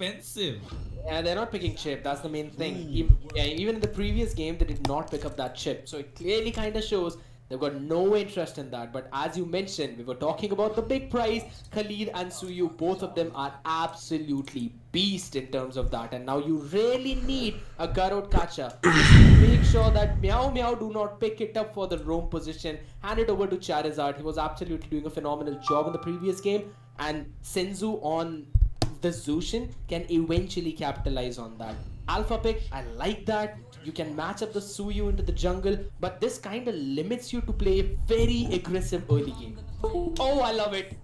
expensive. Yeah, they're not picking chip. That's the main thing. Even in the previous game, they did not pick up that chip. So it clearly kind of shows they've got no interest in that. But as you mentioned, we were talking about the big prize. Khalid and Suyu, both of them are absolutely beast in terms of that. And now you really need a Garrod catcher. Just make sure that Meow Meow do not pick it up for the roam position. Hand it over to Charizard. He was absolutely doing a phenomenal job in the previous game. And Senzu on the Zushin can eventually capitalize on that. Alpha pick, I like that. You can match up the Suyu into the jungle, but this kind of limits you to play very aggressive early game. Oh, I love it.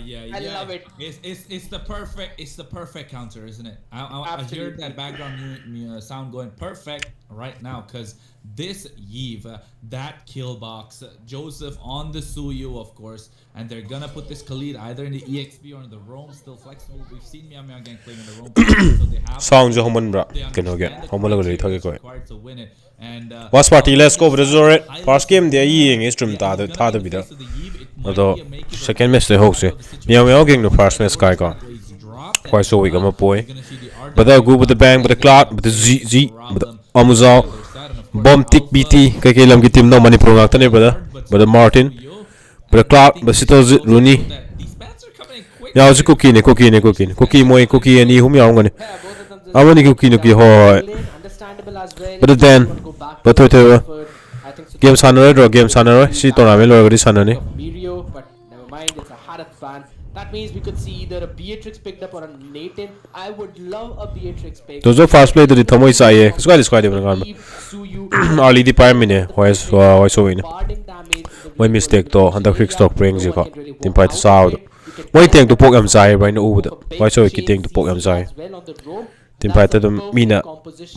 Yeah. I love it. It's the perfect counter, isn't it? I hear that background sound going perfect right now because this Yves, that kill box, Joseph on the Suyu, of course, and they're gonna put this Khalid either in the EXP or in the roam, still flexible. We've seen Meow Meow Gang playing in the roam, so they have Sound jo homon bra. they Can understand get the homon lagu ri quality thage ko. required to win it. And Was party let's go for the Zoret. First game they ying stream ta the bida. Although second match they host Meow Meow Gang no first match kai ko. Quite so we come boy. But they go with the bang, with the clock, with the Z, with the Amuzal, Bomb Tick BT, Kakelam get him no money pro actane, brother, but the Martin, but the clock, but Sitos Rooney. Yeah, it's a cookie, cookie, moi, cookie, and whom you're going Yeah, both of them I want to cookie, ho. understandable as well. But then, but I think game Sanner or game Sanner, she told I will already Sanner. Mirio, but never mind, it's a Harath fan. That means we could see either a Beatrix picked up or a Nathan. I would love a Beatrix pick. Those are first play to the Tomoy Saye. It's quite different. Suyu, Early the prime minute, why so in. barding damage. My mistake though, and the quick stock brings you got. Team fight is out. Why think to poke him side right now? Why so we think to poke him side? Team fight to the Mina.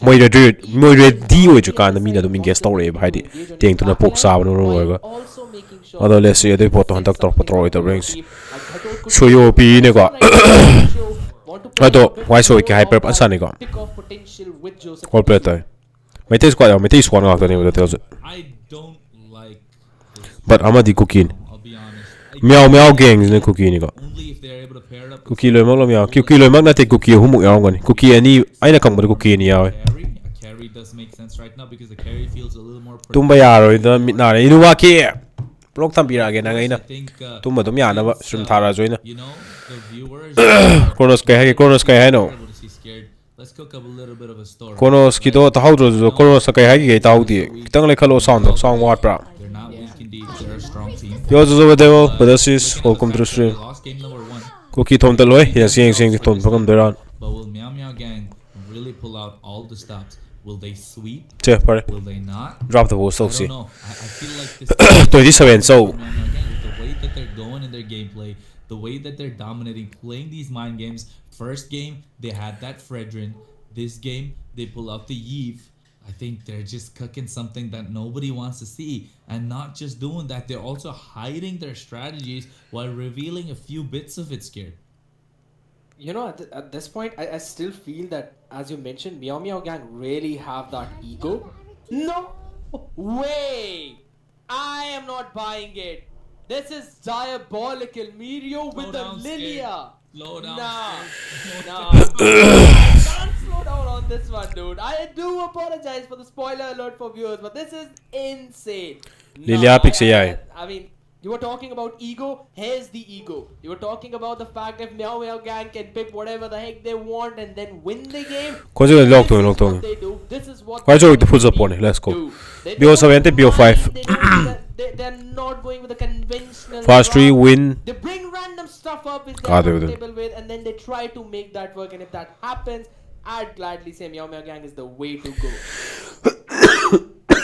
Moi ready with you can the Mina to get story behind it. Think to the poke sound or although let's see they put on Doctor Patrol the rings. So you be nego. I thought why so we can hyper and Sanigo. All better. My taste quite my taste one after name tells it. I don't like this. But I'm a di cooking. I'll be honest. Meow meow gangs in the cookie nego. Only if they're able to pair it up. Cookie lo mo meow. Cookie lo mag na take cookie humu yaw ngani. Cookie any ay na kang mo cookie ni yaw. A carry does make sense right now because the carry feels a little more. Tumba yaro ida mitna re inu wa ki. Block tham pira ge na ngai na. I think Tumba tum ya na ba stream thara joina. you know the viewers Chronos kai hai no. able to see scared. Let's cook up a little bit of a story. Chronos ki to ta how do Chronos kai hai ge ta di. Kitang le khalo sound what bra. They're not weak indeed. They're a strong team. Yours is over there, but this is welcome to the They stream. lost game number 1. Cookie tom taloy. Yes, seeing tom pagam deran. But will Meow Meow Gang really pull out all the stops? Will they sweep? Che pare. Will they not? Drop the whole I so see. don't know. I feel like this 27 so Meow Meow Gang, with the way that they're going in their gameplay, the way that they're dominating, playing these mind games. First game, they had that Fredrin. This game, they pull out the Yves. I think they're just cooking something that nobody wants to see. And not just doing that, they're also hiding their strategies while revealing a few bits of it, Scared. You know, at this point, I still feel that, as you mentioned, Meow Meow Gang really have that ego. No way! I am not buying it. This is diabolical. Mirio with the down, Lilia. Slow down. Nah. Can't slow down on this one, dude. I do apologize for the spoiler alert for viewers, but this is insane. Lilia picks AI. I mean, you were talking about ego. Here's the ego. You were talking about the fact that Meow Meow Gang can pick whatever the heck they want and then win the game. Cause you locked on. They do. This is what. Quite so with the full support. Let's go. BO7 BO5. They're not going with the conventional. Fast 3 route. win. They bring random stuff up which God, they're they comfortable with, and then they try to make that work. And if that happens, I'd gladly say Meow Meow Gang is the way to go.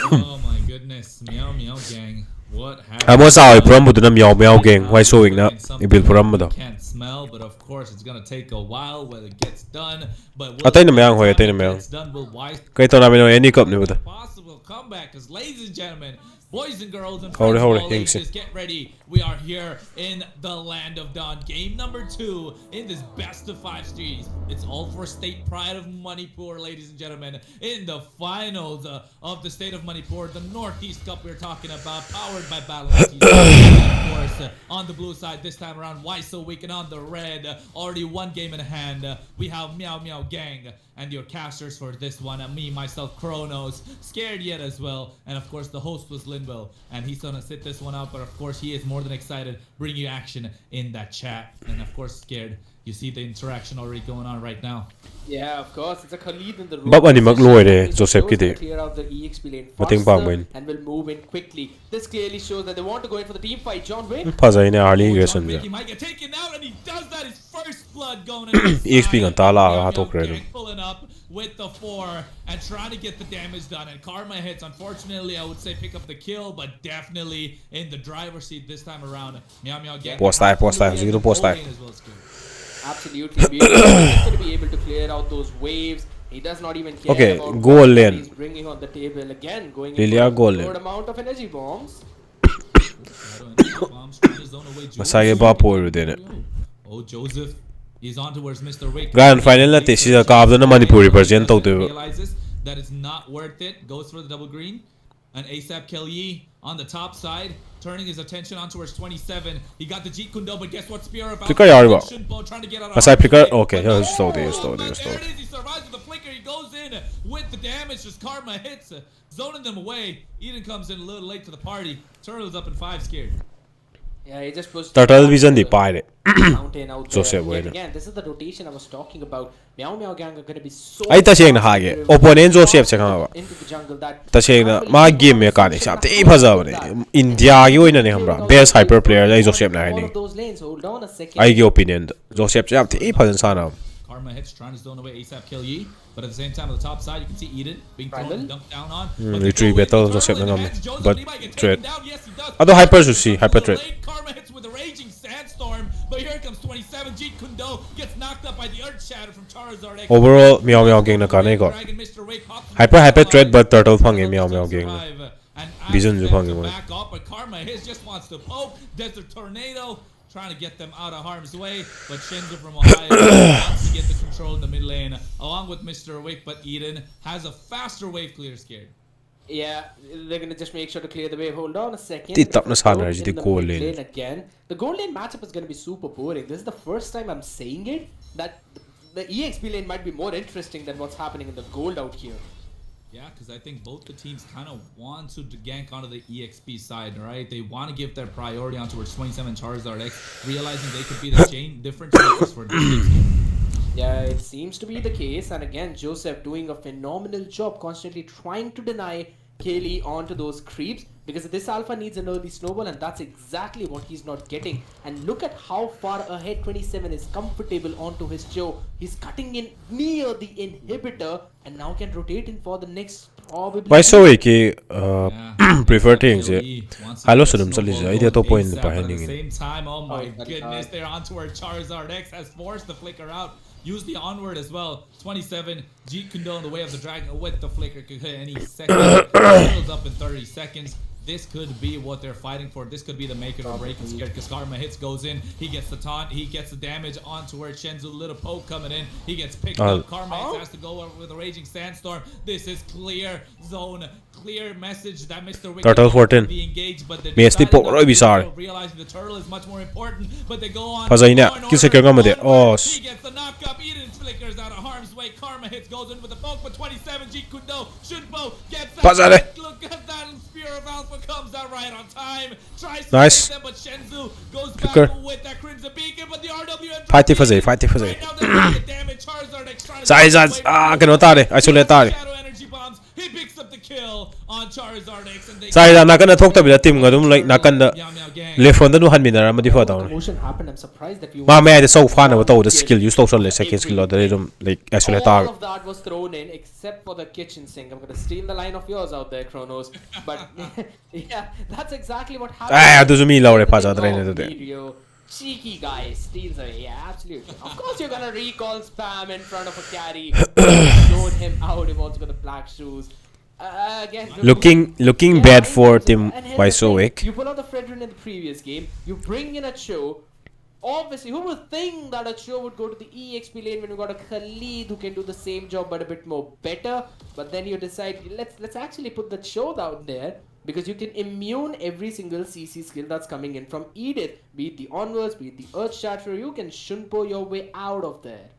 Oh my goodness. Meow Meow Gang. What happened? I was out from the meow meow gang. Why showing now? You build from the. Can't smell, but of course it's gonna take a while when it gets done. But I think the meow hoy, I think the meow. it's done. Will Wise Kaya to namin any cup ni buta. possible comeback? Because ladies and gentlemen, Boys and girls and Hold friends it, of hold all it. ages, get ready. We are here in the Land of Dawn. Game number 2 in this best of 5 series. It's all for state pride of Manipur, ladies and gentlemen. In the finals of the state of Manipur, the Northeast Cup we're talking about, powered by Battle of course, on the blue side this time around, Waiso Weekend on the red. Already one game in hand. We have Meow Meow Gang and your casters for this one. Me, myself, Kronos, scared yet as well. And of course, the host was Linville, and he's gonna sit this one out. But of course, he is more than excited, bringing you action in that chat. And of course, scared. You see the interaction already going on right now. Yeah, of course. It's a Khalid in the room. Bab ani mag loire Joseph kiti. Clear out the EXP lane Mating faster pangmain. and will move in quickly. This clearly shows that they want to go in for the team fight. John Wick. Phazai ne early John aggression Wick, ja. he might get taken out, and he does that. His first blood going in. EXP kan tala Meow ha Meow to kredo. Gang pulling up with the 4 and trying to get the damage done. And Karma hits. Unfortunately, I would say pick up the kill, but definitely in the driver's seat this time around. Meow Meow Gang. Post type. Zero post type. Absolutely. He's going to be able to clear out those waves. He does not even care Okay, about goal what lane. he's bringing on the table again, going Lilia in goal for a lane. good amount of energy bombs. Masai ba poiru dene. Oh, Joseph is on towards Mr. Wick. Grand final na te sida kaabda na Manipur represent tawte. Realizes that it's not worth it. Goes for the double green. And ASAP Kelly on the top side, turning his attention on towards 27. He got the Jeet Kundo, but guess what? Spear of Flicker yariba. trying to get out of Masai harm's flicker. way. Okay, But just slow there, oh, slow there, but slow there there. it is. He survives with the flicker. He goes in with the damage. Just Karma hits, zoning them away. Eden comes in a little late to the party. Turtle's up in 5, scared. Yeah, he just pushed Turtle vision di pare. mountain out there. Joseph And Wayne. again, this is the rotation I was talking about. Meow Meow Gang are going to be so Ai ta cheng na fast hage. into Opponent Joseph che khama ba. into the jungle that Ta cheng na ma game mechanics ya te phaja bane. India gi oina ne hamra. Best hyper player ai Joseph na all hai of those lanes. Hold on a second. ai gi opinion Joseph che am te phaja sana. Karma hits, trying to zone away ASAP Kill Yi. But at the same time, on the top side, you can see Eden being thrown and dunked down on. But they Retreat go in, battle the Joseph turtle in na the hands, Joseph but Levi gets threat. taken down. Yes, he does. Ado hyper su si hyper threat. Late, Karma hits with a raging sandstorm, but here comes 27. Jeet Kundo gets knocked up by the Earth Shatter from Charizard X. Overall Meow Meow Gang na kanai ko. Dragon, Mr. Wake, hops Hyper on threat but turtle phange Turtle Meow still Meow Gang. survive, and Vision asks ju them phange to mo. back up, but Karma his just wants to poke. Desert Tornado trying to get them out of harm's way, but Shinzo from Ohio wants to get the control in the mid lane along with Mr. Wick, but Eden has a faster wave clear, scared. Yeah, they're gonna just make sure to clear the wave. Hold on a second. Ti tap na sana Go ji in di the goal mid lane. again. The goal lane matchup is gonna be super boring. This is the first time I'm saying it that the EXP lane might be more interesting than what's happening in the gold out here. Yeah, because I think both the teams kind of want to gank onto the EXP side, right? They want to give their priority on towards 27 Charizard X, realizing they could be the chain difference makers for this game. Yeah, it seems to be the case. And again, Joseph doing a phenomenal job, constantly trying to deny Kaylee onto those creeps because this alpha needs an early snowball, and that's exactly what he's not getting. And look at how far ahead 27 is comfortable onto his Joe. He's cutting in near the inhibitor and now can rotate in for the next probably. Why so ki Yeah. prefer things Kill je. Yi wants to Hello get the sunum chali snowball ja. Idea to going point ASAP, pa but at hanging the in. same time, oh my my goodness, God. they're onto where Charizard X has forced the flicker out. Use the onward as well. 27, Jeet Kundo in the way of the dragon with the flicker could hit any second. Turtles up in 30 seconds. This could be what they're fighting for. This could be the make it or break it. Scared because Karma hits, goes in. He gets the taunt. He gets the damage onto where Shenzu. Little poke coming in. He gets picked up. Karma hits, has to go over with a raging sandstorm. This is clear zone. Clear message that Mr. Wick Turtle 14. be engaged, but they Messi decided po not roi to do bisar. so, realizing the turtle is much more important. But they go on. Phazai na. go in Kisa order. kya ngam de. Onward. Oh. He gets the knock up. Eden flickers out of harm's way. Karma hits, goes in with the poke, but 27 Jeet Kundo Shunpo gets that. Phazai. Look at that. Spear of Alpha comes out right on time. Tries to Nice. save them, but Shenzu goes Flicker. back with that Crimson Beacon, but the RWN Fight Phazai, fight Phazai. right now they're doing the damage. Charizard X trying to Sai get sa away from kano tare. Isolate tare. Shadow energy bombs. He picks up the kill on Charizard X, and they Sai da nakan na thok ta bila team ngadum like nakan da Meow Meow Gang. left on da nu han minara ma di fa down. Commotion happened. I'm surprised that you. Ma me de so fan about the skill use to the second skill da dum like isolate All tare. of that was thrown in except for the kitchen sink. I'm gonna steal the line of yours out there, Kronos. But yeah, that's exactly what happened. Ah, do me laure Phazai train de. Video. Cheeky guy steals away. Yeah, absolutely. Of course, you're gonna recall spam in front of a carry. Showed him out. Him also got the black shoes. Again, looking yeah, bad mind for games, Team and here's Why the So thing, Weak. you pull out the Fredrin in the previous game, you bring in a Cho. Obviously, who would think that a Cho would go to the EXP lane when you got a Khalid who can do the same job but a bit more better? But then you decide, let's actually put the Cho down there because you can immune every single CC skill that's coming in from Edith. Be it the Onwards, be it the Earth Shatter, you can Shunpo your way out of there.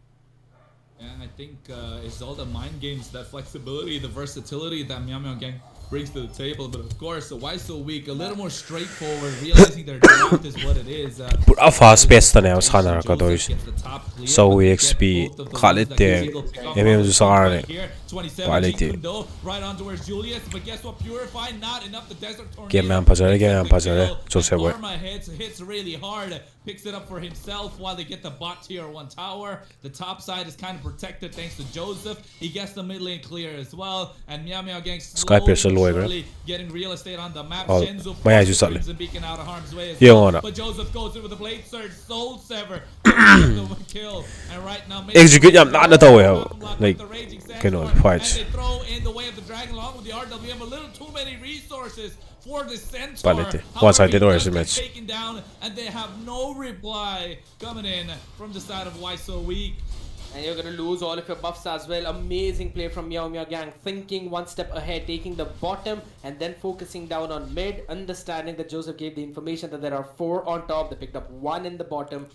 And I think it's all the mind games, that flexibility, the versatility that Meow Meow Gang brings to the table. But of course, Why So Weak, a little more straightforward, realizing their draft is what it is. Pura fast pace ta ne Joseph sanarakadoise. gets the top clear, So but they EXP get both of the Khalid wins that te Kuzi will pick off MM on the Zusar front ne. right here. 27 Quality. Jikundo, right on towards Julius, but guess what? Purify, not enough. The Desert Tornado. Game man pazare, game man picks up the pazare. kill, Joseph and boy. Karma hits really hard, picks it up for himself while they get the bot tier 1 tower. The top side is kind of protected thanks to Joseph. He gets the mid lane clear as well, and Meow Meow Gang slowly but surely getting real estate on the map. Oh, Shenzo my eyes forces just Crimson Beacon out of harm's way as Yeah, well. wanna. But Joseph goes in with the blade surge, soul sever, the kill, and right now Execute yam na to we like you know and fights. they throw in the way of the dragon along with the RWM. A little too many resources for the centaur. Quality. Once I did However, he always does get match. taken down, and they have no reply coming in from the side of Why So Weak. And you're gonna lose all of your buffs as well. Amazing play from Meow Meow Gang, thinking one step ahead, taking the bottom and then focusing down on mid, understanding that Joseph gave the information that there are 4 on top. They picked up 1 in the bottom.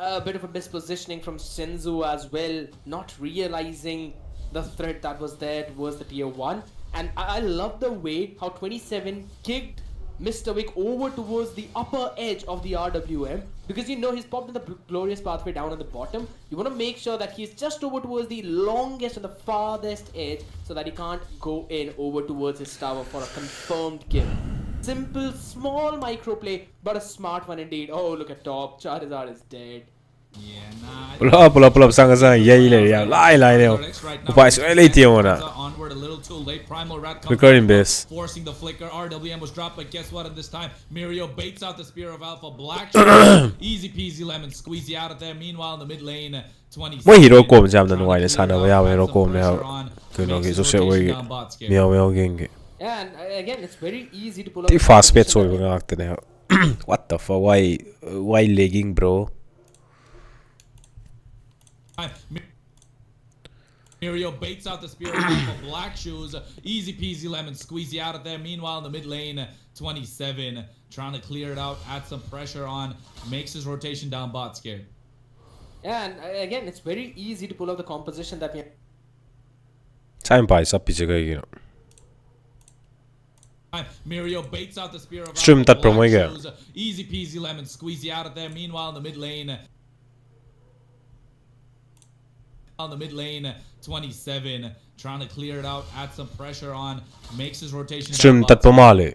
A bit of a mispositioning from Shinzu as well, not realizing the threat that was there towards the tier 1. And I love the way how 27 kicked Mr. Wick over towards the upper edge of the RWM, because you know he's popped in the glorious pathway down on the bottom. You want to make sure that he's just over towards the longest and the farthest edge so that he can't go in over towards his tower for a confirmed kill. Simple, small micro play, but a smart one indeed. Oh, look at top. Charizard is dead. Yeah, nah. Pull up sang yay le ya lai le. Upai so le ti ona. Onward a little too late. Primal Rat comes Recording up, base. forcing the flicker. RWM was dropped, but guess what? At this time, Mirio baits out the Spear of Alpha. Black Shoes, easy peasy lemon squeezy out of there. Meanwhile, in the mid lane, 20. Moi hero ko jam na nuai le sana ba ya hero ko ne ha. Kuno ki so se we Meow Gang. Yeah, and again, it's very easy to pull up. Ti fast pace so nga akte ne. What the fuck, why lagging bro? Mirio baits out the Spear of Alpha. Black Shoes, easy peasy lemon squeezy out of there. Meanwhile, in the mid lane, 27 trying to clear it out, add some pressure on, makes his rotation down bot scared. Yeah, and again, it's very easy to pull out the composition that we. Time by sab piche ga you know. Mirio baits out the Spear of Stream Alpha. that promo Black again. Shoes, easy peasy lemon squeezy out of there. Meanwhile, in the mid lane, 27 trying to clear it out, add some pressure on, makes his rotation Stream down tat bot. pamali.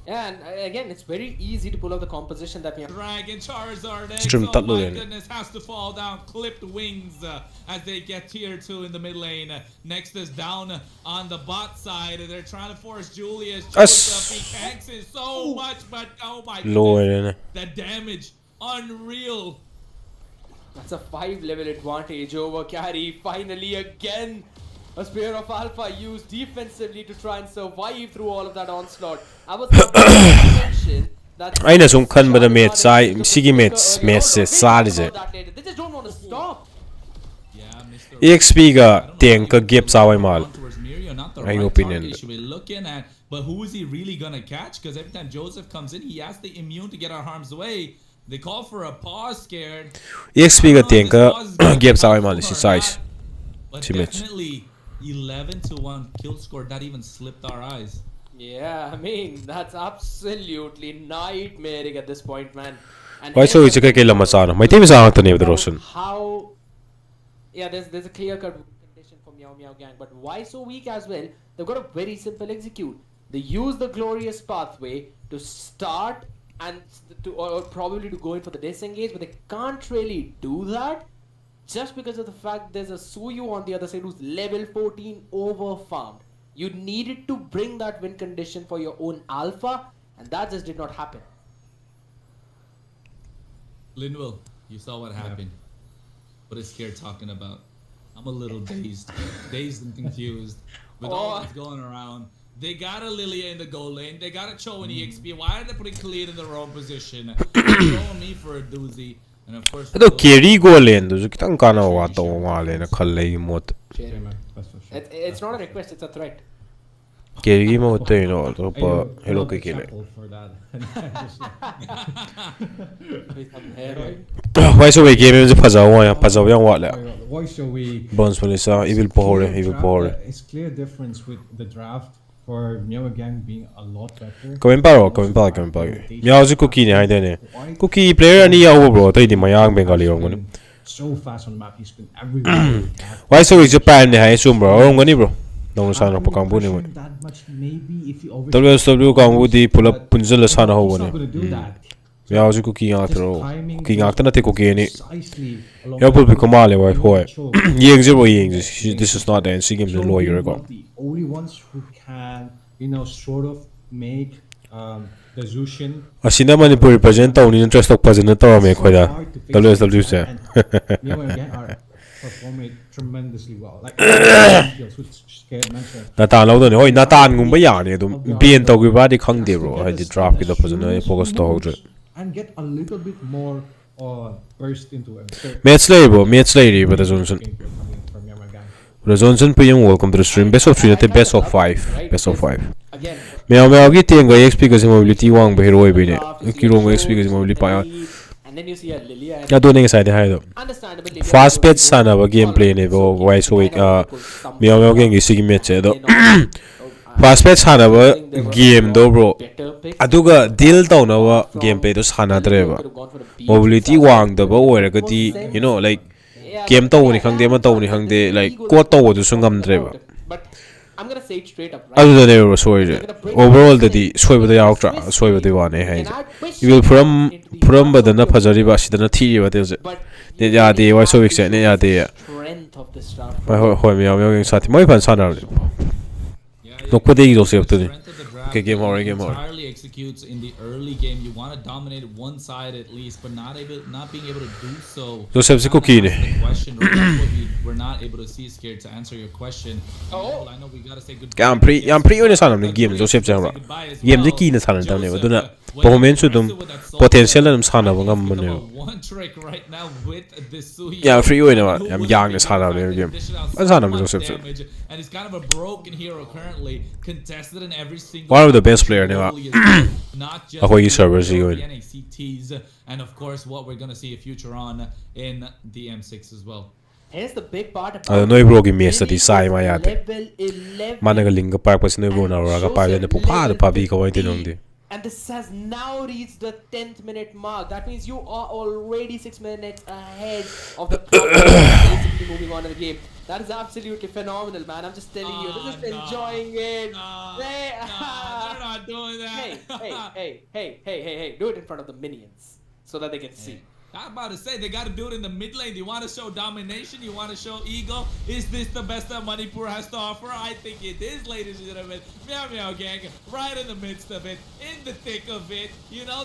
Yeah, and again, it's very easy to pull out the composition that we. Dragon Charizard X, Stream oh tatlo my yan. goodness, has to fall down, clipped wings as they get tier 2 in the mid lane. Next is down on the bot side, they're trying to force Julius. Joseph, he tanks it so much, but oh my Lower goodness, ne. the damage, unreal. That's a 5-level advantage over carry. Finally, again, a Spear of Alpha used defensively to try and survive through all of that onslaught. I was about to mention that. Aina sum khan bada match sai sigi match se sari je. They just don't want to stop. Yeah, Mr. EXP ga tank ka gap sawai mal. Towards Mirio, not the My right opinion. target he should be looking at, but who is he really gonna catch? Because every time Joseph comes in, he has the immune to get our harm's way. They call for a pause scared. EXP ga tank ka gap sawai mal si size. But Si match. definitely 11-1 kill score that even slipped our eyes. Yeah, I mean, that's absolutely nightmaric at this point, man. And Why so here's it's the a thing, kila masana. My team is out to the Roshan. How? Yeah, there's a clear cut condition for Meow Meow Gang, but why so weak as well? They've got a very simple execute. They use the glorious pathway to start and or probably to go in for the disengage, but they can't really do that just because of the fact there's a Suyu on the other side who's level 14 over farmed. You needed to bring that win condition for your own alpha, and that just did not happen. Linwell, you saw what happened. What is Scared talking about? I'm a little dazed and confused. with all that's going around. They got a Lilia in the goal lane. They got a Cho in EXP. Why are they putting Khalid in the wrong position? Throwing me for a doozy. And of course, ado carry goal lane do kitang kana wa to ma le na khallai mot It's not a request, it's a threat. carry mo to no to pa hero ke kile why so we game is phajaw wa ya phajaw yang wa la Why so we bones police evil power It's clear difference with the draft for Meow Gang being a lot better. Coming pa Meow ji cookie ne hai de ne cookie player ani ya ho bro tai di mayang bengali ong ne So fast on the map, he's been everywhere. why so we Japan ne hai sum bro ong ni bro dong sa na pa kang bu ne mo That much maybe if you WSW kang bu di pull up punjal sa na ho He's not ne gonna do that. Meow ji cookie ya tro cookie ngak ta na te cookie ni Precisely along ya pul bi kamale wa hoi Cho. yeng zero yeng this is not the NC game the lawyer go The only ones who can, sort of make the Zushin asina Manipur represent ta uni interest of pazana ta me khoida WSW se Meow Gang are performing tremendously well. Like skills, which Scared mentioned. na ta lo do ne hoi na tan ngum ba ya ne dum bien to gi ba di khang de bro ha di draft ki da pazana focus to ho je And get a little bit more burst into it. So, match lay but Johnson from Meow Gang. Johnson paying welcome to the stream best of 3 not best of 5 best of 5 Again, meow gi tenga XP ga mobility wang ba hero bi ne ki ro ga XP ga mobility pa and then you see a Lilia. ya do ne side hai do Understandable. Lilia fast will pitch sana ba gameplay ne bo why so we meow gang gi sig match do fast pitch sana ba game do bro aduga deal to na ba gameplay do sana dre ba mobility wang da ba oira ga di like game to ni khang de ma to ni khang de like ko to du sungam dre ba But I'm gonna say it straight up, right? adu da ne ro soy je overall da di soy ba da yaw tra soy ba de wa ne hai you will from ba da na phajari ba si da na thi ba de je But ne ya de why so week ne ya de strength of this draft. hoi meow gang sathi moi fan sana no ko de gi joseph to ni okay game over entirely executes in the early game. You want to dominate one side at least, but not being able to do so. Joseph si cookie ne The question, or that's what we're not able to see. Scared to answer your question. Oh. I know we gotta say goodbye. yam pre ne sana ne game Joseph ja ra game de ki ne sana ta ne ba duna performance dum potential dum sana ba ngam ne One trick right now with this Suhi. Yeah, free win ba yam yang ne sana ne game an sana mo Joseph And he's kind of a broken hero currently, contested in every single. One of the best player now. Not just Ahoy servers the yun. NACTs, and of course what we're gonna see a future on in the M6 as well. Here's the big part about Ano noi bro gi mesa di sai ma ya te level 11. managa linga park pas noi bro na ra ga pa ne pu pa de pa bi ka wai te nong de And this has now reached the 10th minute mark. That means you are already 6 minutes ahead of the clock. Basically moving on in the game. That is absolutely phenomenal, man. I'm just telling you. They're just enjoying it. They're not doing that. Hey. Do it in front of the minions so that they can see. I'm about to say they got to do it in the mid lane. You want to show domination? You want to show ego? Is this the best that Manipur has to offer? I think it is, ladies and gentlemen. Meow Gang, right in the midst of it, in the thick of it.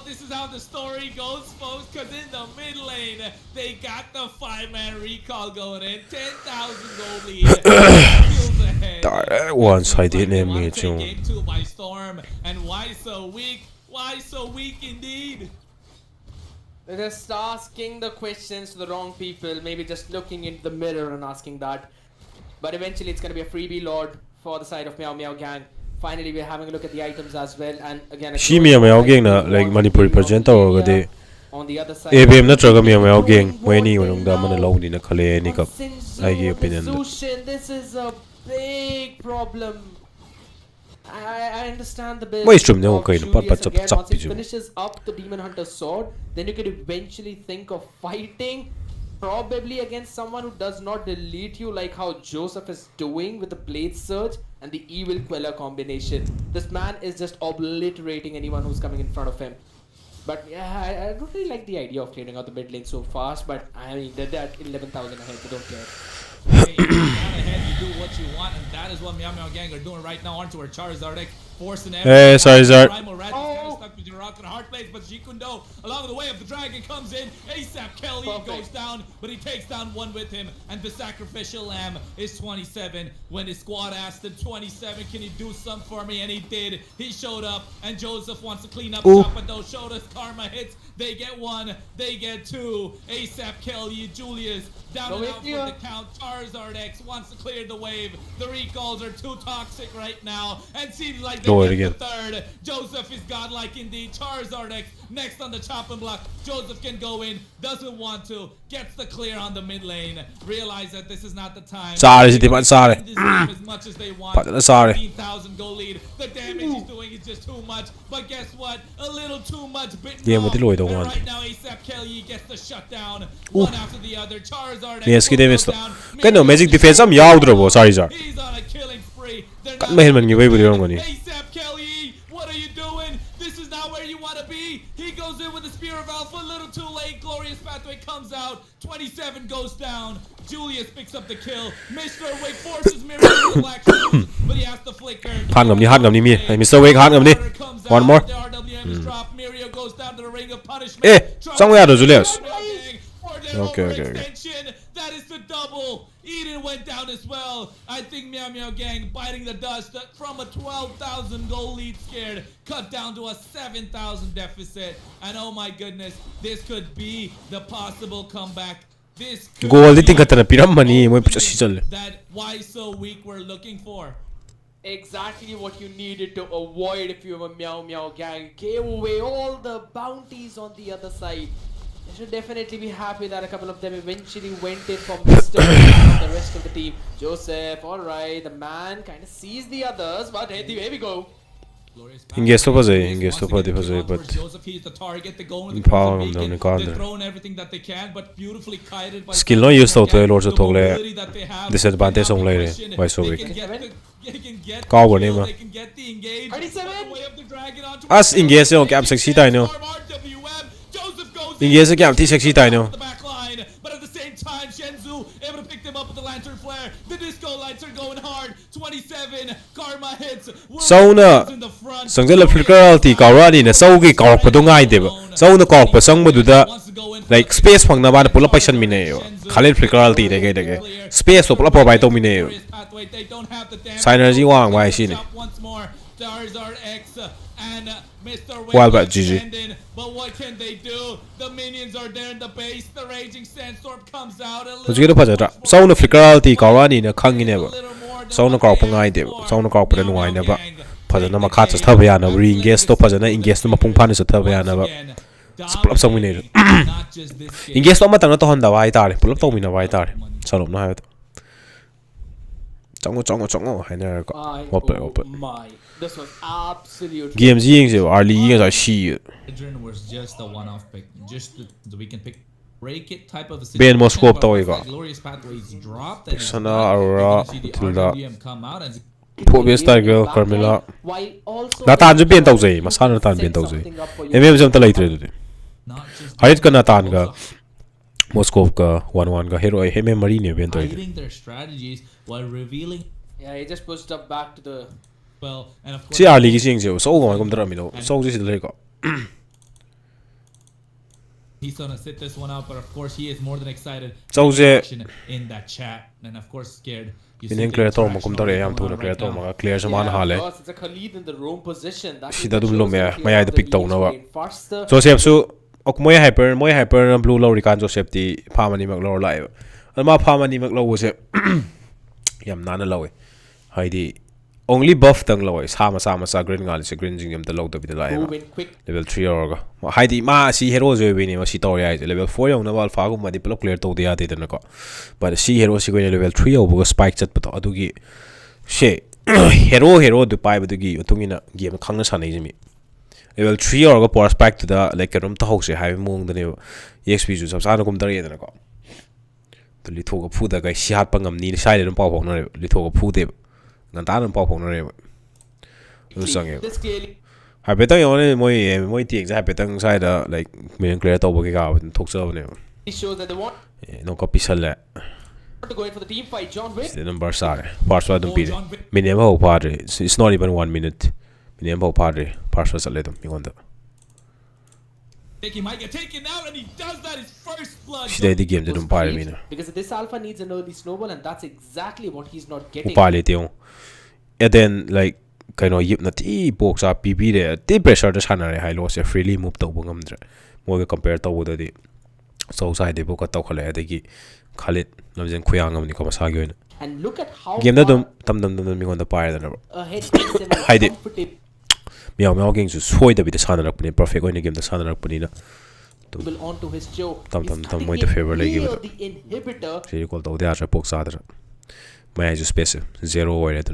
This is how the story goes, folks. Because in the mid lane, they got the 5-man recall going in. 10,000 gold lead. once I did name me too Game 2 by storm. And why so weak? Why so weak indeed? They're just asking the questions to the wrong people. Maybe just looking into the mirror and asking that. But eventually it's going to be a freebie lord for the side of Meow Gang. Finally, we're having a look at the items as well. And again, shi Meow gang na like Manipur present or ga de on the other side. ABM na traga Meow gang when ni wong da man lo ni na khale ni ka Sinzo, ai gi opinion the Zushin, this is a big problem. I understand the build. Why stream ne of okay no Julius pat again. chap Once he ju finishes up the Demon Hunter sword, then you could eventually think of fighting, probably against someone who does not delete you like how Joseph is doing with the Blade Surge and the Evil Queller combination. This man is just obliterating anyone who's coming in front of him. But yeah, I don't really like the idea of clearing out the mid lane so fast, but I mean, they're at 11,000 ahead, they don't care. Hey, not ahead do what you want, and that is what Meow Meow Gang are doing right now onto her Charizard X, forcing Hey, Charizard. Primal Rat is kind of stuck between rock and a hard place, but Shikundo, along the way of the dragon, comes in. ASAP Kelly goes down, but he takes down one with him, and the sacrificial lamb is 27. When his squad asked him, 27, can you do something for me? And he did. He showed up, and Joseph wants to clean up shop, but those showed us karma hits. They get one, they get two. ASAP Kelly, Julius, down and out for the count. Charizard X wants to clear the wave. The recalls are too toxic right now, and seems like they get the third. Joseph is godlike indeed. Charizard X next on the chopping block. Joseph can go in, doesn't want to, gets the clear on the mid lane. Realize that this is not the time. Sorry, sorry. As much as they want. Sorry. 15,000 goal lead. The damage he's doing is just too much. But guess what? A little too much. Yeah, but and right now ASAP Kelly gets the shutdown. One after the other. Charizard X Yes, goes down. Kano magic defense am yaudro Charizard. He's on a killing spree. Kat mahin ngi way ngani. ASAP Kelly, what are you doing? This is not where you want to be. He goes in with the Spear of Alpha. A little too late. Glorious Pathway comes out. 27 goes down. Julius picks up the kill. Mr. Wake forces Miracle to the black shield, but he has to flicker. Han ngam ni mi. Mr. Wake han ngam ni. One more. The RWM is dropped. Mirio goes down to the ring of punishment. Somewhere do Julius. Okay. That is the double. Eden went down as well. I think Meow Meow Gang biting the dust from a 12,000 goal lead scared, cut down to a 7,000 deficit. And oh my goodness, this could be the possible comeback. This could Goal be that why so weak we're looking for. Exactly what you needed to avoid if you were Meow Meow Gang. Gave away all the bounties on the other side. They should definitely be happy that a couple of them eventually went in for Mr. and the rest of the team. Joseph, alright, the man kind of sees the others, but hey, here we go. Engage to phase, but thrown everything that they can, but beautifully kited by skill no use to Lord Togle disadvantage on later. Why so weak? Cow name. As engage on cap sexy dino. Engage a cap sexy dino. But at the same time, Shenzu able to pick them up with the lantern flare. The disco lights are going hard. 27 karma hits. Sauna Sangzela Flickeralty Kaurani na Saugi Kauk Padungai Deva. Sauna Kauk Pasang Maduda like space Pang Navana pull up by Shan Mineo. Khalid Flickeralty again. Space to pull up by Domineo. Synergy Wang, why is she? Charizard X and Mr. Wild bat GG. But what can they do? The minions are there in the base. The raging sandstorm comes out. Let's get a pajata. Sound of Flickeralty Kaurani in a Kangi never. Sound of Kaupangai Dev. Sound of Kaupan wine never. Pazanama Kats Taviana, re engaged to Pazana, engaged to Mapumpan is a Taviana. Split up some winner. Engaged to Matana Honda Vaitar, pull up to Mina Vaitar. Son of Night. Chongo, I never got open. This was absolute. Games yings early as I see. Adrian was just a one-off pick, just the we can pick break it type of a Ben Moscow toiga. Glorious Pathways dropped and Sana Aurora Tilda. Come out and Pobia Tiger Carmilla. Natan Japan Tozay, Masana Tan Ben Tozay. MM Jam later. Hide Kanatanga. Moscow 1-1 ga hero heme marine Ben Toy. Their strategies while revealing. Yeah, he just pushed up back to the. Well, and of course. See, Ali is saying so. So going to Dramino. So this is the Lego. He's gonna sit this one out, but of course he is more than excited. So in that chat, and of course scared. In clear Tom, come to Ram to clear Tom, clear some man Hale. It's a Khalid in the roam position. She doesn't blow me. My eye the pick down over. So she have so. Moy hyper and blue low recan Joseph the Pamani McLaw live. And my Pamani McLaw was it. Yam nana low. Heidi only buff tung low is Hamasa green is a gringing him the low to be the live. Level 3 orga. Heidi ma see heroes winning was she level 4 on the wall fago my diplo clear to the other than but the sea heroes going level 3 over spike set but adugi she hero to pipe to give to me game Kangas me. Level 3 or power spike to the like a room to house have moon the new EXP of Sanacum Darian. The little food that guy she had pangam need side and pop on a little food. Nantan and pop on a I better only my things I better inside like me and clear to work out and talk so he shows that they want no copy sell that. To go in for the team fight, John Wick. The number sare. Parswa dum pide. Minimum ho padre. It's not even 1 minute. Minimum ho padre. Parswa sale dum mingonda. He might get taken out, and he does that his first blood. She did the game dum padre mina. Because this alpha needs an early snowball, and that's exactly what he's not getting. Upale teo. And then like kind of yip na ti box up PB there. The pressure the sanare high loss freely move to bungamdra. More compare to what the so side the book at Tokale adegi Khalid Namzen Kuyang ni ko masagi yun. And look at how game na dum tam mi on the pyre than ahead hide it. Meow gang so soy the bit sana rakpani perfect going game the sana rakpani na. Onto his jaw. Tam mo the favor like give the inhibitor. So call the other box other. My is space 0 over it.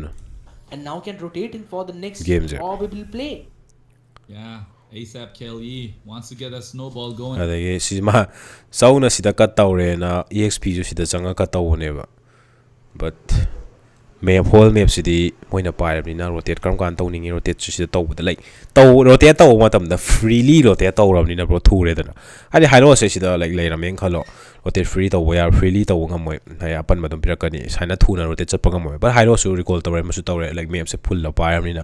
And now can rotate in for the next games or we will play. Yeah, ASAP Kelly wants to get a snowball going. Adagi si ma sauna sida cut tawre na EXP ju sida changa cut tawne ba. But map whole map sidi moina pyre ni na rotate kam kan tawning rotate sida taw da like taw rotate taw matam da freely rotate taw ram ni na bro thure da. Adi hilo se sida like lai rameng khalo rotate free taw ya freely taw ngamoi na ya pan madum pirakani saina thuna rotate chat pangam but hilo su recall tawre masu tawre like map se full la pyre ni na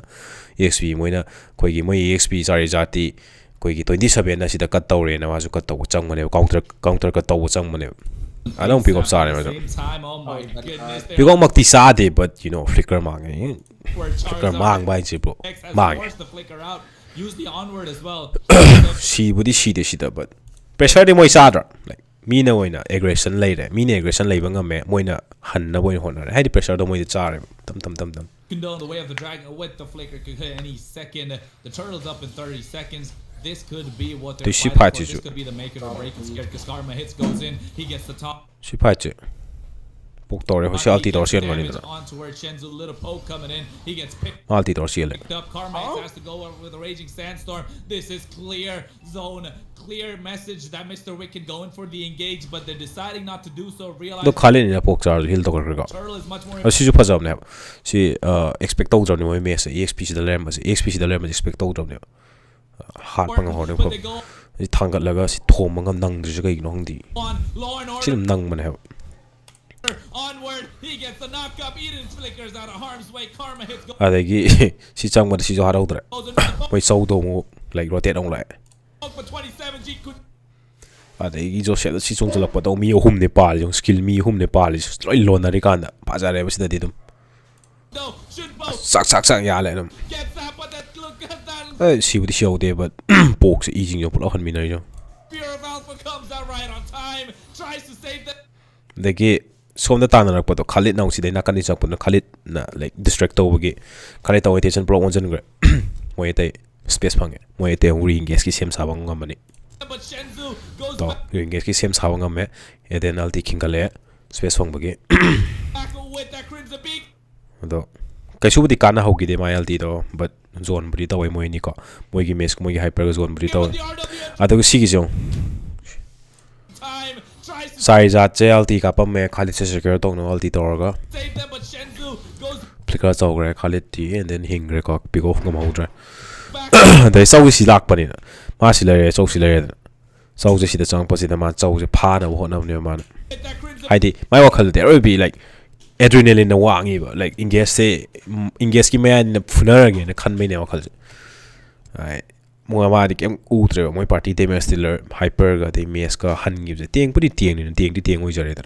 EXP moina koi gi moi EXP sari jati koi gi 27 na sida cut tawre na wasu cut taw chang mane counter cut taw chang mane I don't pick up sare madam Oh my goodness. pick up makti sade but you know flicker mang flicker mang bai je bro mang Use the onward as well. she budi she de shida but pressure de moi sadra like me na oina aggression later me na aggression lai banga me moina han na boin honor had pressure do moi de chare tam Condone the way of the dragon with the flicker could hit any second. The turtle's up in 30 seconds. This could be what they're fighting for. This could be the make it or break. It's scared because Karma hits goes in. He gets the top. she pache pok tore ho alti tor sian mani da On to where Chenzu little poke coming in. He gets picked alti tor sian up. Karma has to go over with a raging sandstorm. This is clear zone. Clear message that Mr. Wick can go in for the engage, but they're deciding not to do so. do Realize khale ni pok char hil to kar ga turtle is much more si ju phajam ne si expect to jam ni moi mes EXP si da lem si EXP si da lem expect to jam ne hat pang ho ne ko si thangat laga si thom ngam nang dri ga igno hongdi on law and order. sim nang man have Onward, he gets the knock up. Eden flickers out of harm's way. Karma hits goes adagi si chang ma si jo harau dra into the poke moi sau do mo like rotate on lai for 27. G could adagi jo set si chung chalak pa do mi hum ne pal jong skill mi hum ne pal loi lon na ri kan da pa ja re ba si da didum no should both sak ya le dum gets that, but that look at that si would show there but pok si easing jo pula han mi na jo fear of alpha comes out right on time. Tries to save the dagi som da tan rak pa to khalit nang si dai na kan ni chak pa khalit na like distract to gi khalit to attention pro on jan gre moi tai space phange moi te ring gas ki sem sa bang ngam ni but Shenzu goes to ring gas ki sem sa bang ngam me e den alti king kale space phang bagi back with that crimson beak. do kai su budi kana hogi de mai alti do but zone budi to moi ni ko moi gi mes moi gi hyper zone budi to The RW adu si gi jong time tries to sai za che alti ka pam me khalit se secure to no alti to ga save them, but Shenzu goes flicker chaw gre khalit ti and then hing gre ko pick off ngam hodra back. dai sau si lak pani na ma si le sau si le sau je si da chang pa si da ma chau je pha na ho na ne ma Hit that crimson haidi my wakal there will be like adrenaline na wangi ba like ingest ki me na funar again na khan me ne wakal ai mo ma di kem utre moi party te me stiller hyper ga de mes ka han gi je tieng pudi tieng ni tieng oi jare da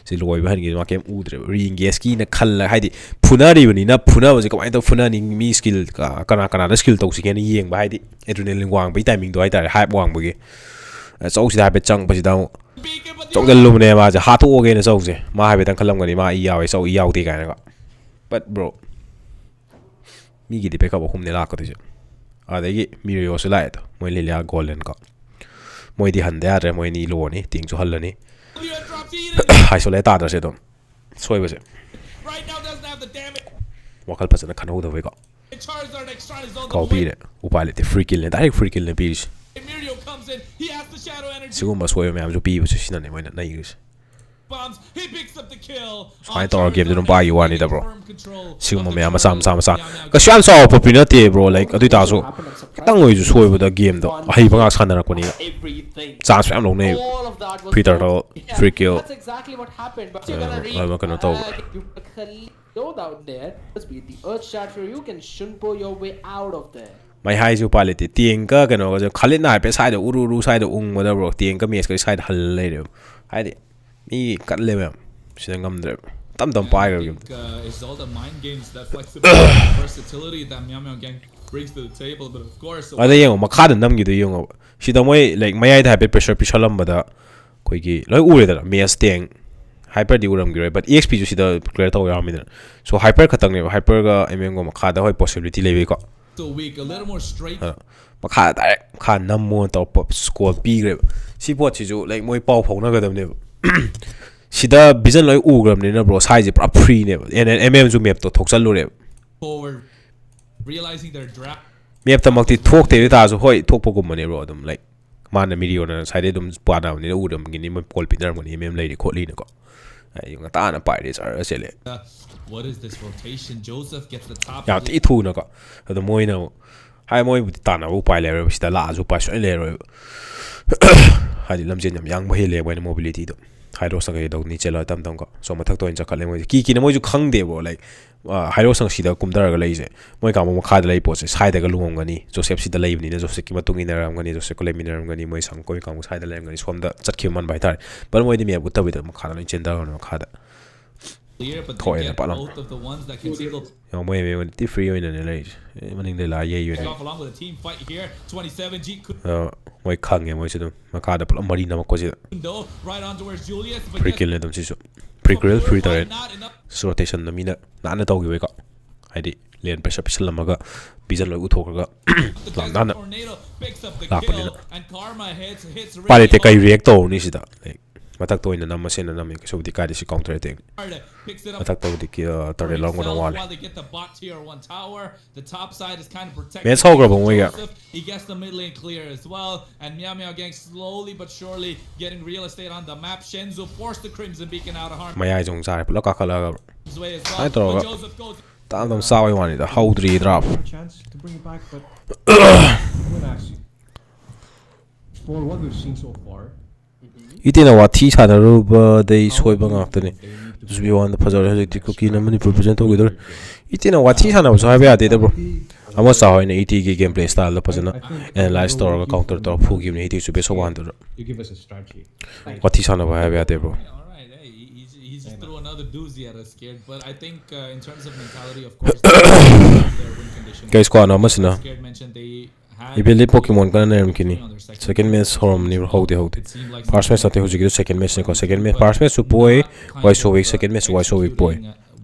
si loi ba han gi ma kem utre ri ingest ki na khal la haidi funari bani na phuna ba je ka to phuna ni mi skill ka kana na skill to si ken yeng ba haidi adrenaline wang ba timing do ai ta hype wang ba gi chau si da be chang ba si da beak, but the chong dal lum ne ma ja ha to ge na chau je ma ha be tan khalam ga ni ma i yaw sau i yaw ti ga na ga but bro mi gi de pe ka ba hum ne la ka ti je adagi mirio se lai to moi le ya golden ka moi di han da re moi ni lo ni ting chu hal ni RW drops Eden. hai so le ta da se dom soi ba se Right now doesn't have the damage. wakal pa na kan ho da we ka Charizard extra his own ka pi little re upale te free kill ne direct free kill ne pi win. Mirio comes in. He has the shadow energy sigum ba soi me am jo pi ba se sina ne moi na is bombs. He picks the Sumai tawra game dum pai wani da bro sigma me ama sam ka sham saw popular te bro like adu ta so kitang oi ju soi da game do hai banga sanara ko ni chance am lo ne free turtle free kill That's exactly what happened. But you're gonna go down there. Must be the earth shatter. You can shunpo your way out of there. mai hai ju paliti tieng ka kano ga khalit na pe side uru side ung ma da bro tieng ka mes ka side hal le de hai de mi kat le mem sida ngam dre tam pai ga game It's all the mind games, that flexibility, versatility that Meow Meow Gang brings to the table. But of course, ada yang ma kha da nam gi de yung sida moi like mai ai da pe pressure pisalam ba da koi gi loi ure da mes tieng hyper di uram gi but exp ju sida clear taw ya mi da so hyper khatang ne hyper ga mm go ma kha da hoi possibility le we ko so weak, a little more straight. Makha direct kha nammo to pop score pi gre si pot chi ju like moi pau phau na ga dam ne sida vision loi u gram ne na bro size pra free ne and mm ju map to thok chal lu re Forward, realizing their draft. map ta mak ti thok te ta ju hoi thok pogum ne bro dum like man na video na side dum pa na ne u dum gi ni mo kol pi dar mo ni mm lady ko li ne ko ai yung ta na pai de sar se le What is this rotation? Joseph gets the top. ya ti thu na ko da moi na hai moi bu ta na bu pai le re sida la ju pa so le re ha di lam jen yam yang ba he le wa mobility do hairo sang ge dog ni chela tam ko so mathak to in cha khale moi ki na moi ju khang de bo like hairo sang sida kumdar ga lai je moi ka mo kha de lai po se sai de ga lungom ga ni joseph sida lai ni na joseph ki matung in ram ga ni joseph ko lai min ram ga ni moi sang koi ka mo sai de lai ga ni som da chat ki man bai tar par moi di me bu ta bi da mo kha na chen da no kha da Clear, but Thôi they là get bạn lắm. both of the ones that can single yo moi me ti free oi na ne lai maning de la ye yu ne off along with a team fight here. 27 G moi khang ge moi se dum ma kha da pla mari na ma ko je Kundo right on towards Julius, but pre gets kill ne dum si so pre kill free tar not enough. so rotation na mi na na taw gi we ka ai di len pressure pisal ma ga bizan loi u thok ga The lam guys na from na Tornado picks up the Lak pa kill, nila. and Karma hits really pare te kai hard. react to ni sida like matak to ina nam sen na nam ke so di ka di si counter attack Picks it up matak to di ki tar de long himself no wale while they get the bot tier 1 tower. The top side is kind of protected. Men så grabbar moi ga. Joseph, he gets the mid lane clear as well, and Meow Meow Gang slowly but surely getting real estate on the map. Shenzo forced the Crimson Beacon out of harm's mai ai jong sa pula ka khala ga way as Ai well. to But ga. Joseph goes ta dam sa wai wani da how three drop A chance to bring it back, but I'm gonna ask you. For what we've seen so far, itina wa thi sa na ru ba dei soi ba ngak tani just be one the puzzle has it cookie na mani represent to gidor itina wa thi sa na so ha ba de bro amo sa hoy na et ge gameplay style da pazana and live store ga counter to fu game ne et su be so wan to you give us a strategy. wa thi sa na ba ba de bro all right. Hey, he just threw another doozy at us, scared. But I think in terms of mentality, of course, their win condition. guys ko na masina Scared mentioned they had ibeli pokemon kana nem kini on their second second match horom ni hode hode It seemed like first match ate hoji gi second match ne ko second match first match su boy why so week second match why so week boy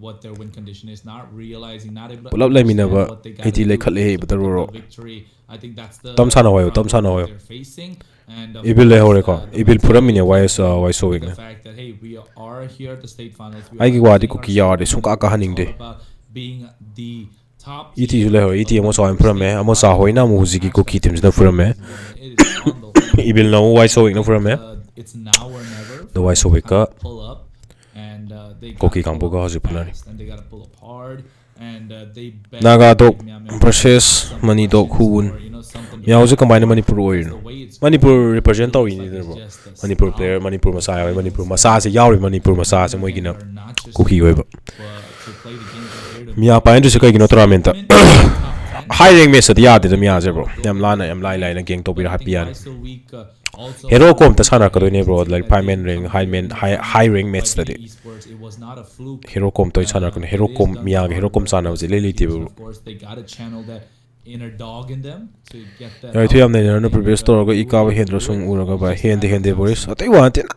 what their win condition is, not realizing, not able to Pulap lai mina ba, understand what they gotta iti lai do khat le he to batar pick up ro. the victory. I think that's the Tam sana hoyo, tam sana hoyo. they're facing, and of Ibil le course, hore ko the ibil pura mine why the so week ne fact that hey, we are here at the state finals. We ai are gi wadi putting ko ki ya de ourselves sung ka ka haning de all about being the top iti ju le ho iti amo so am pura me amo sa hoina mu ji gi ko ki tim na pura me It is on the line. ibil no why so week no pura me It's now or never. The why so week ka Pull up, and they Koki gotta kang pull buga up haji pulani. fast, and they gotta pull up hard, and they bet Naga dog Meow Meow versus some Mani dog questions Hoon. or, you know, something Ya hoje combine Manipur oil the no way it's Manipur represent to looks ini like de it's bro just a Manipur style, player Manipur masaya Manipur masa se yawi Manipur masa se moi gina they're not just Koki oi ba to play the game, they're here to miya pa endu se kai gino tournament win the top 10. high rank match ya de miya je bro yam lai na gang to bi I ha think pian twice a week, also hero kom ta sana ka do ne bro like payment ring high rank match by de the esports, it was not a fluke. hero kom to sana ka hero kom miya hero kom sana je le ti bro Of course, they gotta channel that inner dog in them to get that. right yam ne na previous store ga ikaw hendro sung ura ga ba hende boris atai wa tin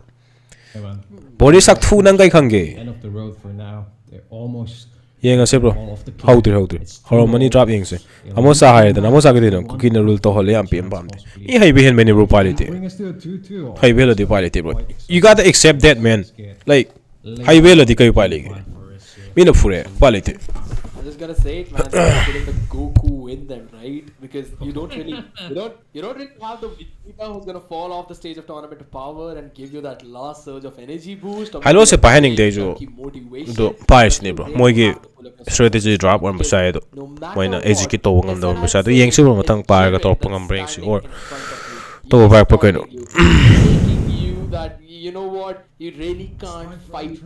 Evan, boris sak thu nang kai khange end of the road for now. They're almost yenga se bro all of the how to horo money drop yeng se amo sa hai da amo sa ga de no cooking rule to hole am pm bam I hai be hen many bro quality bring us to a 2-2. hai be lo di quality bro you got to accept that man like hai be lo di kai quality For us, me no fure quality I'm just gonna say it, man. Start getting the Goku win them, right? Because you don't really have the Vegeta who's gonna fall off the stage of tournament of power and give you that last surge of energy boost. Or Hello se maybe a pahaning big de jo chunky motivation. do pais But ne you bro really moi gi have to pull up your strategy socks. drop on Because beside no matter moina what, execute to ngam do SNI's beside saying yeng si bro is matang par ga Jared to ngam that's break si standing or in front of you. to He's back pa taunting kaino you, making you that you know what, you really can't fight.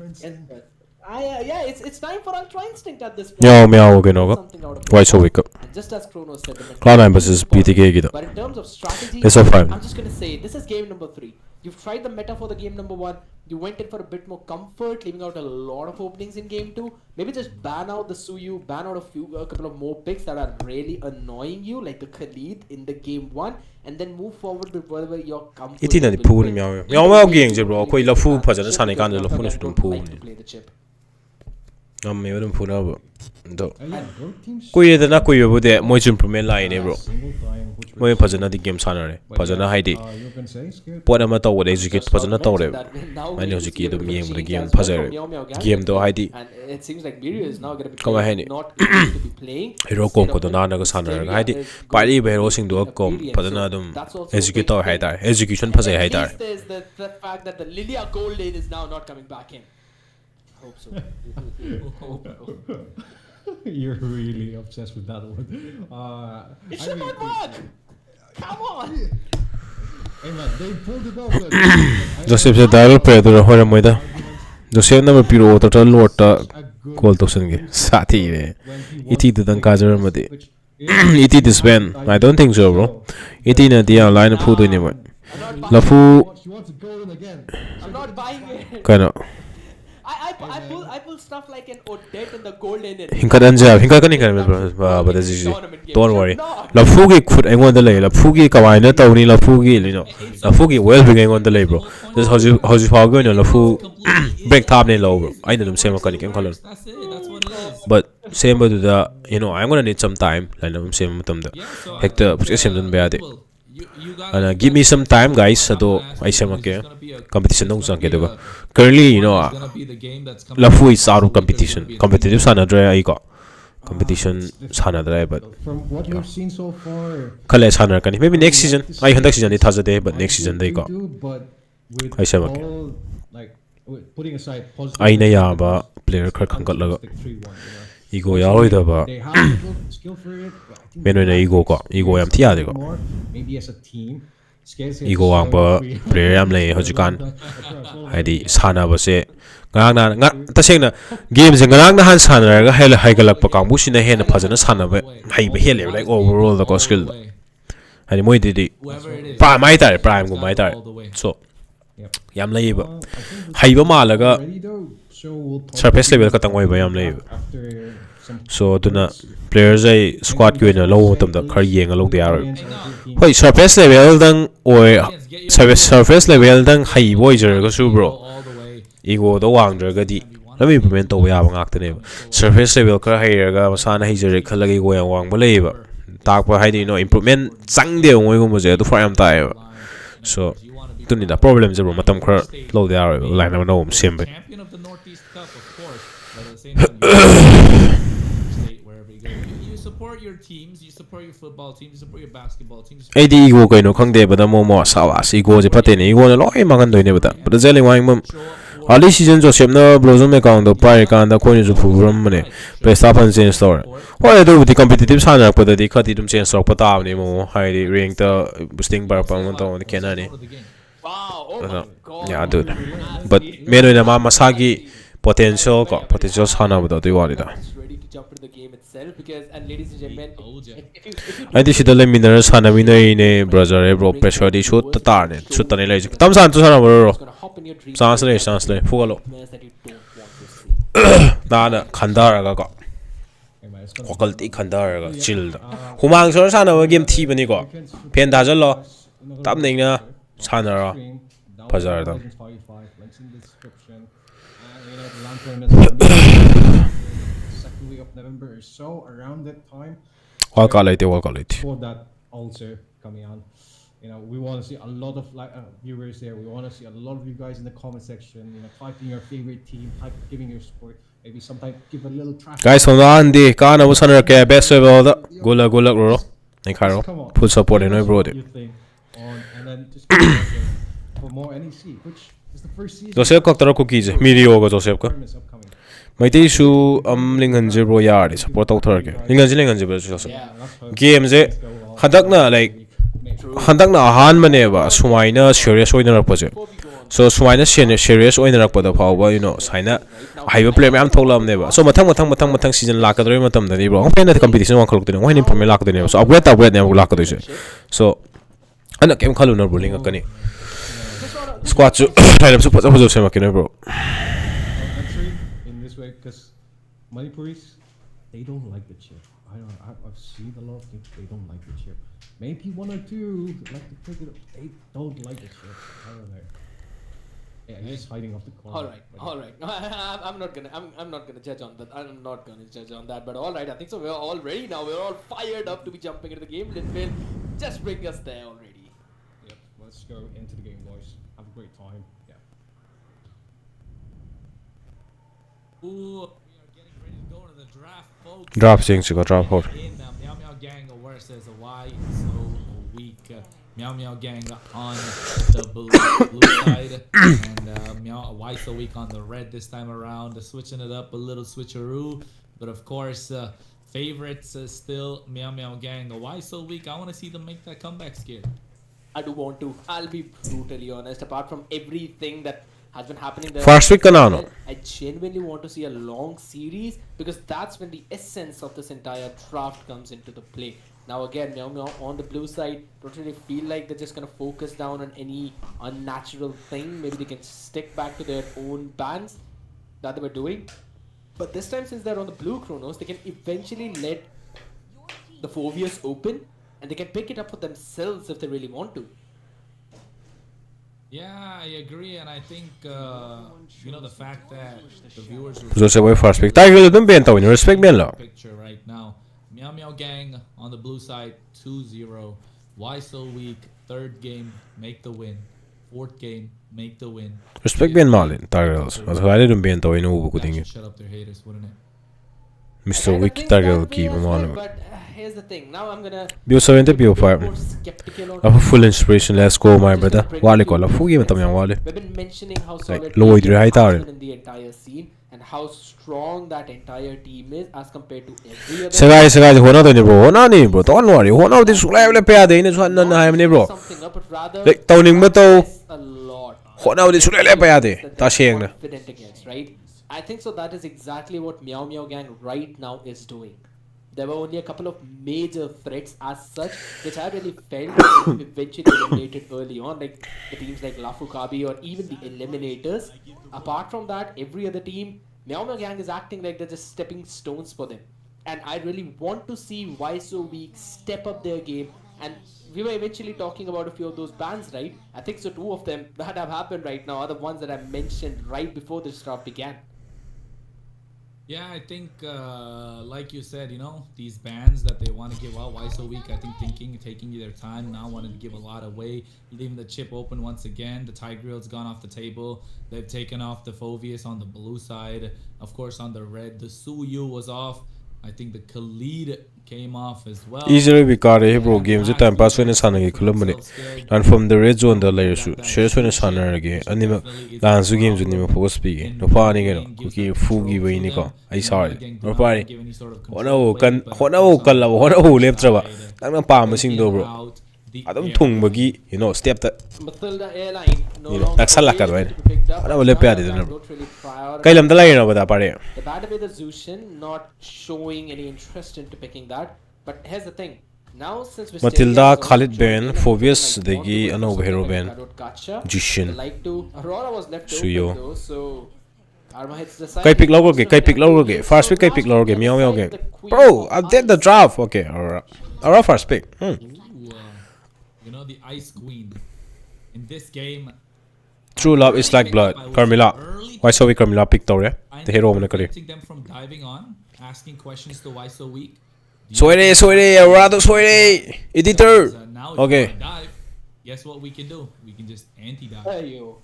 It's time for Ultra Instinct at this point. meow meow Get kaino ga something out of why it. so wake up And just as Chrono said, the Cloud9 mechanics versus is perfect. BTK gi da But in terms of strategy, it's a fine I'm just gonna say this is game number 3. You've tried the meta for the game number 1. You went in for a bit more comfort, leaving out a lot of openings in game 2. Maybe just ban out the Suyu, ban out a couple of more picks that are really annoying you, like the Khalid in the game 1, and then move forward with whatever you're comfortable iti na di with. pu ni meow meow meow gi yeng je bro koi lafu phajana sane kan de lafu na sudum pu Like to ni play the chip. ngam me dum pu na bro do Yeah, both teams. koi de na koi bu de moi improvement line ne bro Single time, which moi was- phajana di game sana re But phajana yeah, haidi you can say scared. pot ama to wada execute Just phajana to re mention that now mane we hoji see ki a bit dum of a yeng bu change game as well phajare from Meow Meow Gang game do haidi and it seems like Mirio is now going to be Kama playing, haini. not going to be playing. hero kom ko do na na ga sana ga haidi pari be hero sing do kom phajana dum execute to haidar execution phajai haidar At least there's the fact that the Lilia gold lane is now not coming back in. Hope so. Hope so. You're really obsessed with that one. It I should mean, not work. Come on. Hey man, they pulled it off. I- Joseph se dial pe do hora moida Joseph na piro total lot ta a good call to sange sathi re when he iti wants de dan to ka play jar this, made which is- iti this when I don't think so bro iti na dia line pu do ni mo I'm not buying lafu She wants to go in again. I'm not buying it. kana I pull stuff like an Odette in the gold lane. hinka dan ja hinka kan hinka bro ba da ji don't worry lafu gi khut ai ngon da lei lafu gi kawai na tawni lafu gi you know lafu gi well being ngon da lei bro this hoji fa go no lafu break tab ne low bro I didn't say makani kem color That's it. That's what it is. but same but the you know I'm gonna need some time like I'm saying matam da Yeah, so hekta puske sem dan ba de well, you got and give me some time guys ado I say make competition no sang ke do currently you know it's gonna be the game that's coming lafu up is out of this week, there's competition gonna be a competitive sana dra ai ko competition sana dra but From what we've seen so far, kale sana kani maybe next season I handak season ni thaja de but next season dai ko we do, but with I say okay. all, like, putting aside positive aina ya ba negatives, player it's khar khangat laga unrealistic 3-1, you know. ego ya roi da ba They have the skill for it, but I think Men they na have ego to ko ego yam thia de ko more, maybe as a team. Scales here ego to wang ba show free. player yam lei hojikan That's haidi sana ba se ngang na taseng na game je ngang na han sana ga hel haigalak pa kangbu sina hen phajana sana ba hai ba hele like overall the skill all the way. haidi moi di Whoever it is. prime mai tar prime go mai tar All the way. so Yep. yam lei ba I think hai ba ma laga already though, so we'll talk surface level ka tangoi ba yam lei after some so tuna players ai squad ki na lo tam da khar yeng lo de yar experience of your team. hoi surface level dang oi surface level dang hai boy jer ga su bro All the way. ego do wang jer ga di lami implement to ya ba ngak tane surface level kar hai ga masana hai jer khala gi go yang wang ba lei ba tak pa hai di no improvement chang de ngoi go mo je to for am tai ba so tu ni da problem je bro matam khar lo de yar line na no sim ba Champion of the Northeast Cup, of course, but at the same time, state wherever you go, you support your teams, you support your football teams, you support your basketball teams. ai di ego kai no khang de ba da mo mo sawa si ego je pate ne ego na loi mangan doi ne ba da but the jelly wang mum early season jo sem na blossom account do pai kan da koi ne jo program mane play stop and change store why do the competitive sana pa da di khati dum change store pa ta ne mo hai di rank ta boosting bar pa mon to ne kena ne For the game. Wow. Oh my god. yeah dude but meno na ma masagi potential ko potential sana ba da do wani da It's ready to jump into the game itself because, and ladies and gentlemen, told ya. if you ai di sida le minor sana mi nei ne brother e bro pressure di shoot ta tar ne shoot ta ne lai tam san tu sana bro it's gonna hop in your dream chance le fugalo nightmares that you don't want to see. da na khandar ga ko Hey, man, it's gonna wakal ti khandar ga chill da humang sor sana wa game thi bani ko pen da jal lo tam nei na sana ra Pazar da. Links in the description. And you know the LAN tournament is gonna be second week of November or so, around that time. wa ka lai te For that also coming on. You know, we want to see a lot of viewers there. We want to see a lot of you guys in the comment section. You know, typing your favorite team, giving your support. maybe sometimes give a little traffic. Guys, hold on, di kana mo sana ke best level da. Gula ro. Nei kharo. Come on. Full support in bro. What you think on, and then just keep working for more NEC, which is the first season. Joseph kak tara cookies. Mirio go Joseph ka. Tournament is upcoming. Mai te su lingan je bro yar di support out thar ke. Lingan je bro Joseph. Yeah. Game je hadak na like handak na ahan mane ba sumaina serious oina rak paje. So sumaina serious oina rak pada phawa you know saina haiba player am tholam ne ba. So mathang season la ka doi matam da ni bro. Pen na competition wan khaluk de wani pame la ka de ne. So upgrade ne la ka doi se. So ana kem khalu na bro linga kani. Squad su lineup su pata photo se makine bro. Actually, in this way, because Manipuris, they don't like the chip. I've seen a lot of things, they don't like the chip. Maybe one or two like to pick it up. They don't like the chip. I don't know. Yeah, he's hiding off the corner. All right. I'm not gonna judge on that. I'm not gonna judge on that. But all right, I think so. We're all ready now. We're all fired up to be jumping into the game. Linville, just bring us there already. Yep, let's go into the game, boys. Have a great time. Yeah. Ooh, we are getting ready to go to the draft, folks. Drop things go drop hold. In Meow Meow Gang versus Why So Weak. Meow Meow Gang on the blue side and Why So Weak on the red this time around. Switching it up a little switcheroo, but of course favorites still Meow Meow Gang. Why So Weak? I want to see them make that comeback scare. I do want to. I'll be brutally honest. Apart from everything that has been happening there, First week kanano. I genuinely want to see a long series because that's when the essence of this entire draft comes into the play. Now again, Meow Meow on the blue side don't really feel like they're just gonna focus down on any unnatural thing. Maybe they can stick back to their own bans that they were doing. But this time, since they're on the blue Chronos, they can eventually let the Fovius open and they can pick it up for themselves if they really want to. Yeah, I agree, and I think the fact that the viewers will Joseph way first pick. Tiger dum ben tawin respect ben la. picture right now. Meow Meow Gang on the blue side 2-0. Why So Weak? Third game, make the win. Fourth game, make the win. Respect ben malin Tigers. Also hade dum ben tawin ubu ko That dinge. should shut up their haters, wouldn't it? Mr. Weak Tiger ki man. But here's the thing. Now I'm gonna Bio 70 bio 5. more skeptical on Of full inspiration. Let's go my brother. Wale ko la fugi matam yang wale. We've been mentioning how solid Lloyd Egypt Rai has tare. been in the entire scene and how strong that entire team is as compared to every other. Segai hona to ni bro. Hona ni bro. Don't worry. Hona de sulai le pe ade ni so na na ni bro. Something up, but rather Like tawning ba to. press a lot. Hona de sulai le pe ade. Ta sheng na. Confident against, right? I think so. That is exactly what Meow Meow Gang right now is doing. There were only a couple of major threats as such, which I really felt eventually eliminated early on, like the teams like Lafukabi or even the Eliminators. Apart from that, every other team, Meow Meow Gang is acting like they're just stepping stones for them. And I really want to see Why So Weak step up their game. And we were eventually talking about a few of those bans, right? I think so. Two of them that have happened right now are the ones that I mentioned right before this draft began. Yeah, I think, like you said, these bans that they want to give out, Why So Weak, I think taking their time, now wanting to give a lot away, leaving the chip open once again. The Tigreal's gone off the table. They've taken off the Fovius on the blue side. Of course, on the red, the Suyu was off. I think the Khalid came off as well. Easily we got a bro games time pass when sana ge khulum ne. And from the red zone the layer shoot. Share when sana ge anima dance games ni mo focus pi. No pa ni ge no. Kuki fugi we ni ko. Ai sorry. No pa ni. Hona o kan la hona o left tra ba. Tang pa ma sing do bro. Adam thung bagi step that Matilda Airline taksal ka ba. Ana wala pe ade na. Kai lam da layer na bata pare. The battle with the Zushin not showing any interest into picking that. But here's the thing. Now since we Matilda, Khalid Ben, Phobius, Degi, Anova Hero Ben, Jushin, like to Aurora was left Suyo. open though, so Arma hits the side. Kai pick lower ge. First pick kai pick lower ge. Meow ge. Bro, I did the draft. Okay, alright, first pick. The Ice Queen in this game. True love is like blood. Carmilla. Why so we Carmilla picked over the hero of the career. Preventing them from diving on, asking questions to Why So Weak. Soire, Rado Soire, editor. Now if Okay. you wanna dive, guess what we can do? We can just anti-dive. Hey yo.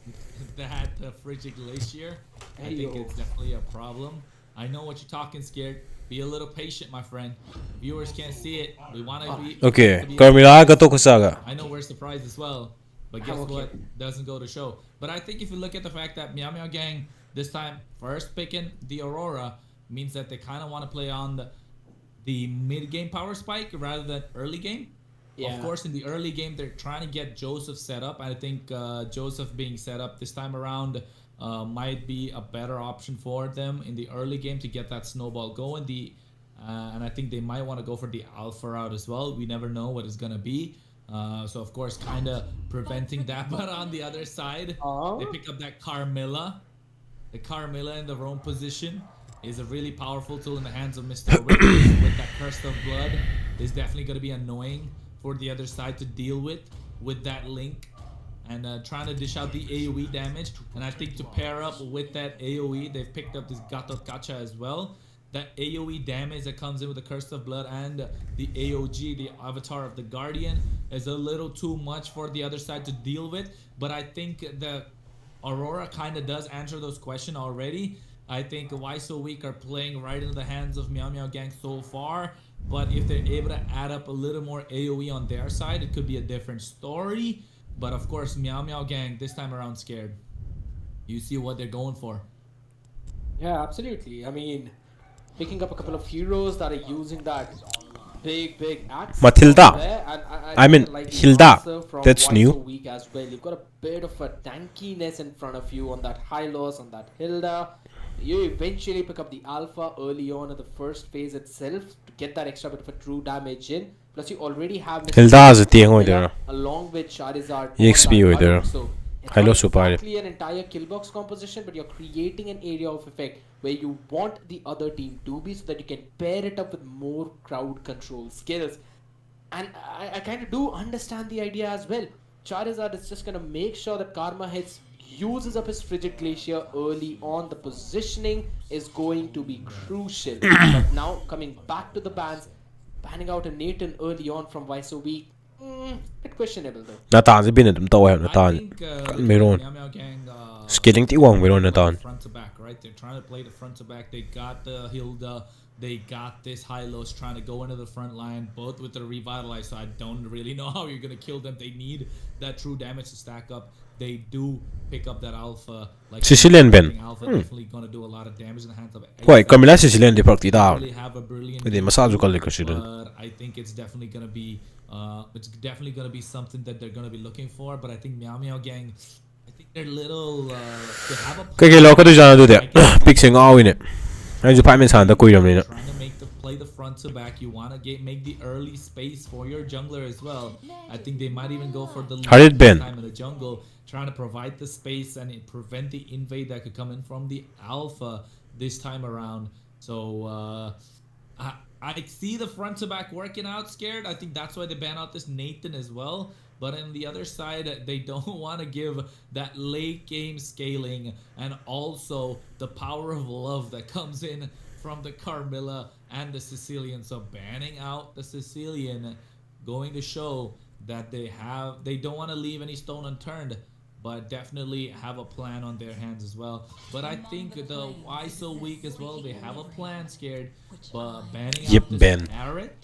That frigid glacier, I think Ayo. it's definitely a problem. I know what you're talking, scared. Be a little patient, my friend. Viewers can't see it. We want to be. Okay, to be Carmilla ka to kusaga. I know we're surprised as well, but guess Okay. what? Doesn't go to show. But I think if you look at the fact that Meow Meow Gang this time first picking the Aurora means that they kind of want to play on the mid game power spike rather than early game. Yeah. Of course, in the early game, they're trying to get Joseph set up. I think Joseph being set up this time around might be a better option for them in the early game to get that snowball going. And I think they might want to go for the alpha route as well. We never know what it's gonna be. So of course, kind of preventing that. But on the other side, they pick up that Carmilla. The Carmilla in the roam position is a really powerful tool in the hands of Mr. Rick with that Curse of Blood. Is definitely going to be annoying for the other side to deal with that link. And trying to dish out the AoE damage. And I think to pair up with that AoE, they've picked up this Gato Kacha as well. That AoE damage that comes in with the Curse of Blood and the AOG, the Avatar of the Guardian, is a little too much for the other side to deal with. But I think the Aurora kind of does answer those questions already. I think Why So Weak are playing right into the hands of Meow Meow Gang so far. But if they're able to add up a little more AoE on their side, it could be a different story. But of course, Meow Meow Gang this time around scared. You see what they're going for. Yeah, absolutely. I mean, picking up a couple of heroes that are using that big axe. Matilda. There, and I mean, like the Hilda. answer from That's Why new. So Weak as well. You've got a bit of a tankiness in front of you on that Hylos, on that Hilda. You eventually pick up the alpha early on in the first phase itself to get that extra bit of a true damage in. Plus, you already have Mr. Hilda has a thing with Camilla her. along with Charizard. EXP on with that her. Hylos. So it's Hylos not super. exactly an entire killbox composition, but you're creating an area of effect where you want the other team to be so that you can pair it up with more crowd control skills. And I kind of do understand the idea as well. Charizard is just going to make sure that Karma hits, uses up his Frigid Glacier early on. The positioning is going to be crucial. But now, coming back to the bans, banning out a Nathan early on from Why So Weak, bit questionable though. Natan si binadum tao ay I Natan. think Meron. Meow Meow Gang Skilling ti wang meron play Natan. front to back, right? They're trying to play the front to back. They got the Hilda. They got this Hylos trying to go into the front line, both with the Revitalize. So I don't really know how you're going to kill them. They need that true damage to stack up. They do pick up that Alpha. Like Sicilian Ben. Alpha definitely going to do a lot of damage in the hands of Hoy, Carmilla Sicilian di prakti tao. really have a brilliant Hindi game, massage ko liko sila. but I think it's definitely going to be something that they're going to be looking for. But I think Meow Meow Gang, I think they're little they have a Kaya kilo ka to dyan do de. Pixing awin it. Ay ju paimin sanda kuy ram nina. trying to play the front to back. You want to make the early space for your jungler as well. I think they might even go for the How did Ben? time in the jungle, trying to provide the space and prevent the invade that could come in from the alpha this time around. So I see the front to back working out scared. I think that's why they ban out this Nathan as well. But on the other side, they don't want to give that late game scaling and also the power of love that comes in from the Carmilla and the Sicilian. So banning out the Sicilian, going to show that they don't want to leave any stone unturned, but definitely have a plan on their hands as well. But I think the Why So Weak as well, they have a plan scared, but banning Yep, out this Ben. Carrot,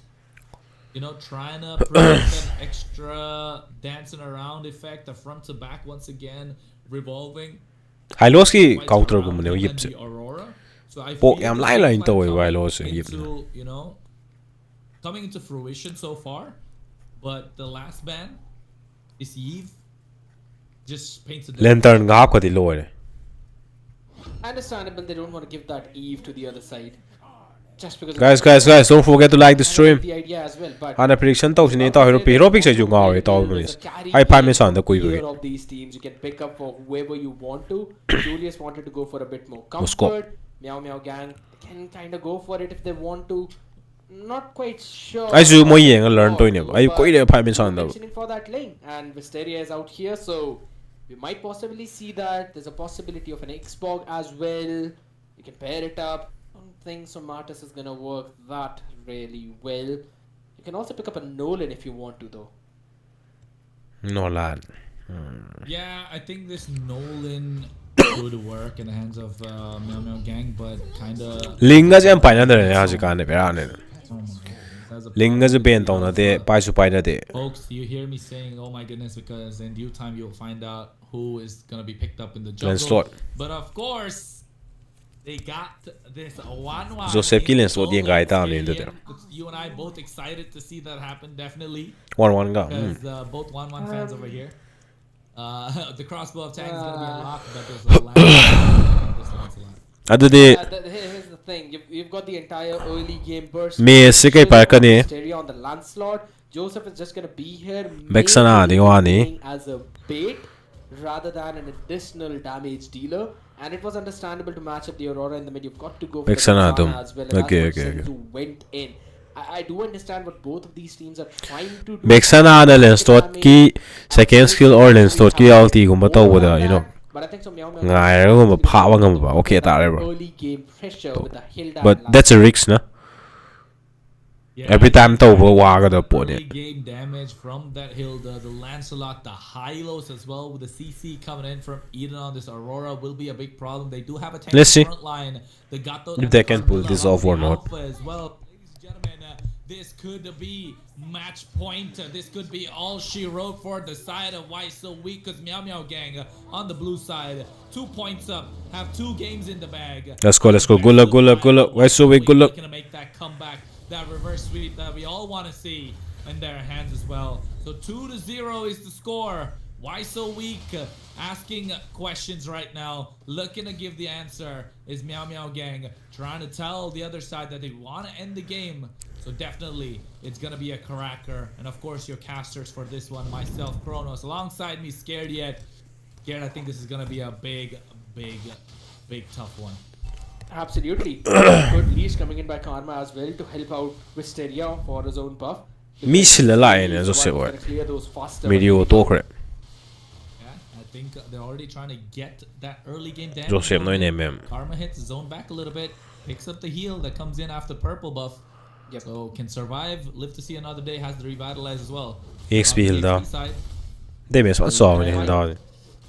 you know, trying to prevent that extra dancing around effect, the front to back once again, revolving. Hylos ki Quite counter ko around mo them ne and yip the Aurora. So I Po feel yam this lai lai game to plan why Hylos coming yip. into, you know, coming into fruition so far. But the last ban, this Eve, just paints a different Lantern nga hap ka ti lo eh. Understandable, they don't want to give that Eve to the other side. Just because Guys, don't forget to like the stream. the idea as well, but Ana prediction tau sini tau hero hero picture ju nga oi tau There's manis. a carry Ai paimin game sanda kuy either bagi. of these teams you can pick up for whoever you want to. Julius wanted to go for a bit more Moscow. comfort. Meow Meow Gang can kind of go for it if they want to. Not quite sure. Ai ju mo yeng a learn to ne. But Ai koi de paimin you're sanda. mentioning for that lane, and Wisteria is out here, so we might possibly see that. There's a possibility of an Xbog as well. You can pair it up. I don't think Somatis is gonna work that really well. You can also pick up a Nolan if you want to, though. No lad. Yeah, I think this Nolan good work in the hands of Meow Meow Gang, but kind of. Linga jam paina de ne haji kan ne pera ne. Oh my goodness. As a Linga je ben tona de pai su paina de. Folks, you hear me saying, "Oh my goodness," because in due time you'll find out who is gonna be picked up in the jungle. Slot. But of course, they got this 1-1. Joseph Killen slot yen guy down in there. You and I both excited to see that happen, definitely. 1-1 ga. Because both 1-1 fans over here. The crossbow of tank is gonna be unlocked, but there's a lot. This one's a lot. Adu de Here's the thing. You've got the entire early game burst. me se kai par ka ne. Stereo on the landslot. Joseph is just gonna be here. Vexana mainly de wani. playing as a bait rather than an additional damage dealer. And it was understandable to match up the Aurora in the mid. You've got to go for Vexana the dum. Katana as well. And Okay, that's what okay, Senzu went in. I do understand what both of these teams are trying to do. Vexana na lane slot ki second skill or lane slot ki ulti gumba tawda, you know. But I think so Meow Meow Ngai ra gumba pha wa ngam ba. Okay ta re bro. early game pressure with the Hilda. But that's a risk na. Yeah, Every time tawba wa ga da po early ne. game damage from that Hilda, the Lancelot, the Hylos as well, with the CC coming in from Eden on this Aurora will be a big problem. They do have a tank Let's see front line. The Gato if they can pull this off or not. As well. Ladies and gentlemen, this could be match point. This could be all she wrote for the side of Why So Weak, because Meow Meow Gang on the blue side, 2 points up, have 2 games in the bag. Let's go. Good luck. Why so weak? Good luck. Gonna make that comeback, that reverse sweep that we all want to see in their hands as well. So 2-0 is the score. Why so weak? Asking questions right now, looking to give the answer. Is Meow Meow Gang trying to tell the other side that they want to end the game? So definitely, it's gonna be a cracker. And of course, your casters for this one, myself, Kronos, alongside me, Scared Yet. Scared, I think this is gonna be a big tough one. Absolutely. Good leash coming in by Karma as well to help out Wisteria for his own buff. Mi sila line as He's the one well. who's gonna clear those faster. Medio to kre. Yeah, I think they're already trying to get that early game damage. Joseph no going in. name. Karma hits zone back a little bit, picks up the heal that comes in after purple buff. Yep. So can survive, live to see another day, has the revitalize as well. EXP On the Hilda. XP side, De mes wan saw ni Hilda.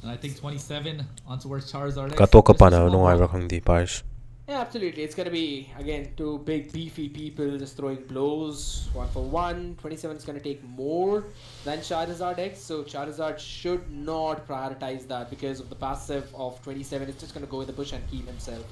and I think 27 on towards Charizard. Ka to ka pa na no ai ba khang di pars. Yeah, absolutely. It's gonna be again 2 big beefy people just throwing blows 1-for-1. 27 is gonna take more than Charizard X, so Charizard should not prioritize that because of the passive of 27. It's just gonna go in the bush and heal himself.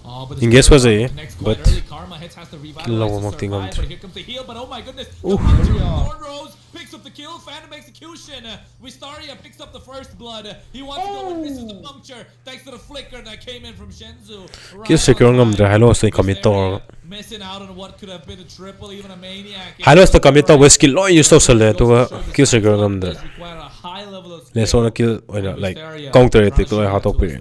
Oh, but In guess was it, connects quite but early. Karma hits, has to revitalize to survive, but here comes the heal. But oh my goodness, the Cornrows picks up the kill. Phantom execution. Wistaria picks up the first blood. He wants to go and misses the puncture thanks to the flicker that came in from Shenzu. Kill secure ngam dra hello stay commit to. Missing out on what could have been a triple, even a maniac. Hello stay commit to skill lo use to sele to kill secure ngam dra. Let's wanna kill like counter it to how to play.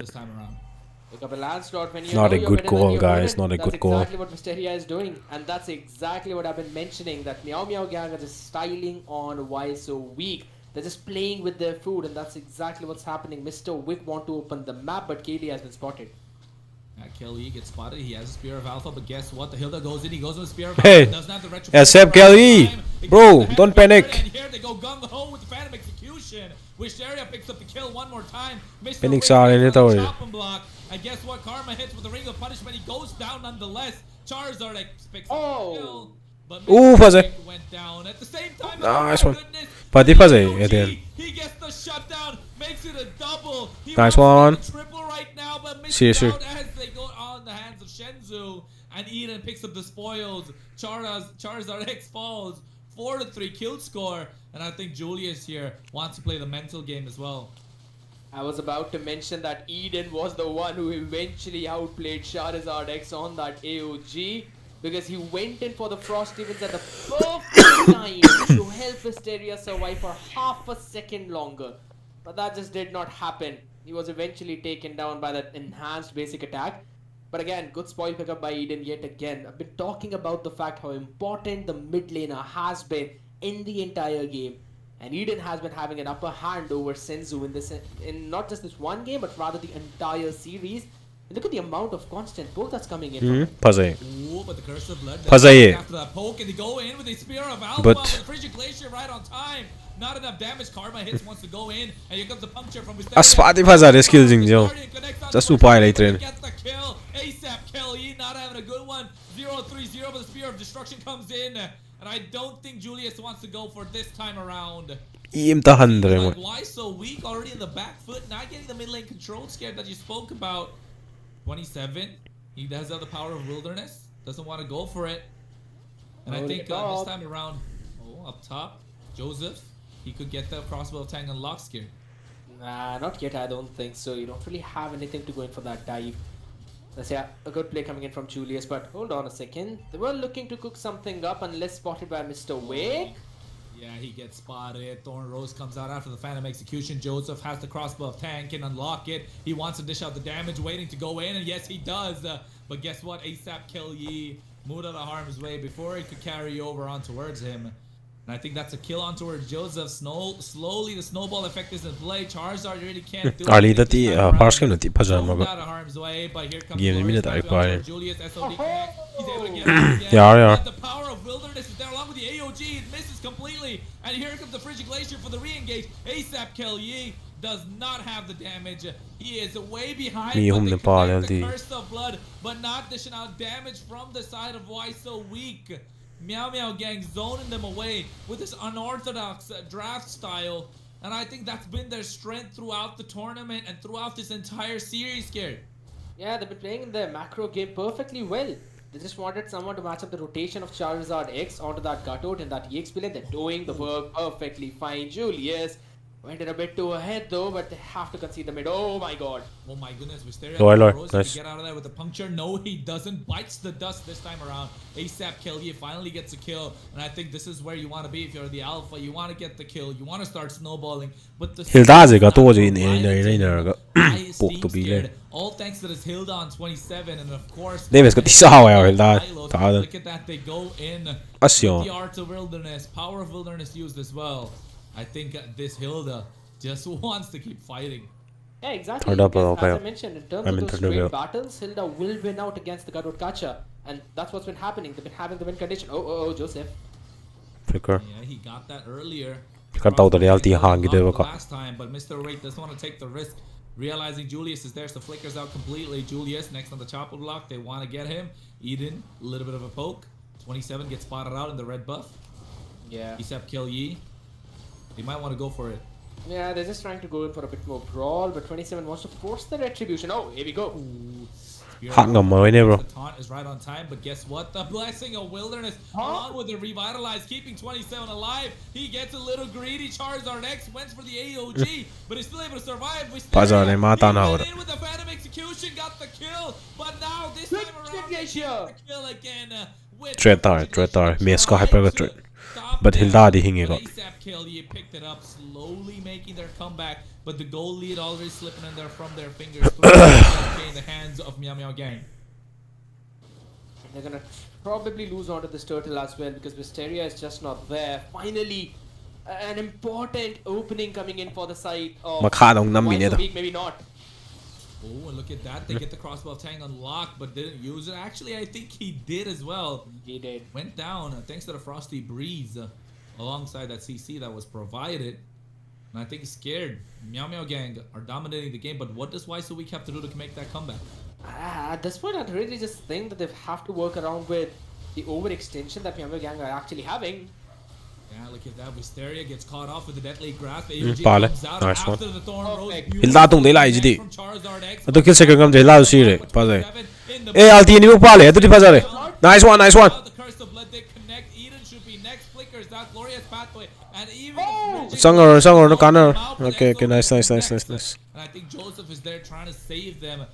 Pick up a Lancelot when you Not know a you're good better than call, your guys, opponent. not a That's good call. exactly what Wisteria is doing, and that's exactly what I've been mentioning, that Meow Meow Gang are just styling on Why So Weak. They're just playing with their food, and that's exactly what's happening. Mr. Wick want to open the map, but KD has been spotted. Kelly gets spotted. He has a Spear of Alpha, but guess what? The Hilda goes in. He goes with Spear of Hey, Alpha. Doesn't have the retro. accept Kelly. Bro, don't panic. And here they go gung ho with the Phantom execution. Wisteria picks up the kill one more time. Mr. Panic Wick sa gets rin on ito the eh. chop and block. And guess what? Karma hits with the Ring of Punishment. He goes down nonetheless. Charizard picks up the kill. But Ooh, Mr. Faze. Wick went down at the same time. Nice Oh my one. goodness. Pati Faze, OG, and then- he gets the shutdown, makes it a double. He Nice wants to one. get the triple right now, but misses Seriously. out as they go on the hands of Shenzu. And Eden picks up the spoils. Charizard X falls. 4-3 kill score. And I think Julius here wants to play the mental game as well. I was about to mention that Eden was the one who eventually outplayed Charizard X on that AOG, because he went in for the Frost Events at the perfect time to help Wisteria survive for half a second longer. But that just did not happen. He was eventually taken down by that enhanced basic attack. But again, good spoil pickup by Eden yet again. I've been talking about the fact how important the mid laner has been in the entire game. And Eden has been having an upper hand over Senzu in not just this one game, but rather the entire series. And look at the amount of constant poke that's coming in. Pazay. Ooh, but the Curse of Blood. Pazay. After that poke, and they go in with a Spear of Alpha But- with the Frigid Glacier right on time. Not enough damage. Karma hits, wants to go in, and here comes the puncture from Wisteria. Asfati fazare skill jing jo. Just upay lai train. Gets the kill. ASAP kill. He not having a good one. 0-3-0, but the Spear of Destruction comes in, and I don't think Julius wants to go for this time around. Im ta handre mo. Like, why so weak already in the back foot? Not getting the mid lane control scared that you spoke about. 27. He does have the power of wilderness. Doesn't want to go for it. And I think this time around, up top, Joseph, he could get the crossbow of Tang unlocked scared. Nah, not yet. I don't think so. You don't really have anything to go in for that dive. Let's say a good play coming in from Julius, but hold on a second. They were looking to cook something up unless spotted by Mr. Wake. Yeah, he gets spotted. Thorn Rose comes out after the Phantom Execution. Joseph has the crossbow of Tang, can unlock it. He wants to dish out the damage, waiting to go in, and yes, he does. But guess what? ASAP kill Yi. Moved out of harm's way before it could carry over on towards him. And I think that's a kill on towards Joseph. Slowly, the snowball effect is in play. Charizard really can't do Ali anything that the this time parse around. game nati phajama Moved ba. out of harm's way, but here comes Game Glorious minute back I out buy. for Julius. SOD connect. He's able to get it again. Yeah. But the power of wilderness is there along with the AOG. It misses completely. And here comes the Frigid Glacier for the re-engage. ASAP kill Yi does not have the damage. He is way behind. Me But hum they Nepal connect the LD. Curse of Blood, but not dishing out damage from the side of Why So Weak. Meow Meow Gang zoning them away with this unorthodox draft style. And I think that's been their strength throughout the tournament and throughout this entire series, Scared. Yeah, they've been playing in the macro game perfectly well. They just wanted someone to match up the rotation of Charizard X onto that Gutout and that EXP lane. They're doing the work perfectly fine. Julius went in a bit too ahead though, but they have to concede the mid. Oh my god. Oh my goodness, Wisteria Lord, Rose nice. to get out of there with the puncture. No, he doesn't. Bites the dust this time around. ASAP kill. He finally gets a kill. And I think this is where you want to be if you're the alpha. You want to get the kill. You want to start snowballing. But the Hildaze ga to je in ga. Pok to bi le. all thanks to this Hilda on 27, and of course Davis got isawa ya Hilda. look at that, they go in with Asyon. the art of wilderness, power of wilderness used as well. I think this Hilda just wants to keep fighting. Yeah, exactly. Third up, Because, okay. as I mentioned, in terms I of mean, those third straight up. battles, Hilda will win out against the Garud Kacha. And that's what's been happening. They've been having the win condition. Oh, Joseph. Flicker. Yeah, he got that earlier. Kan tau da reality hang Not de the ka. last time, but Mr. Wake doesn't want to take the risk. Realizing Julius is there, so flickers out completely. Julius next on the chopper block. They want to get him. Eden, a little bit of a poke. 27 gets spotted out in the red buff. Yeah. Isap kill Yi. They might want to go for it. Yeah, they're just trying to go in for a bit more brawl, but 27 wants to force the retribution. Oh, here we go. Hot ngam mo ne bro. The taunt is right on time, but guess what? The blessing of wilderness, along with the revitalize, keeping 27 alive. He gets a little greedy. Charizard X went for the AOG, but he's still able to survive. Pazar ne mata na He ora. went in with the Phantom Execution, got the kill, but now this time around, they get the kill again. With Tretar. Mes ka hyper ga tret. But Hilda di hinge But ko. ASAP kill, he picked it up, slowly making their comeback. But the goal lead already slipping in there from their fingers. In the hands of Meow Meow Gang. They're gonna probably lose onto this turtle as well because Wisteria is just not there. Finally, an important opening coming in for the side of Makhanong nam once minute. a week, maybe not. Oh, and look at that. They get the crossbow Tang unlocked, but didn't use it. Actually, I think he did as well. He did. Went down thanks to the Frosty Breeze alongside that CC that was provided. And I think he's scared. Meow Meow Gang are dominating the game, but what does Why So Weak have to do to make that comeback? At this point, I really just think that they have to work around with the overextension that Meow Meow Gang are actually having. Yeah, look at that. Wisteria gets caught off with the deadly grasp. AOG Pale. comes out Nice after one. the Thorn Rose. Perfect. Hilda tung de lai ji di. From Charizard X. Atu kill second ngam je la si re. Pazar. In the Eh alti ni mo pale. Atu di pazar. Nice one. Now the Curse of Blood, they connect. Eden should be next. Flickers that glorious pathway. And even Sangor no canner. Okay, nice. And I think Joseph is there trying to save them,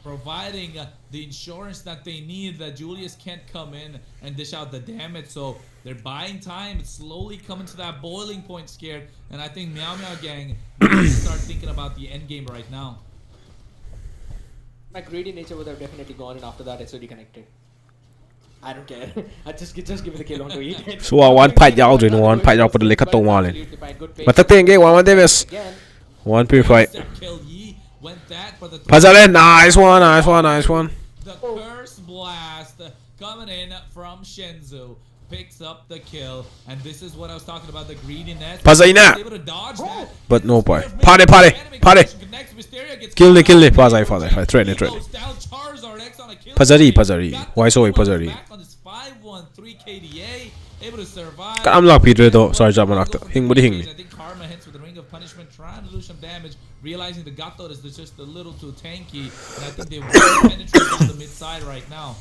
providing the insurance that they need, that Julius can't come in and dish out the damage. So they're buying time. It's slowly coming to that boiling point, scared. And I think Meow Meow Gang needs to start thinking about the end game right now. My greedy nature would have definitely gone, and after that, it's already connected. I don't care. I just give me the kill on to eat. So one fight yaw drin one fight yaw put le ka tong wale. Absolutely fine. Good play. Matak tenge one Davis. Again. One purify. Kill Yi went that for the Pazar nice one. The Curse Blast coming in from Shenzhou. picks up the kill, and this is what I was talking about, the greediness. Pazaina. Able to dodge that. But no boy. Pare. Kill the. Pazai. Threat. Goes down, Charizard X on a kill Pazari. Got Why so the Pazari? back on this 5-1-3 KDA, able to survive. Kan lock Peter though. Sorry, job manakta. Hing budi hing. I think Karma hits with the Ring of Punishment, trying to do some damage, realizing the Gato is just a little too tanky, and I think they will penetrate on the mid side right now.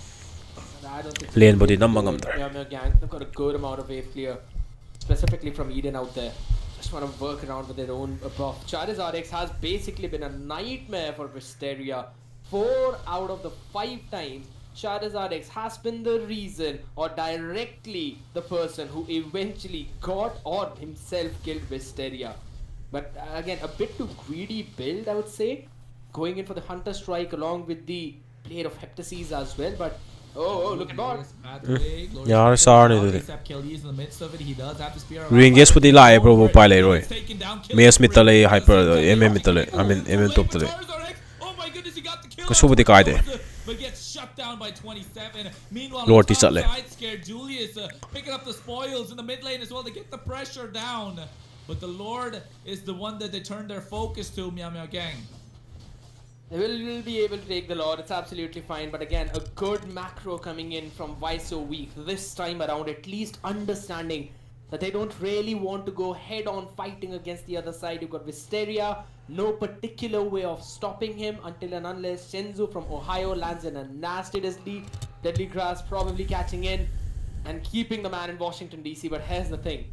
I don't think Lane body namangam there. Yeah, gang, they've got a good amount of wave clear, specifically from Eden out there. Just want to work around with their own buff. Charizard X has basically been a nightmare for Wisteria. 4 out of the 5 times, Charizard X has been the reason or directly the person who eventually got or himself killed Wisteria. But again, a bit too greedy build, I would say. Going in for the Hunter Strike along with the Blade of Heptases as well. But oh, look at bot. Yeah, I saw it. Ringes with the lie, bro. Pile Roy. May Smithale hyper. Mitale. I mean top to it. Oh my goodness, he got the kill. Because over the guy there. But gets shut down by 27. Meanwhile, Lord on the top Tisale. side, scared Julius picking up the spoils in the mid lane as well to get the pressure down. But the Lord is the one that they turn their focus to, Meow Meow Gang. They will be able to take the Lord, it's absolutely fine. But again, a good macro coming in from Why So Weak this time around, at least understanding that they don't really want to go head on fighting against the other side. You've got Wisteria, no particular way of stopping him until and unless Shenzhou from Ohio lands in a nasty deadly grass, probably catching in and keeping the man in Washington DC. But here's the thing,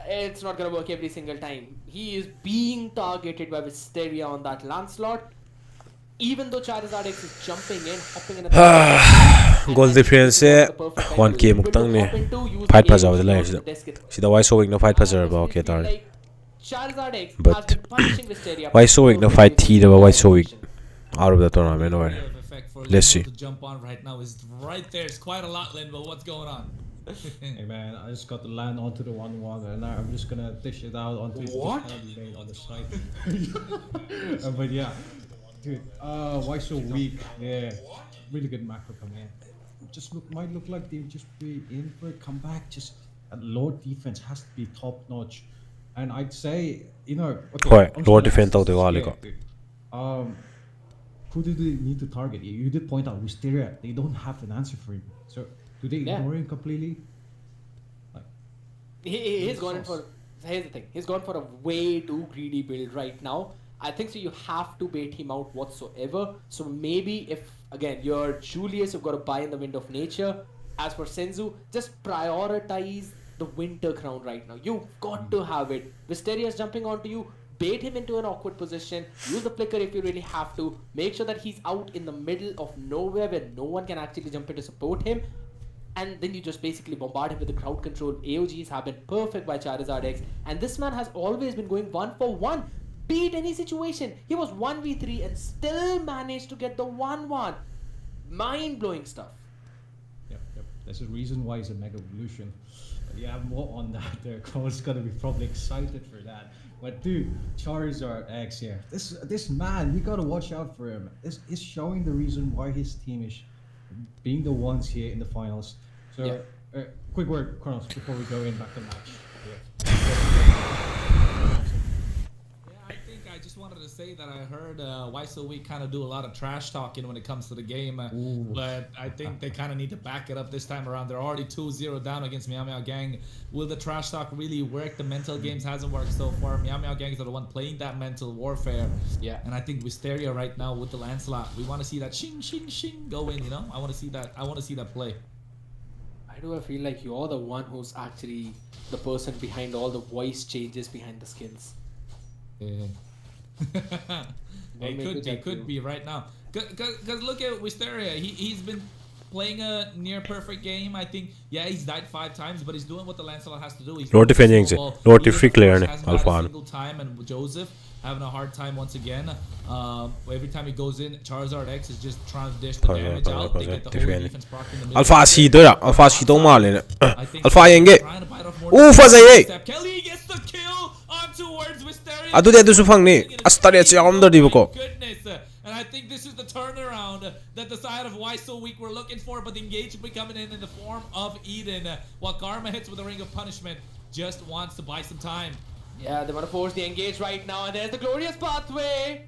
it's not gonna work every single time. He is being targeted by Wisteria on that Lancelot. Even though Charizard X is jumping in, hopping in at the goal difference 1k muktang ne fight pajaw the line sida why so no fight pajaw ba okay tar but why so no fight thi the why so out of the tournament or let's see. To jump on right now is right there. It's quite a lot, Lin, but what's going on? Hey man, I just got to land onto the 1-1 and now I'm just gonna dish it out onto What? the lane on the side. But yeah, dude, why so weak? Yeah, really good macro coming in. Might look like they'll just be in for a comeback. Just Lord defense has to be top notch, and I'd say Right, Lord defense out the wall. Who do they need to target? You did point out Wisteria. They don't have an answer for him. So do they ignore him completely? Like, he's gone in for. Here's the thing. He's gone for a way too greedy build right now. I think so. You have to bait him out whatsoever. So maybe if again you're Julius, you've got to buy in the Wind of Nature. As for Shenzhou, just prioritize the Winter Crown right now. You've got to have it. Wisteria's jumping onto you. Bait him into an awkward position. Use the flicker if you really have to. Make sure that he's out in the middle of nowhere where no one can actually jump in to support him. And then you just basically bombard him with the crowd control. AOGs have been perfect by Charizard X. And this man has always been going 1-for-1. Beat any situation. He was 1v3 and still managed to get the 1-1. Mind-blowing stuff. Yep. There's a reason why he's a Mega Evolution. But yeah, more on that there. Cole's gonna be probably excited for that. But dude, Charizard X here. This man, you gotta watch out for him. This is showing the reason why his team is being the ones here in the finals. So, quick word, Kronos, before we go in back to the match. I just wanted to say that I heard Why So We kind of do a lot of trash talking when it comes to the game, but I think they kind of need to back it up this time around. They're already 2-0 down against Meow Meow Gang. Will the trash talk really work? The mental games hasn't worked so far. Meow Meow Gang is the one playing that mental warfare. Yeah. And I think Wisteria right now with the Lancelot, we want to see that shing shing shing go in. I want to see that. I want to see that play. I do feel like you're the one who's actually the person behind all the voice changes behind the skins. Yeah. It could be right now. Cause look at Wisteria. He's been playing a near perfect game. I think he's died 5 times, but he's doing what the Lancelot has to do. He's Lord defending Lord free clear Alpha. Single time, and Joseph having a hard time once again. Every time he goes in, Charizard X is just trying to dish the damage out. They get the whole defense proc in the middle. Alpha C doira. Alpha C do mal ne. Alpha yenge. Kelly gets the kill on towards Wisteria. Adu de du su phang ni. Astare che am da di ko. Goodness. And I think this is the turnaround. that the side of Why So Weak were looking for, but the engage will be coming in the form of Eden. While Karma hits with a Ring of Punishment, just wants to buy some time. Yeah, they want to force the engage right now, and there's the glorious pathway.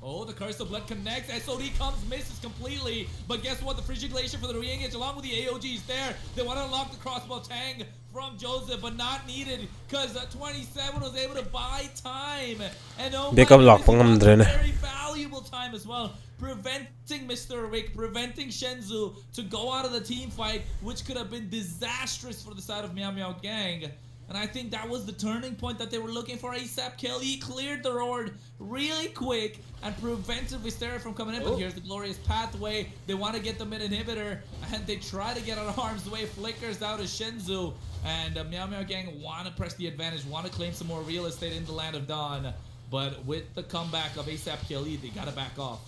Oh, the Curse of Blood connects. SOD comes, misses completely. But guess what? The Frigid Glacier for the re-engage along with the AOGs there. They want to unlock the crossbow tang from Joseph, but not needed because 27 was able to buy time. And oh my goodness, very valuable time as well. Preventing Mr. Rick, preventing Shenzhou to go out of the team fight, which could have been disastrous for the side of Meow Meow Gang. And I think that was the turning point that they were looking for ASAP. Kelly cleared the road really quick and prevented Visteria from coming in. But here's the glorious pathway. They want to get the mid inhibitor and they try to get out of harm's way. Flickers out of Shenzhou. And Meow Meow Gang want to press the advantage, want to claim some more real estate in the Land of Dawn. But with the comeback of ASAP Kelly, they got to back off.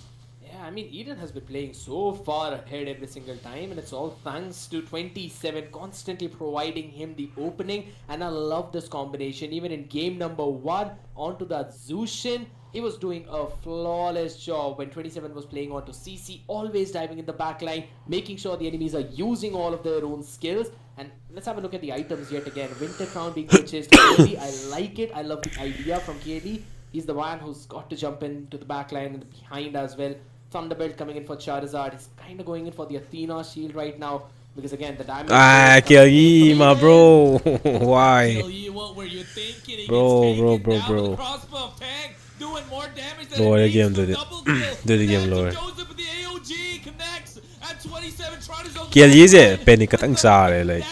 Yeah, I mean, Eden has been playing so far ahead every single time, and it's all thanks to 27 constantly providing him the opening. And I love this combination. Even in game number 1, onto that Zushin, he was doing a flawless job when 27 was playing onto CC, always diving in the backline, making sure the enemies are using all of their own skills. And let's have a look at the items yet again. Winter Crown being purchased early. I like it. I love the idea from KD. He's the one who's got to jump into the backline and behind as well. Thunderbolt coming in for Charizard. He's kind of going in for the Athena shield right now because again the damage. Kelly, my bro. Why? Kelly, what were you thinking? Bro. Crossbow tank doing more damage than Lower it again, needs did to it. double kill. Did it again, lower. Joseph with the AOG connects and 27 tries to Kelly is it? Penny katang sare like.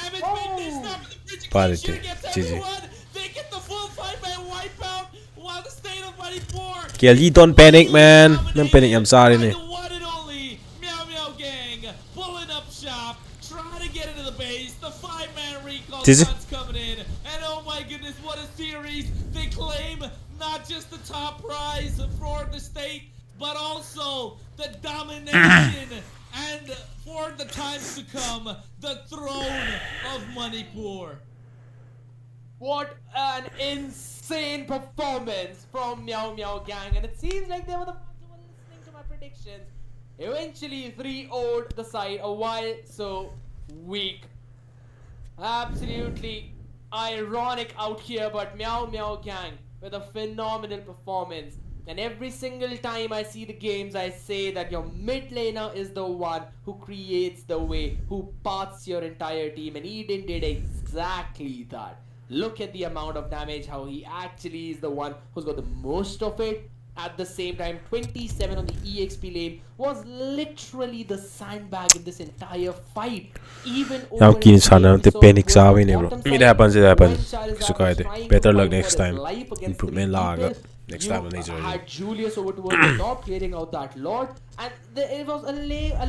Parity. GG. They get the full 5-man wipeout while the state of Manipur. Kelly, don't panic, man. Don't panic. I'm sorry. The one and only Meow Meow Gang pulling up shop, trying to get into the base. The 5-man recall shots coming in, and oh my goodness, what a series! They claim not just the top prize for the state, but also the domination and for the times to come, the throne of Manipur. What an insane performance from Meow Meow Gang, and it seems like they were the ones who were listening to my predictions. Eventually 3-0'd the side a while so weak. Absolutely ironic out here, but Meow Meow Gang with a phenomenal performance. And every single time I see the games, I say that your mid laner is the one who creates the way, who paths your entire team, and Eden did exactly that. Look at the amount of damage, how he actually is the one who's got the most of it. At the same time, 27 on the EXP lane was literally the sandbag in this entire fight. Even over panic it happens. Better luck next time. Improvement lager. Next time on Nature. Had Julius over towards the top, clearing out that Lord, and it was a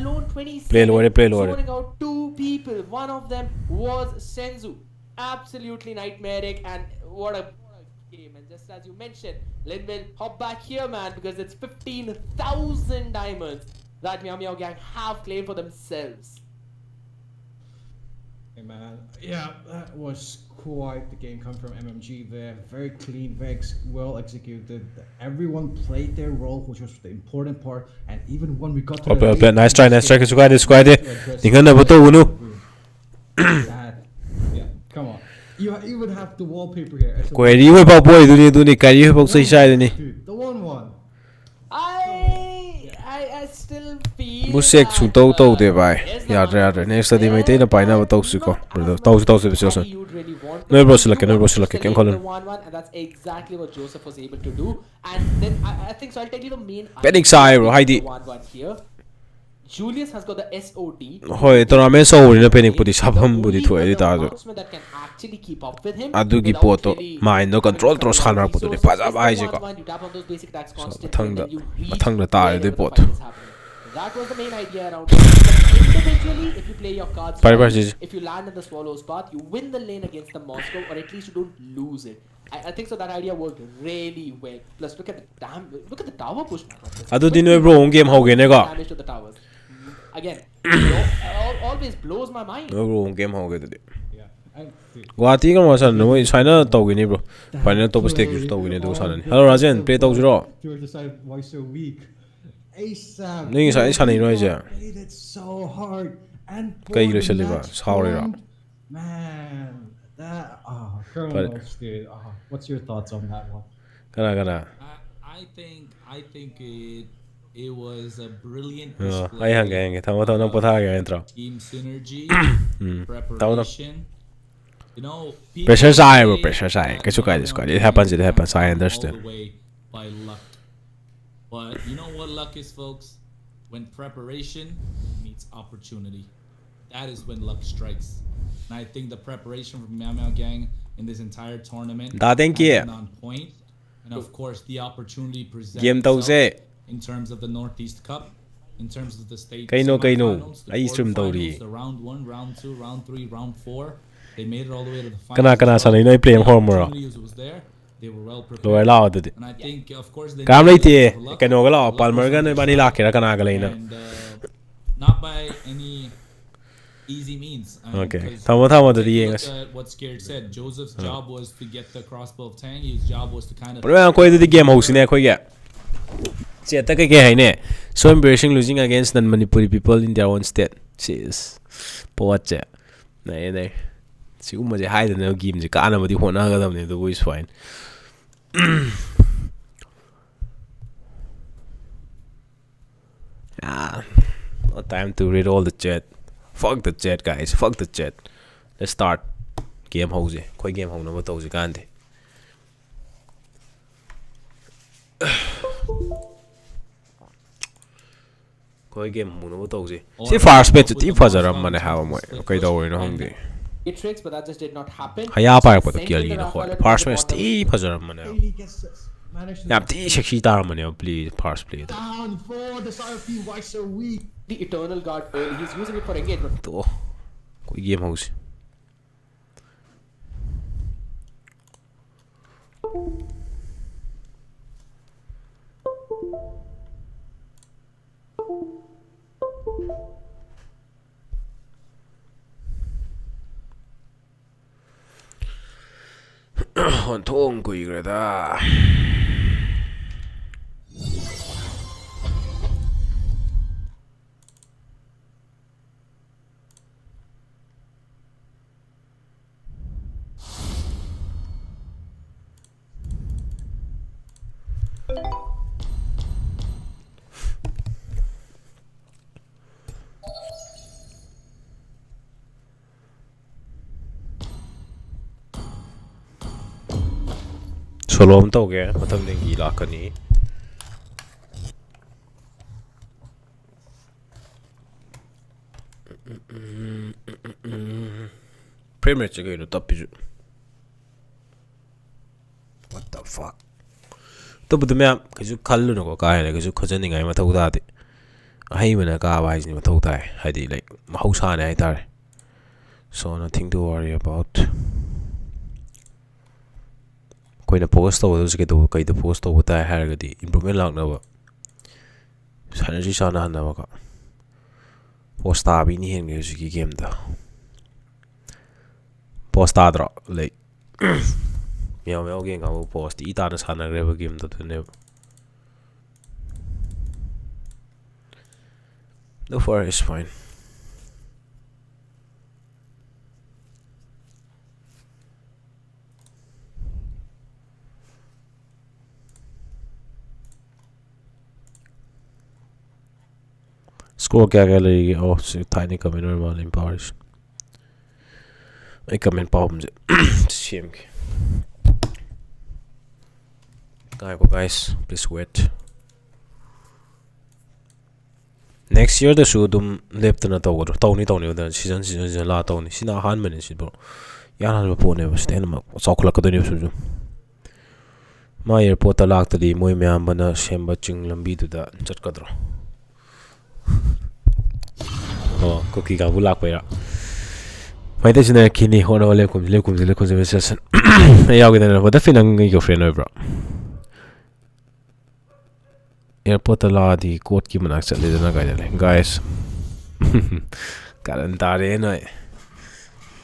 lone 27 play Lord. zoning out 2 people. One of them was Shenzhou. Absolutely nightmaric, and what a game. And just as you mentioned, Linville, hop back here, man, because it's 15,000 diamonds that Meow Meow Gang have claimed for themselves. Hey man, yeah, that was quite the game come from MMG there. Very clean, very well executed. Everyone played their role, which was the important part. And even when we got to the nice try, squad. Yeah, come on. You even have the wallpaper here. Query you about boy, do you carry you say side ni? The 1-1. I still feel Busek su to de bai. Yeah, next study may take a pine of toxico. No bro select, can call him. And that's exactly what Joseph was able to do. And then I think so. I'll tell you the main. Betting side, Heidi. 1-1 here. Julius has got the SOD. Hoy, tournament so in a penny put his habam booty to edit that can actually keep up with him. Adugi poto, mind no control throws Hanna put the Paza Isaac. You tap on those basic attacks constantly. Tongue the tire, the pot. That was the main idea around it. Individually, if you play your cards right, if you land in the Swallow's path, you win the lane against the Moscow, or at least you don't lose it. I think so that idea worked really well. Plus, look at the tower push. Adu dino bro game how damage to the towers. Again, always blows my mind. No bro game how get it. Guati kan wasan no China tawini bro. Final top stake to win do sanan. Hello Rajan, play to zero. To decide why so weak. ASAP. Ning sa sanay no je. Played it so hard and Kay for lo the siya liba. match Sorry ra. point, man. That Colonel dude. What's your thoughts on that one? Kana. I think it was a brilliant Ay hangge. Tama nang potha ga intro. team synergy, Tama. preparation. You know, Pressure people side, bro. say Pressure side. that Kaso kaya Mario squad. Kart It happens. won I all understand. the way by luck. But you know what luck is, folks? When preparation meets opportunity, that is when luck strikes. And I think the preparation from Meow Meow Gang in this entire tournament Da thank has you. been on point. And of course, the opportunity presented Game tau itself se. in terms of the Northeast Cup, in terms of the state Kaino. semifinals, the Ay stream tau ri. quarterfinals, the round 1, round 2, round 3, round 4. They made it all the way to the finals. Kana as well. sanay no play ang The hormone. opportunity was there. They were well prepared. Lower lao dito. And I think, of course, they Kam needed a late. little bit of luck. Kano gala. Luck Palmer was on gan their bani side. lakira kana galay na. And not by any easy means. Okay. 'Cause Tama take dali a look yengas. at what Scared said. Joseph's job was to get the crossbow of Tang. His job was to kind of... Pero ang koy the game host ne koy ga. Cheta ka hai ne. So embarrassing losing against non-Manipuri people in their own state. Jeez. Poche. Nay. Si umma je hide na game je kana madi hona ga dam ne the is fine. No time to read all the chat. Fuck the chat, guys. Fuck the chat. Let's start. Game house. Koi game house na ba to je kan the. Koi game house na ba to je. Si first bet ti fajaram mane hawa moi. Okay da oi no hongdi. Tricks, but that just did not happen. Haya pa pa Same kill thing ni that na I ho. followed First from the match bottom. ti fajaram mane. He gets managed to Ya ti sexy tar mane please first play. down for the IRP. Why so weak? The Eternal Guard early. He's using it for engagement. To koi game house. Hon thong kui gra da. Solo am tau ge matam ding gi lakani. Premier che no tapi. What the fuck? To bu me kaju khallu no ko ka hai kaju khajani ngai ma thau da de. Hai mana ka ba ji ma thau tai. Haidi like mahausa ne ai tar. So nothing to worry about. Koina post to ke to kai the post to ta har ga di improvement lak na ba. Synergy sana na ba ka. Post ta bi ni hen ge ji game da. Post ta dro like meow game ga post I ta na sana re ba game da ne. No far is fine. Score gallery tiny comment normal in Paris. I comment problems. Shame. Guys, please wait. Next year the show dum left na to Tony the season la Tony. Sina han minutes bro. Yan han po ne stand ma sokla ka do ni su. Ma airport ta lak ta di moi me am bana shemba chung lambi tu da chat ka dro. Oh, cookie ka bulak pa ra. May ta sina kini hono le kum session. Ayaw gina na ba da finang yo friend bro. Airport la di court ki manak chat le na guys. Karan ta re na.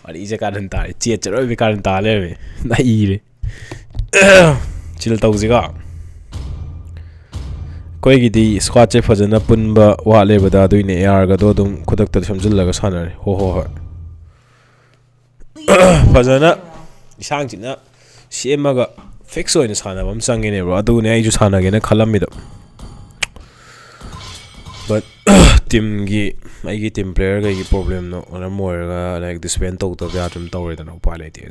Ari je karan ta che chero bi karan ta le na I re. Chill tau ziga. Koigidi squad che fazana punba wa lebada duine AR ga do dum khodak ta samjillaga sanare ho ho ho fazana isang china semaga fix oina sanaba am sangene bro adu ne ai ju sanage na khalammi do but team gi ai team player ga problem no ona more ga like this spend to ya tum tawre da no pa lete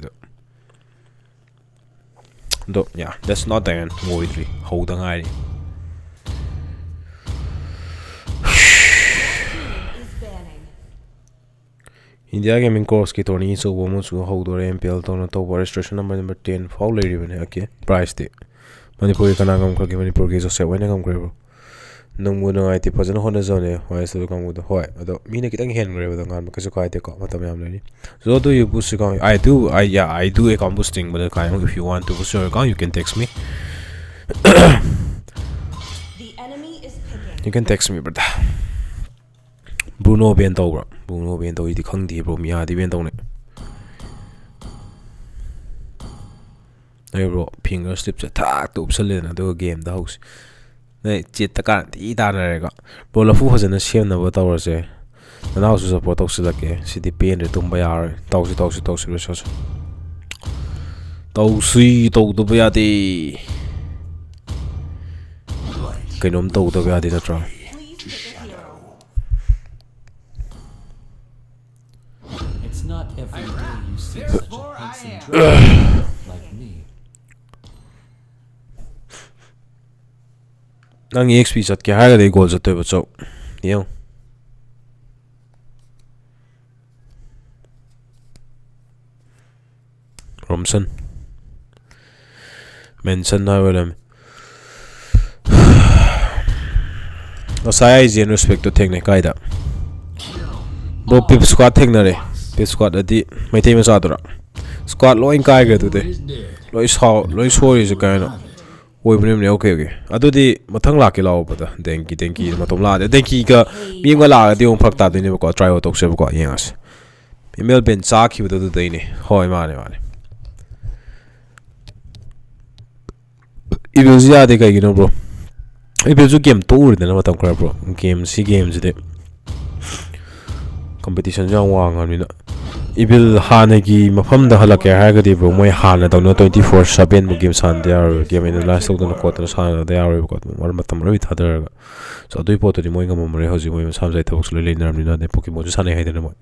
do yeah that's not the end moidri how da ngai India Gaming Course ki tourney so womo su how do MPL to to registration number 10 fall lady bane okay price de Manipur kana gam ka Manipur ki so se wena gam kre nung mo no IT phajana hona zone why so kam do hoy ado mine kitang hen gre do ngan ka so ka IT ko matam yam le ni so do you boost account I do account boosting but if you want to boost your account you can text me you can text me brother Bruno Bento bro Bruno Bento idi khangdi bro mi adi Bento ne ai bro finger slip se thak tu upsale na do game da house nei chit ta kan ti da na re ga bro la fu phajana sem na ba tawra se na house support tok sila ke city pen re tum ba yar taw si so taw si taw do ba ya de kainom taw do ba ya de na tra Not every day you see such a handsome driver like me. Nang EXP sat ke haga de goal zatoi ba so yo Romson mention na wala Osaya is in respect to technique kaida bro pip squad technique Pip squad adi mai team sa dura squad loin kai ga tu de loi sorry je kai no oi bnem ne okay adu di mathang la ke law ba da denki matom la de denki ga mi ga la de on phak ta de ne ko try out se ko yengas email ben cha ki bu de de ni hoi ma ne ibil zia de kai gi no bro ibil zu game to ur de na matam kra bro games de competition jang wa ngam ni ibil hanagi mafam da halake haga di bro moi hana da no 24/7 mu game san there game in the last of the quarter san there are got mar matam ri thadar so doi pot di moi ngam mare hoji moi sam jai thok sule lein ram ni na de pokemon ju sanai haidena moi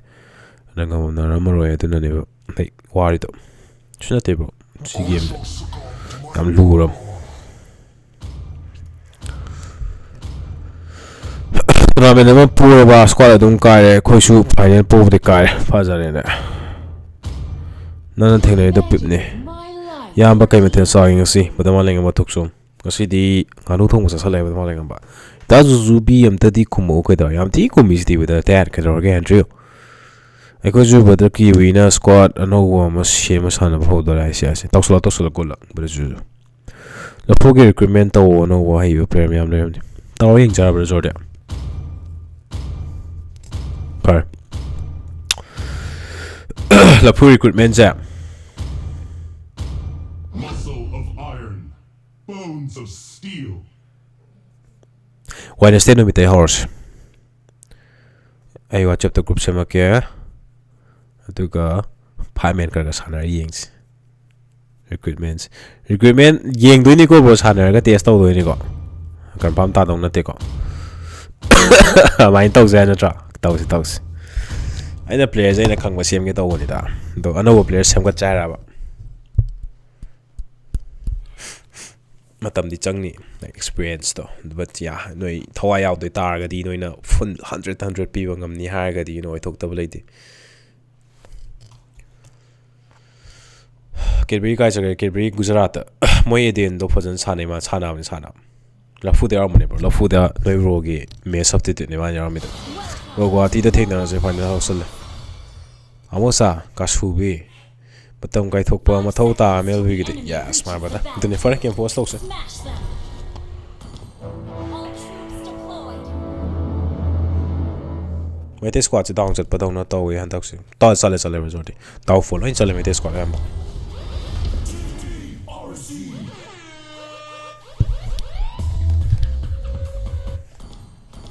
na ngam na ram ro ya tuna ne like wari to chuna te bro si game am luram tournament ma pura ba squad dum kai khoi su final po de kai fazare ne nana theng ne da pip ne yam ba kai me the sa ing si badama leng ma thuk sum kasi di nganu thong sa salai badama leng ba ta zu bi am ta di khumo kai da yam ti kumis di with that ka ro ge andrew ai ko ju badar ki wina squad ano wa ma she ma sana ba hoda lai sia se taksula gola ba ju la proge recruitment to no wa hi premium le taw ing jar ba jorda par la pure recruitment ja muscle of iron, bones of steel. Wednesday no mitay horse ay watch up the group sama ke aduga payment ka sana yings recruitment yeng do ni ko bro sana ga test to do ni ko confirm ta dong na te ko main tau za na tra tau aina players aina khangba sem ge tau ni da do another players sem ga chara ba matam di changni like experience to but yeah noi thawai yaw doi tar ga di noi na full 100 pi ngam ni har ga di noi thok tab leiti Kedri guys are Kedri Gujarat moi edin do phazan sanai ma chana ni sana lafu de amone bro lafu de noi rogi me substitute ni ma yaw mi Rogo ati da thena se final house le amosa kasubi patam kai thok pa mathau ta mel wi gi yes mar bada dune far kem post house mete squad down chat pa down na to wi han tak se to sale resort taw follow in sale mete squad am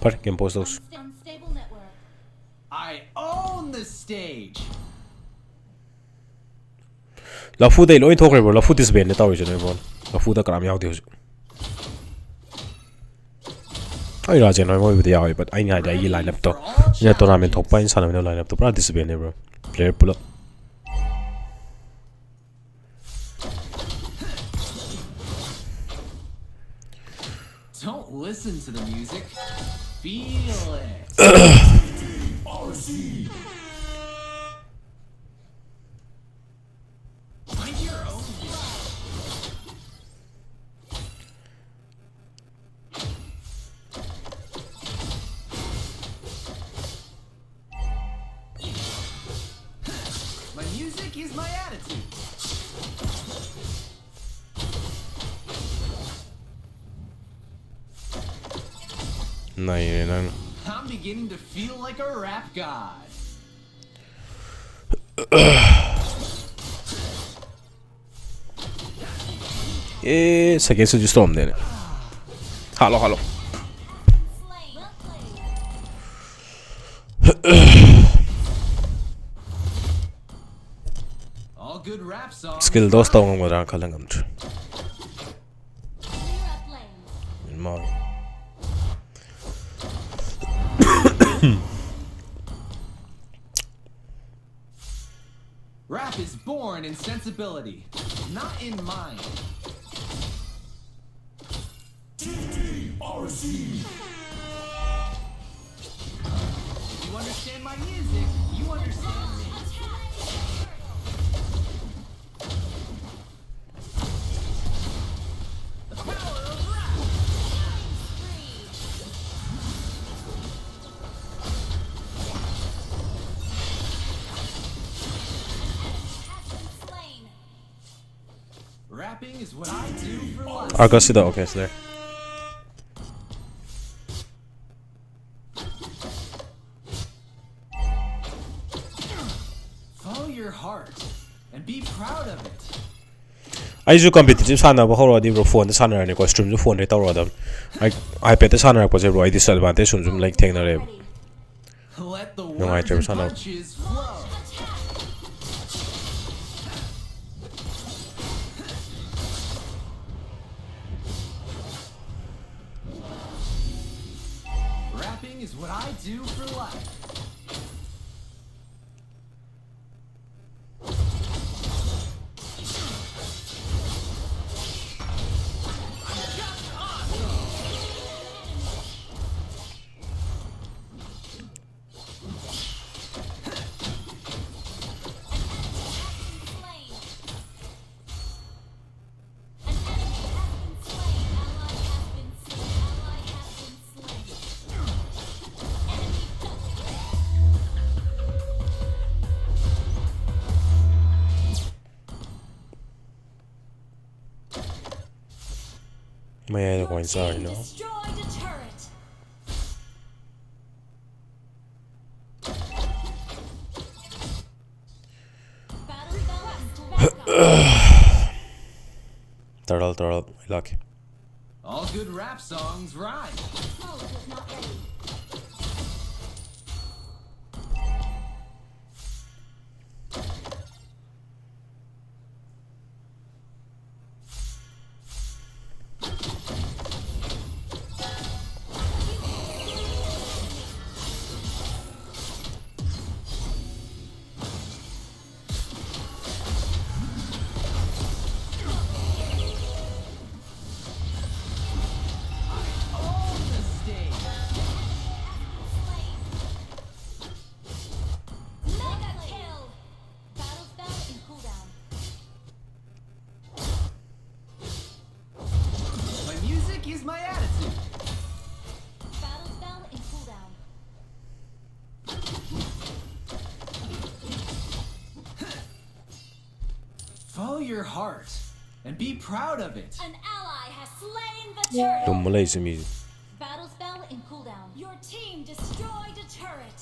Par game pause those. Unstable network. I own the stage. La fu dei loi thok re bro la fu this ben ne taw je ne bro la fu da kram yaw de hu ai ra je no mo bi yaw but ai ngai dai yi line up to ne tournament thok pa in sana ne line up to pra this ben ne bro player pull up Don't listen to the music. Feel it. RC. Find your own. My music is my attitude. nai nai I'm beginning to feel like a rap god. second se storm de ne hello hello Slain. Well played. All good rap songs. skill dos taw ngam ra khala ngam tr Clear up lanes. ma Rap is born in sensibility, not in mind. RC. If you understand my music, you understand me. The power of rap. Slain. Rapping is what I do for life. Argus da okay so there Follow your heart and be proud of it. ai ju competitive sana ba horo di bro phone da sana ne ko stream ju phone re taw ro da ai ipad da sana ko je bro ai disadvantage sun zum like theng na re Let the No, I words never and saw that. punches flow. Rapping is what I do for life. Slain. An enemy has been slain. Ally has been slain. Ally has been slain. Enemy double. mai ai da ko Your inside team no destroyed a turret. Battle balance to backup. turtle I like All good rap songs rhyme. Ult is not ready. Own the stage. Mega kill. Battle spell in cooldown. My music is my attitude. Battle spell in cooldown. Follow your heart and be proud of it. An ally has slain the turret. dum malay se mi Battle spell in cooldown. Your team destroyed a turret.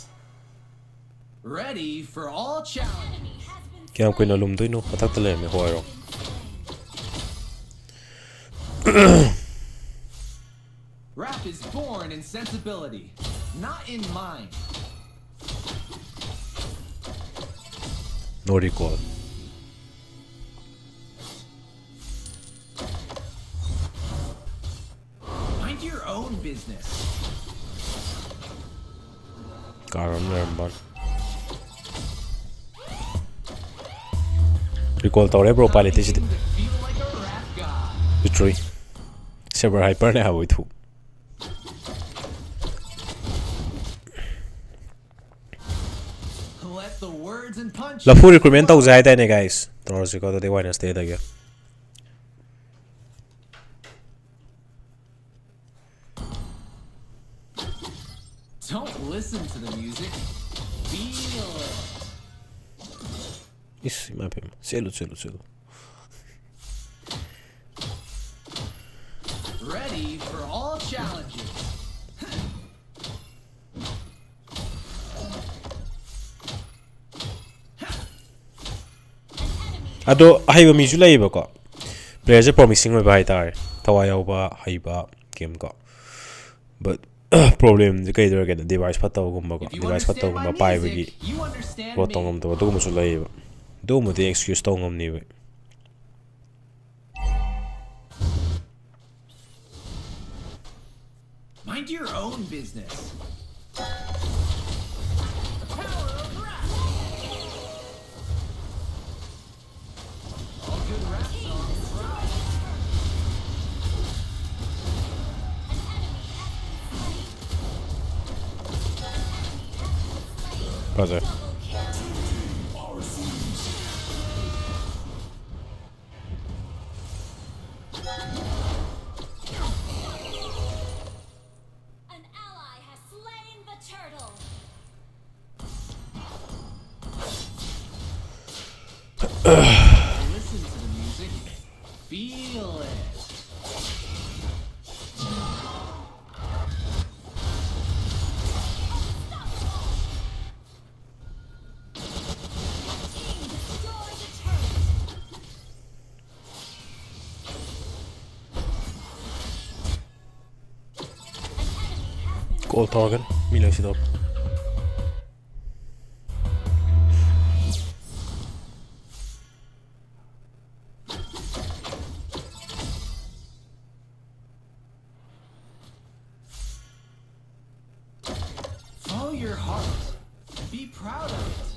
Ready for all challenges. Enemy has been kyam ko na lum doi no patak tale me ho ro Rap is born born in sensibility, not in mind. No recall. Mind your own business. Karam remember. Recall tore bro pilot is Beginning to feel like a rap god. literally. Saber hyper na hawi thu. Let the words and punches. La full recruitment tau zai ta ne guys. Tor se ko de wine stay da ge. Don't listen to the music. Feel it. Is ma pem. Selo. Ready for all challenges. Ado haiba mi ju laiba ko. Player je promising oi bai tar. Tawa yau ba haiba game ko. But problem je kai dor ga device phatta gumba ko. If you Device phatta understand my gumba pai bagi. music, you understand Ro tongam me. to do mu su laiba. Do mu de excuse tongam ni bai. Mind your own business. The power of rap. All good rap songs rap. Brother. An ally has slain the turtle. Listen to the music. Feel it. Team destroy the turret. Goal target. Mila sit up. Follow your heart. Be proud of it.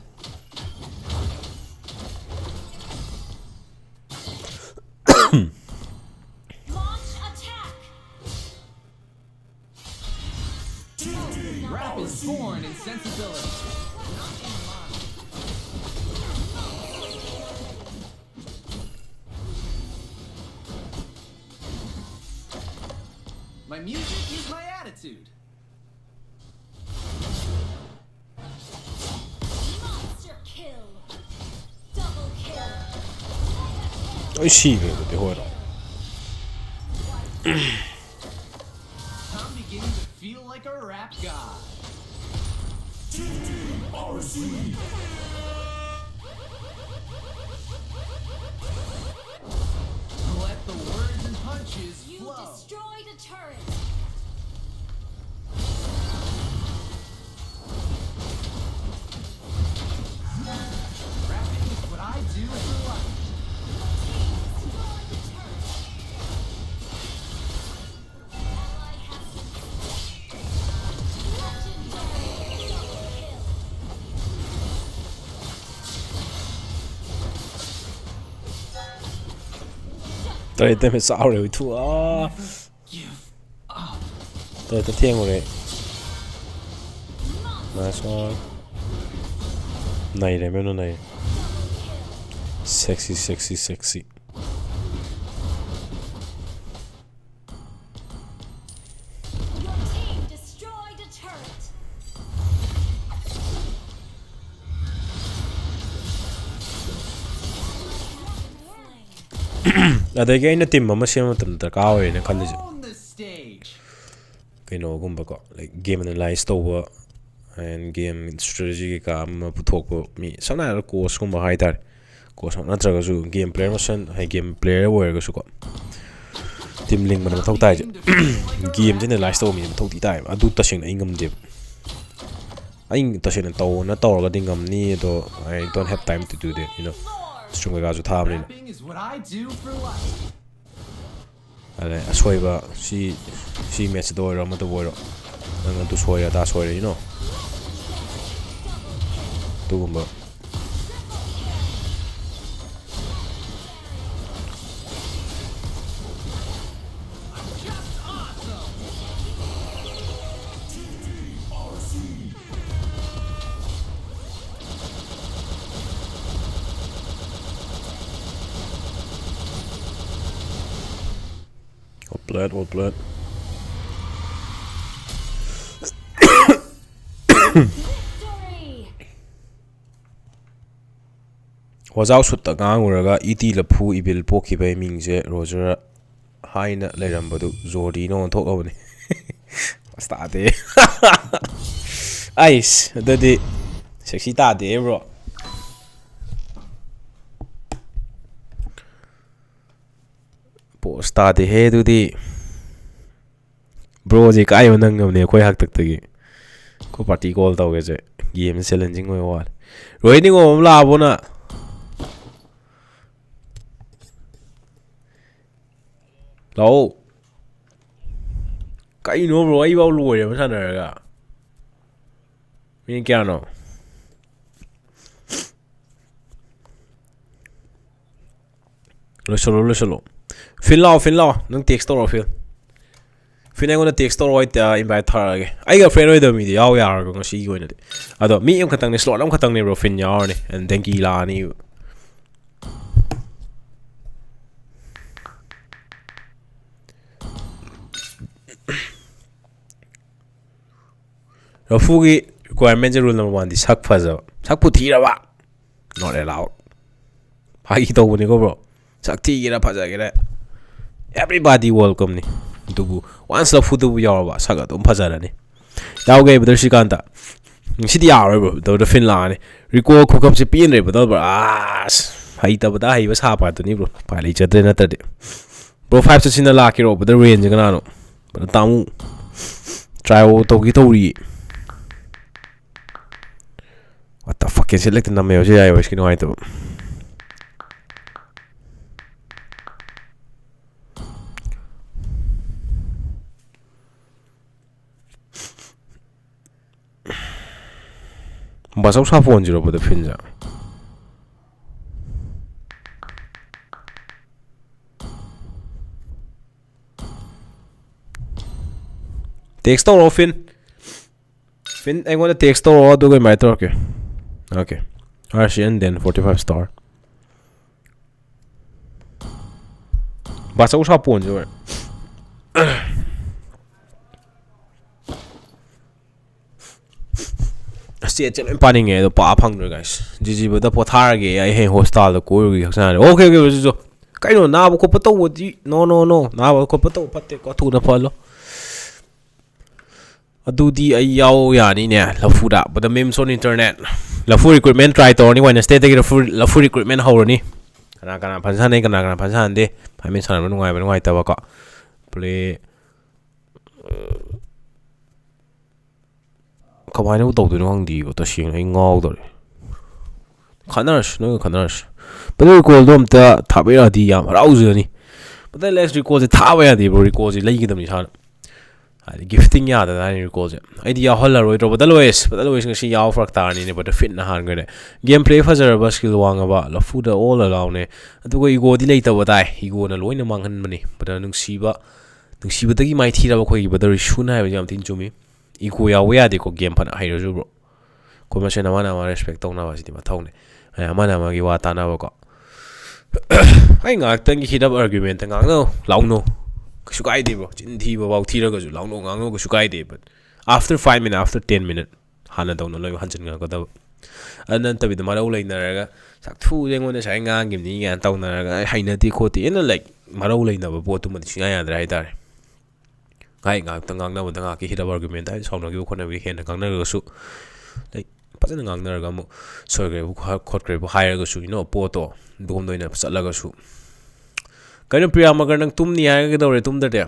Launch attack. Rap is born in sensibility, not in mind. My music is my attitude. Monster kill. Double kill. Oi shi ve de hora. I'm beginning to feel like a rap god. Let the words and punches You flow. destroyed a turret. Rapping is what I do for life. Destroy the turret. Ally has been legendary. Double kill. Trai te me sao rồi thu à. Give up. Tôi tới thiên rồi. Nice one. Này này mấy nó này. Sexy. Your team destroyed a turret. Ada cái nó tìm mà xem tầm ta cao rồi nó khăn đi. On the stage. Cái nó cũng bao like game analyze tàu and game strategy cái mà phụ thuộc vào mi. Sau này là course cũng bao hay tar. Course nó chắc là game player mà sân hay game player aware cái số team link mana mathau tai game jene last to mi mathau ti tai adu tasing na ingam de aing tasing to na to ga dingam ni do I don't have time to do that, you know. Strong ga ju tha ni Rapping is what I do for life. ale asoi ba si match do ro ma do ro nang tu soya da soya, you know. Tu gumba All blood. Victory! Wazao sutta nganguraga iti laphu ibil pokhibai mingje Roger haina leirambadu Jordi no thokabani asta de ice dadi sexy ta de bro posta de he dudi bro ji kai manang ngamne khoi hak tak tagi ko party call tawge je game challenging oi wal rohini ngom la bona Lâu cái nó rồi ấy bao lùi rồi sao này cả mình kia nó lo solo fin lo nang text store fin này con text store rồi invite thar cái ai gặp friend rồi đó mình đi ao ya rồi con si rồi này à đó mi em khát tăng này slot em khát tăng này rồi fin ya này and thank you la ni Rafugi requirement rule number 1 di sak phaja sak puthi ra ba not allowed hagi to buni ko bro sak thi gira phaja gira everybody welcome ni dubu once la fudu bu yaw ba sak adum phaja ra ni yaw ge budar shikanta sidi yaw bro do fin la ni recall ko kap se pin re badal bro hai ta bada hai ba sa pa tu ni bro pa li chadre na ta de bro 5 sin la ki ro budar range ga na no but tamu try to gi to ri What the fuck is it like the number of I was going to But also have 1-0 with the fins out. Take store off in. Fin, I'm going to take store or do my talk. Okay, Arsian then 45 star. But I was up on you. See, it's panning the pop hunger, guys. Gigi with the potarge, I hate hostile the Kuri. Okay, so kind of now, Copato would you? No, now Copato, but they got to the polo. Do the yaw yani, la food up, but the memes on internet. La full recruitment try to only when state take la full recruitment hole ni kana pansan de pamin san ngai ta ka play ka bai no to du hang di ko ta sing ai ngau do khanash but recall dom ta thabe ya di yam rau je ni but the last recall je thabe ya di bro recall je lai gi dam ni san gifting ya da ni recall je idea holla roi ro badalois ngi yaw frak tar ni ne but fit na han gre gameplay fajar ba skill wang ba la fu da all allow ne adu go ego di leita badai ego na loina manghan mani but nung siba ta gi mai thira ba khoi ba da issue na ba jam tin chumi ego ya we ya de ko game pan hai ro bro ko ma sena mana ma respect tong na ba si ma thong ne mana ma gi wa ta na ba ko ai ngak tang gi hit up argument ngang no law no Shukai de bro, Jinti about Tira goes long no Shukai de, but after 5 minutes, after 10 minutes, Hana don't know Hansen got out. And then to be the Marola in the Sak 2 then when the Shanga give me and town Hainati Koti in a like Marola in the boat to Machina right there. I got the Ganga with the Naki hit argument. I saw no you couldn't be hand the Ganga so like Passing Ganga Gamo, so caught grave higher go, you know, Porto, don't know in a Salagasu. Kaya priya magar nang tum ni ay kadaw re tum dati.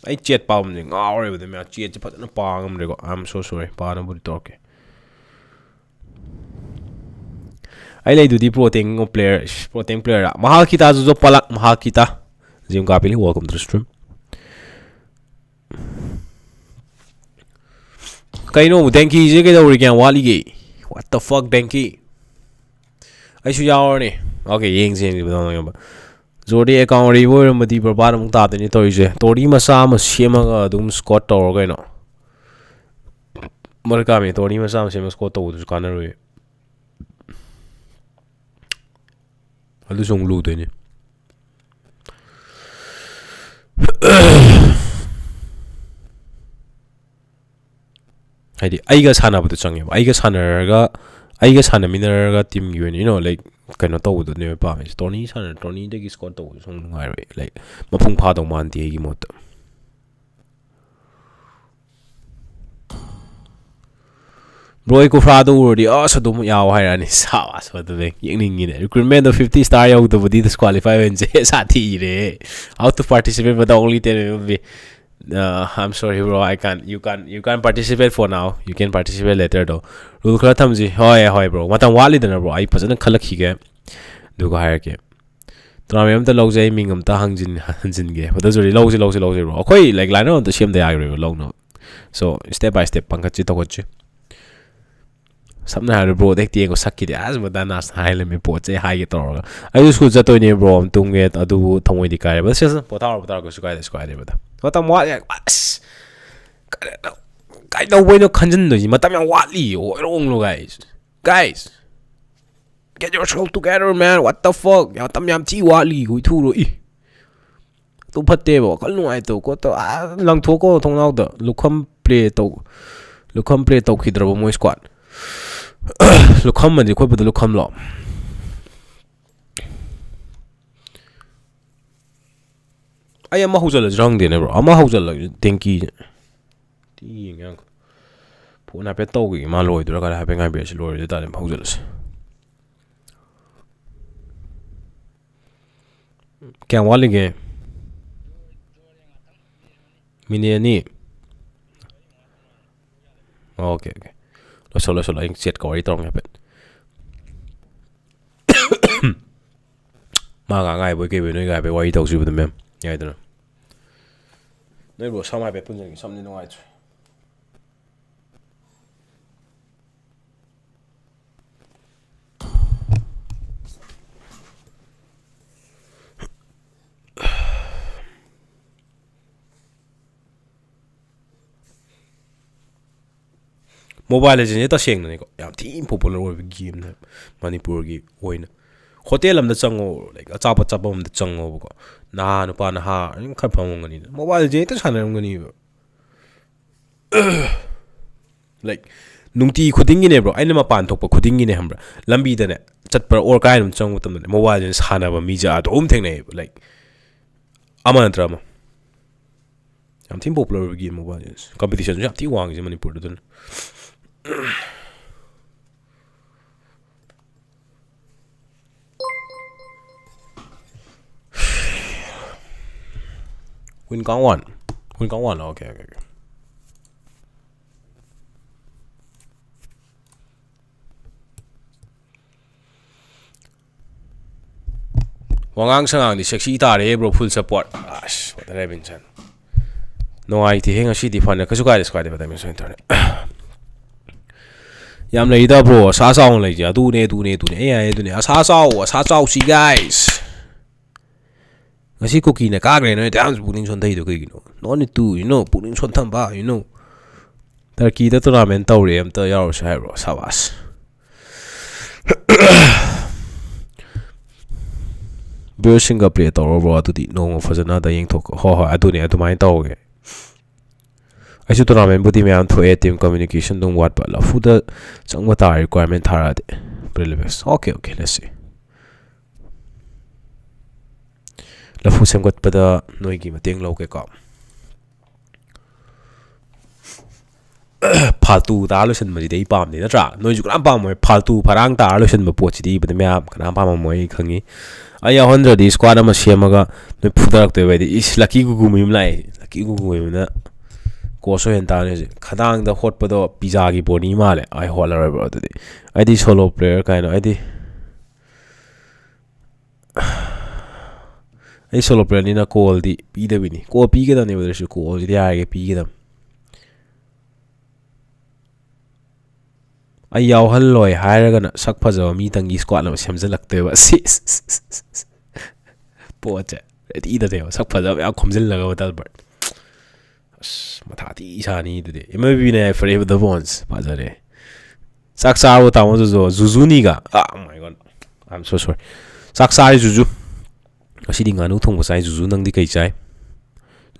I chat pa mong ngawre with me chat pat na pangam re ko. I'm so sorry. Pa na budi talk. Ay lay do di protein player mahal kita zo palak mahal kita. Jim Kapili, welcome to the stream. Kay no Denki je kay daw ri kyan wali ge. What the fuck Denki? Ay su yaw ni. Okay, yeng sin di ba. Zodi account reward madi barbar mong ta ni to ise. Tori masa ma sema ga dum squat to ga no. Mar ka mi tori masa ma sema squat to du kana ro. Alu song lu de ni. Haidi aiga sanabadu changeba aiga sanaminarga team gi you know like kaino tawdu ne pa me Tony de gi score tawdu song ngai like mapung pha dong man ti gi mot bro ko fra do uri sadum yaw hairani sawa so de yingning ni recruitment of 50 star yaw do budi disqualify when je sati re how to participate but the only thing will be I'm sorry bro I can't you can't participate for now you can participate later though rule khara thamji hoy bro matam wali dana bro ai phajana khalakhi ge du ga hair ke tram am ta logjai mingam ta hangjin ge but jori logsi bro khoi like line on the same day agree log no so step by step pangkachi to gochi samna har bro dek tie ko sakki de as badana haile me poche hai ge tor ai school ja to ni bro tung ge adu thongoi di kare but se potar ko su kai de bada matam wa as kai no way no kanjin no matam yang wali wrong lo guys get yourself together man what the fuck ya tam yam chi wali gui thu ro I to phatte bo kal nu ai to ko to lang tho ko thong naw da lukham play to khidra bo mo squad lukham man ji khoi bu lukham lo I am a hujal jang de ne bro ama hujal tenki ti yang puna pe to gi ma loi dura ka ha pe ngai be loi de ta le hujal se kya wali ge mini ni okay lo so ing set ko ri tong ya pe ma ga ngai bo ke be noi ga be wai to su bu de mem yeah, I don't know. No, bro, some have something no right. Mobile Legends ita seng na niko. Yam team popular game na Manipur gi oina. Hotel am da chango like achapa am da chango ko na no pa na ha kha phang ngani mobile je ta sana ngani like nungti khuding ni ne bro aina ma pan thok pa khuding ni ne hambra lambi da ne chat par or kai num chang tam ne mobile je sana ba mi ja to theng ne like amana drama am team popular game mobile competition ja ti wang je Manipur da Win Kong one, okay. Wangang sangang di sexy tare bro full support. Ash, what have been done? No I ti henga city fan ka suka squad ba ta mi so internet. Yam lei da bro sa saung lei ja du ne ai du ne sa sao si guys. Ngasi ko kina ka gre no dance puning son thai do ki no need to you know puning son tham ba you know tar ki da tournament taw re am ta yaw sa bro sawas bro singa play taw bro atu di no fazana da yeng thok ho adu ne atu mai taw ge ai su tournament budi me am tho team communication dong wat ba la fu da changwa ta requirement thara de prelims okay let's see la fu sem got pada noi gi mateng lo ke ka फालतू तार लोइसनबसिदꯤ पामदे नत्रा नोइजु कनाम पामोय फालतू फरांग तार लोइसनब पोचिदि बदे ma'am कनाम पाममोय खंगी आई याहंद्रदि squad अमा सेमगा नोइ फुदरक्तोय बाइदि इस lucky गुगु meme लाइ lucky गुगु मिमना कोसो हेन ताने खदांग द होटपदो पिज्जा की बोनी माले आई होलर ब्रो ददि आइदि सोलो प्लेयर काइनो आइदि आई सोलो प्लेयर निना कॉल दि पीदबिनी कॉल पीगेदने बदरसु कॉल दि आगे पीगेदम आई यावहल्लोय हायरगना सक फजब मी तंगी स्क्वाड न सेमजलक्तेबा पोचे रेडी ददेव सक फजब या खमजिललगा बतलबर मथाती इसानी ददे एमबी ने फॉरएवर द वंस पाजरे सक सारो तामो जो जुजुनीगा my god I am so sorry सक सारी जुजु असिदि गानु थोंग साइ जुजु नंगदि कै चाइ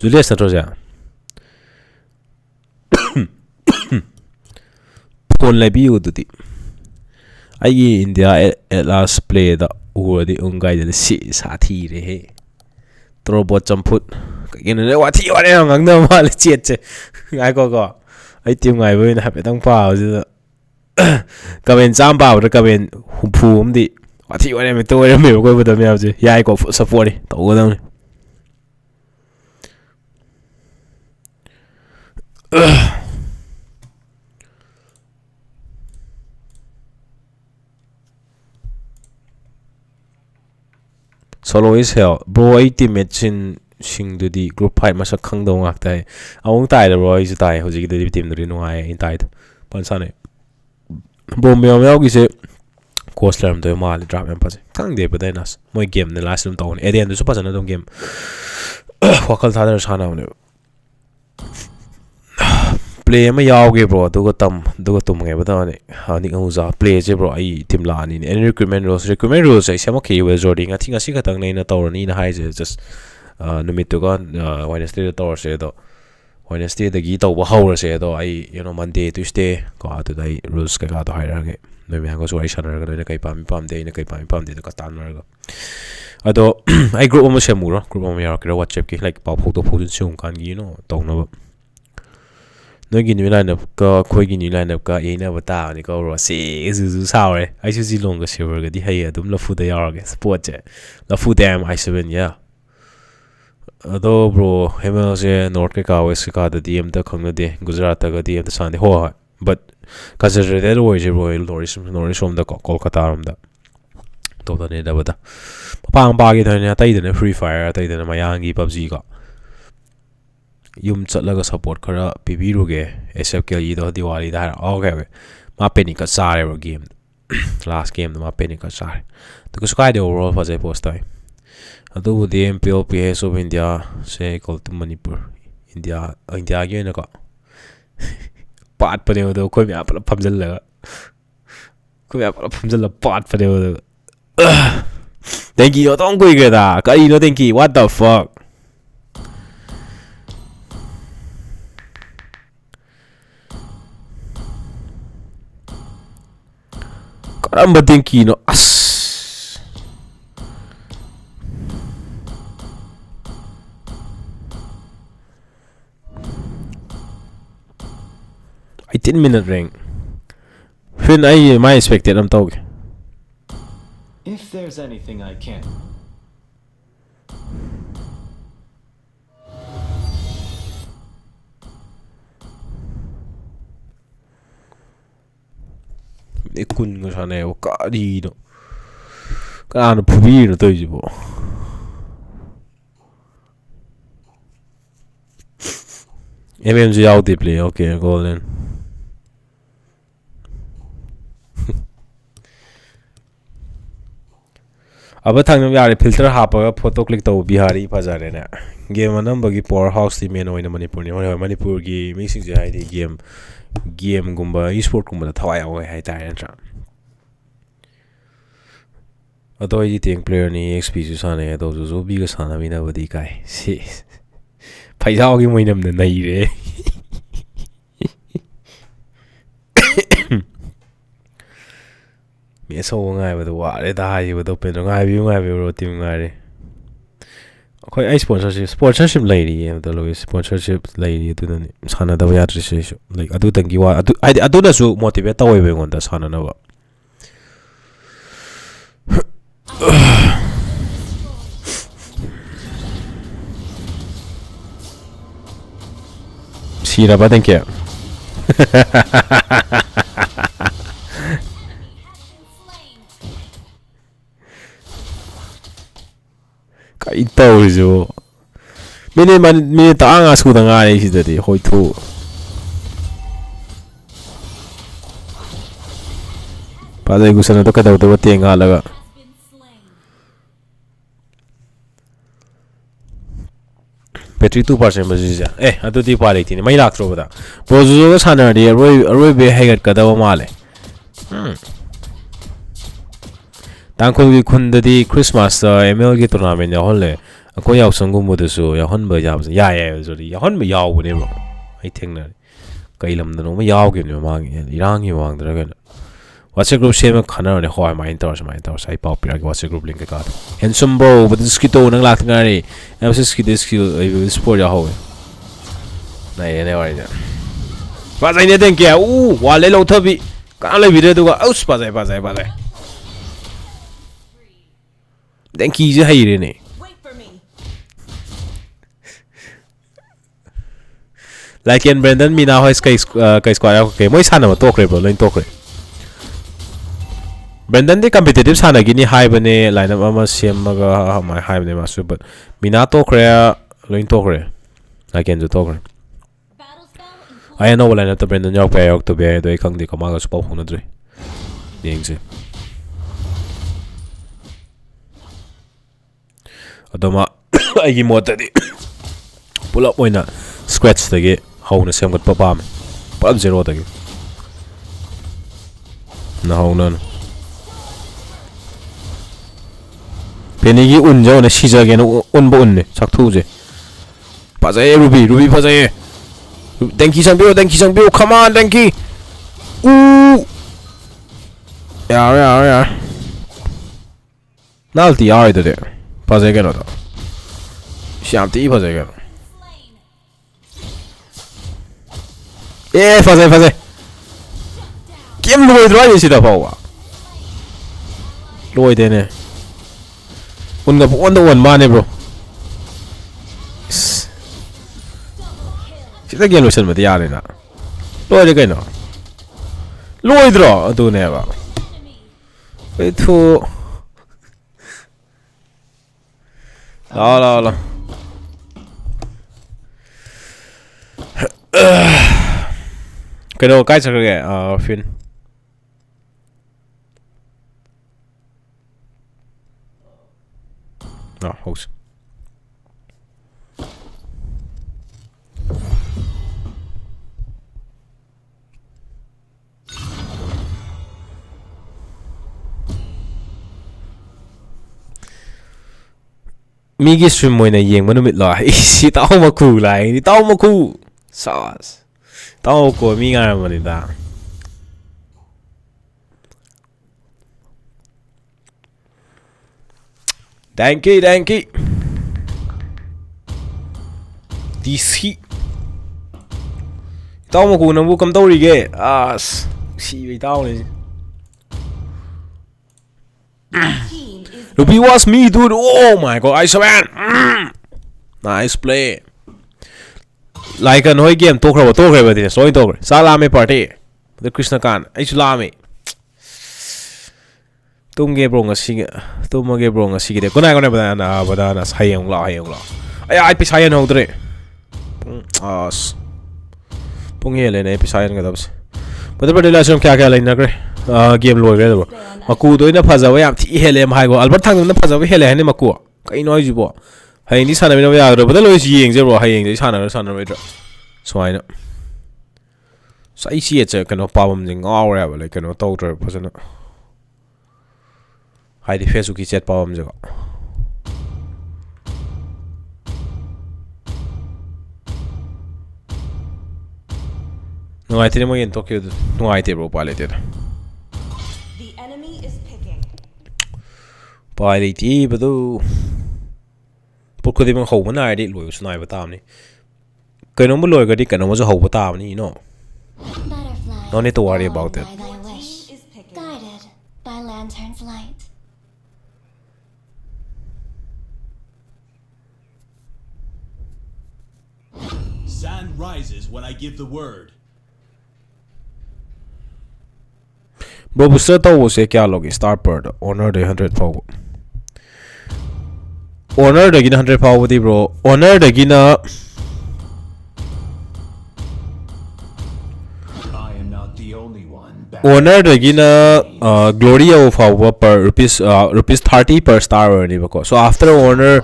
जुलियस नट्रोजा फोन लेबियो दुदी आई इंडिया एलास प्ले द उरदि उंगाइ द सि साथी रे हे त्रोबो चंफुट कगिने वाथि वारे ngangna mal chet ngai ko ai tim ngai boi na hape tang pa ju kamen cham pa ur kamen hu umdi wathi ware me to me ko bodam ya je yai ko support to godam solo is hell bro ai teammate sin singdudi group fight masak khangdo ngak tai awong tai da bro is tai hoji gi team duri nuai in tai pansane bro meow gi se cost lam to mal drop em pas khang de ba nas moi game ne last lam to ne eden su pasana dong game wakal thadar sana ne play ma yaw ge bro dugo tum ge ba da ne hani ngauza play je bro ai team la ni any recruitment rules ai sama ke we jording I think asi khatang nei na tawrani na hai je just numit to ga Wednesday to Thursday do Wednesday da gi taw ba haur se do ai you know Monday Tuesday ko atu dai rules ka ga to haira ge me me go so ai shanar ga ne kai pam de ne kai pam de ka tan mar ga ado ai group mo se muro group mo ya ka WhatsApp ki like pa photo chung kan gi you know taw na no gi ni line up ka khoi gi ni line up ka e na bata ni ko ro se zu sao re ai su ji long ga silver ga di hai adum la fu da yar ga sport je la fu dam I 7 yeah ado bro hemel se north ke ka west ka da dm ta khang na de gujarat ta ga dm ta san de ho but ka je re de wo je bro norris from da kolkata ram da to da ne da bata pang ba gi da ne tai da ne free fire tai da ne mayang gi pubg ka yum chatlaga support khara pibiruge sfkl yi do diwali da okay ma penny ka sare ro game last game ma penny ka sare to ko sky de overall fa je post tai adu the mpls of india se called to manipur india ge na ka pat pa de do ko mi apla phamjal la pat pa de thank you don't go get da kai no thank you what the fuck karamba thank you no as I 10-minute ring. Fin I my expected I'm talking. If there's anything I can. Ikun nga sana yo kadi no. Kana pubi no to jibo. MMG out the play. Okay, golden. अब थांगम यारे filter हापगा photo click तो बिहारी फजारे ने game number की power house दी main ओइना Manipur ने होय मणिपुर की mixing जे हाइदि game गुम्बा sport गुम्बा थवाय ओय हाइ ताय नट्रा अतोय दि टेंक प्लेयर नि एक्सपी जु साने तो जो बि ग साना बिना बदि काय से फैजाओ की मोइनम ने नै रे me so ngai ba wa le da yi ba do pe ngai bi ro tim ngai re ꯑꯩꯈꯣꯏ ꯑꯩ ꯁ꯭ꯄꯣꯟꯁꯔꯁꯤꯞ ꯂꯩꯔꯤ ꯑꯗ ꯂꯣꯏ ꯁ꯭ꯄꯣꯟꯁꯔꯁꯤꯞ ꯂꯩꯔꯤ ꯑꯗꯨꯅꯅꯤ ꯁꯥꯟꯅꯗꯕ ꯌꯥꯗ꯭ꯔꯤꯁꯦ ꯑꯩꯁꯨ ꯂꯥꯏꯛ ꯑꯗꯨꯗꯪꯒꯤ ꯋꯥ ꯑꯗꯨ ꯍꯥꯏꯗꯤ ꯑꯗꯨꯅꯁꯨ ꯃꯣꯇꯤꯚꯦꯠ ꯇꯧꯋꯦꯕ ꯑꯩꯉꯣꯟꯗ ꯁꯥꯟꯅꯅꯕ 시라바 땡겨 까이 떠오르죠 미니 땅아 수당 안에 시들이 호이투 바다 이구선은 똑같다고 땡가 하다가 बैटरी 2% बजीजा अदुदी पालेतीने मै लाक्त्रोबदा प्रोजुजोगा सानरदि अरोय बे हेगत कदव माले तांखोलगी खुंददी क्रिसमस एमएल गी टूर्नामेंट याहोले अको यावसंगुमबदसु याहनब याबस याय जोरी याहनब यावबने ब्रो आई थेंगना कैलमदनो म यावगेने मांगी इरांगी मांगद्रगन WhatsApp group share khana ne hoy mai tor sai pau pira WhatsApp group link ka handsome bro but this kito nang lak ngari emphasis ki this skill sport ya hoy nai ne wai ja ba zai ne den ke wa le lo thabi ka le video du ga aus ba zai den ki je hai re ne like and Brandon mina hoy sky squad ke moi sana ma tokre bro line tokre Brandon the competitive sana gini high bane lineup ama semaga my high bane masu but minato krea loin to kre again to kre I know wala na to Brandon yok pa yok to be do ikang di kamaga su pa hona dre yengse adoma agi mota di pull up oina scratch tagi hauna semgat pa pam pam zero tagi na hauna Penigi unja na shija gen unbo unne sakthuje pajaye ruby pajaye denki sangbiu come on denki ya nalti ai de pajaye gen da shamti pajaye gen pajaye kim loi dra sida pawa loi de ne Unga one mane bro. Sita game lotion mate yaar na. Loi de kaino. Loi draw adu ne ba. Wait to la. Kaino kai chak ge fin. No, host. Migi stream moina yeng manumit la isi tao maku lai ni tao maku sas tao ko mi nga mani da Thank you. DC. Tao mà cụ nằm vô cầm tao đi ghê. Xì vậy tao này. Ruby was me dude. Oh my god, Ice Man. Nice play. Like nói game to khre vậy thì soi to khre. Salame party. The Krishna Khan. Ice lame. Tumge bro ngasi de kona badana sayang la ai pi sayan hodre as punge le ne pi sayan ga dabs badar relation kya lain na kre game loi gre bro maku doina phajawa yam thi helem hai go albert thang na phajawa hele hane maku kai noi ji bo hai ni sana bina ya ro badal loi ji yeng je bro hai yeng sana ro so ai na sai si che kano pawam jing aw ya ba le kano tawter phasana Hai di Facebook ki chat pawam jaga No ai tene mo yen Tokyo no ai te bro pale te The enemy is picking. Pale ti badu Put could even hold one idea, Louis Naibatami. Can no more get can almost hold Batami, you know. Butterflies No need to worry born about it. by thy wish, Is picking. guided by lantern's light. Sand rises when I give the word. Bro, booster to was a Kyalogi star bird, honor the 100 power. Honor the 100 power, bro. Honor the Gina. I am not the only one. Honor the Gina Gloria of our per rupees 30 per star or anything. So after honor,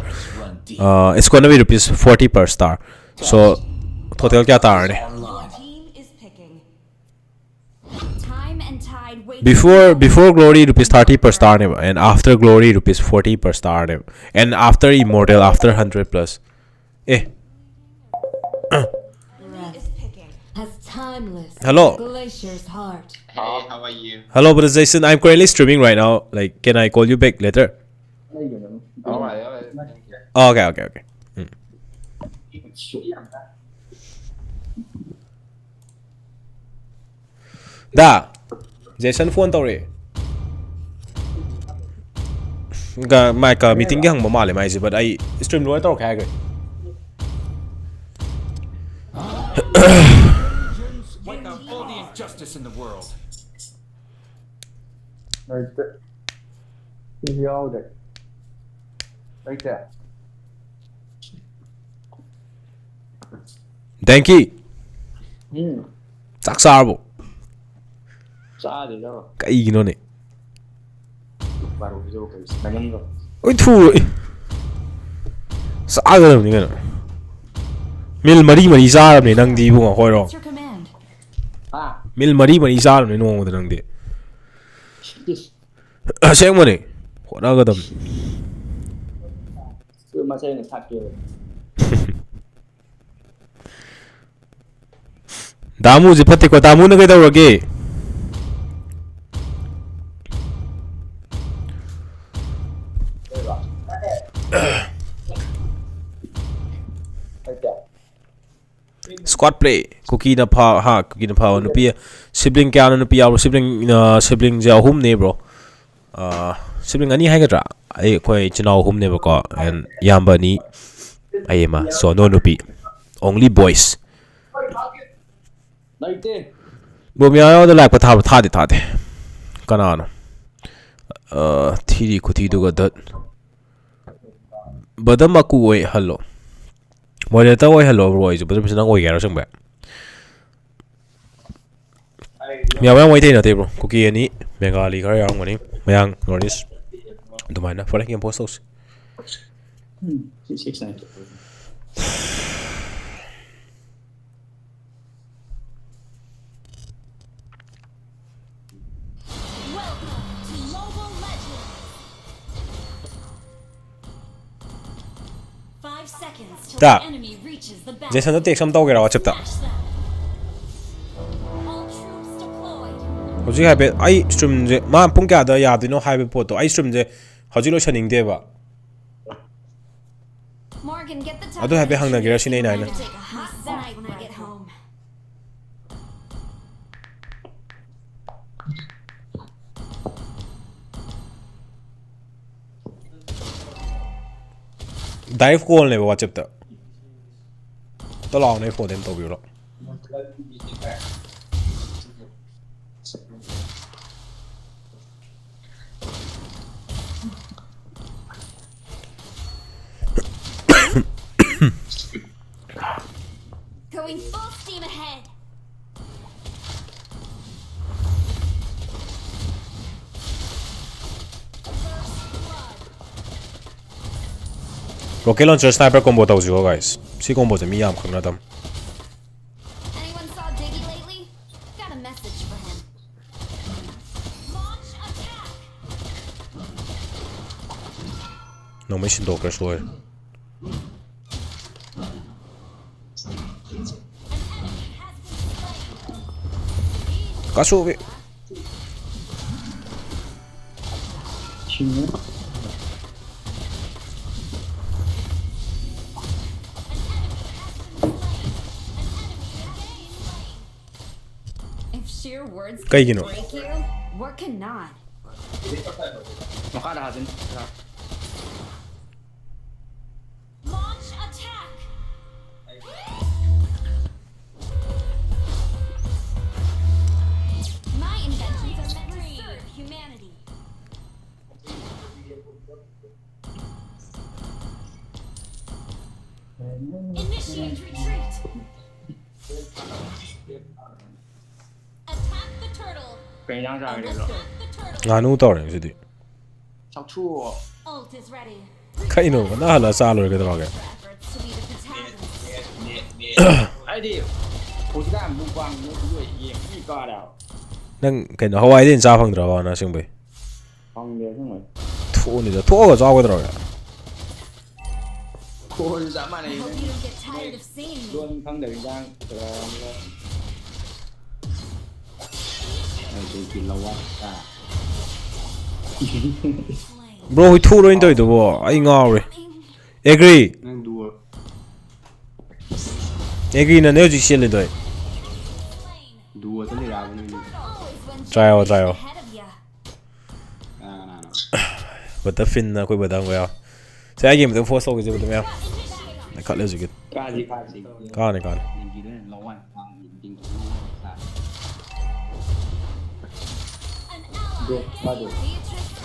it's gonna be rupees 40 per star. So total kya tar ne? Your team is picking. Time and tide wait. Before glory rupees 30 per star ne, and after glory rupees 40 per star ne, and after immortal after 100 plus. Eh. Is picking. As timeless Hello. glacier's heart. Hey, how are you? Hello, brother Jason. I'm currently streaming right now. Like, can I call you back later? Alright, thank you. Oh, okay. Da. Jason phone tau re. Ga mai ka meeting ge hang ma male mai but I stream loi tau kha ge. Wipe out all the injustice in the world. Right there. Easy all day. Right there. Thank you. Chắc sao bộ. Xa thì đâu. Cái gì nó này. Vào vô cái nắng rồi. Ôi thu rồi. Sao cái này nữa. Mil mari ra này năng đi buông hỏi rồi. What's your command? À. Mil mari ra này nó ngon năng đi. Xem mà này. Hỏi ra cái tầm. Cứ mà xem này thật kìa. Damu ji phate ko damu na kai tawrage. Squad play cookie na pha ha cookie na pha no pi sibling kya no pi aw sibling ja hum ne bro sibling ani hai ga tra ai khoi chinau hum ne ba ko and yamba ni ai ma so no pi only boys Đây tê. Bố mẹ ơi, tôi lại có thả đi. Cái nào nó? Thì đi cụ thì được cái But the maku oi hello. Moi để tao oi hello rồi, chứ bây giờ nó oi cái rồi vậy. Mẹ ơi, moi thế nào thế bro? Cookie này, mẹ gà lì cái gì này? Mẹ ăn rồi đi. Tụi mày nó phải kiếm post house. Da. Jason nó tiệc xong tao cái đó chụp ta. Hojik hai be ai stream je ma pung kya da ya dino hai be po to ai stream je hojik lo chaning de ba. Adu hai be hang na gira sinai nai na. Dive call này vào chụp ta. Tôi lòng này phổ đến tàu biểu rồi. Going full steam ahead. Rocket launcher sniper combo tàu gì guys? Si comboจะมียามข้างหน้าดำ Anyone saw Diggy lately? Got a message for him. Launch attack. น้องไม่ชินโดกระช่วยกระช่วย Chim. sheer words Cây can gì nữa? break you, what cannot? Nó khá là dính. Launch attack. My inventions are meant to serve humanity. Initiate retreat. Attack the turtle. Cái nhang ra cái rồi. Attack the turtle. nganu tawre sidi Sao chua. Ult is ready. kai no na hala sa lo ke dra ke For efforts to be the protagonist. Ai đi. Cô chỉ làm bung quang nó cũng vậy gì cái co đâu. nang kai no hawai din cha phang dra ba na sing bai Không được không rồi. thu ni da thu ga za ga dra ke Cô dã man I này. hope you don't get tired of seeing me. Luôn không được giang. Này tôi chỉ lâu quá. bro hui thu lo in toi do bo ai ngaw re agree Đang đùa. agree na ne ji shel le doi Đùa tới ra bên này. Always when Try out. ahead of ya. À. but the fin na koi ba dang wa sai ai game the force lo ke ji ba me na ka le ji ke Ca gì. ka ne Nhìn gì đấy lâu quá. Nhìn lâu quá. An ally Được, ba được.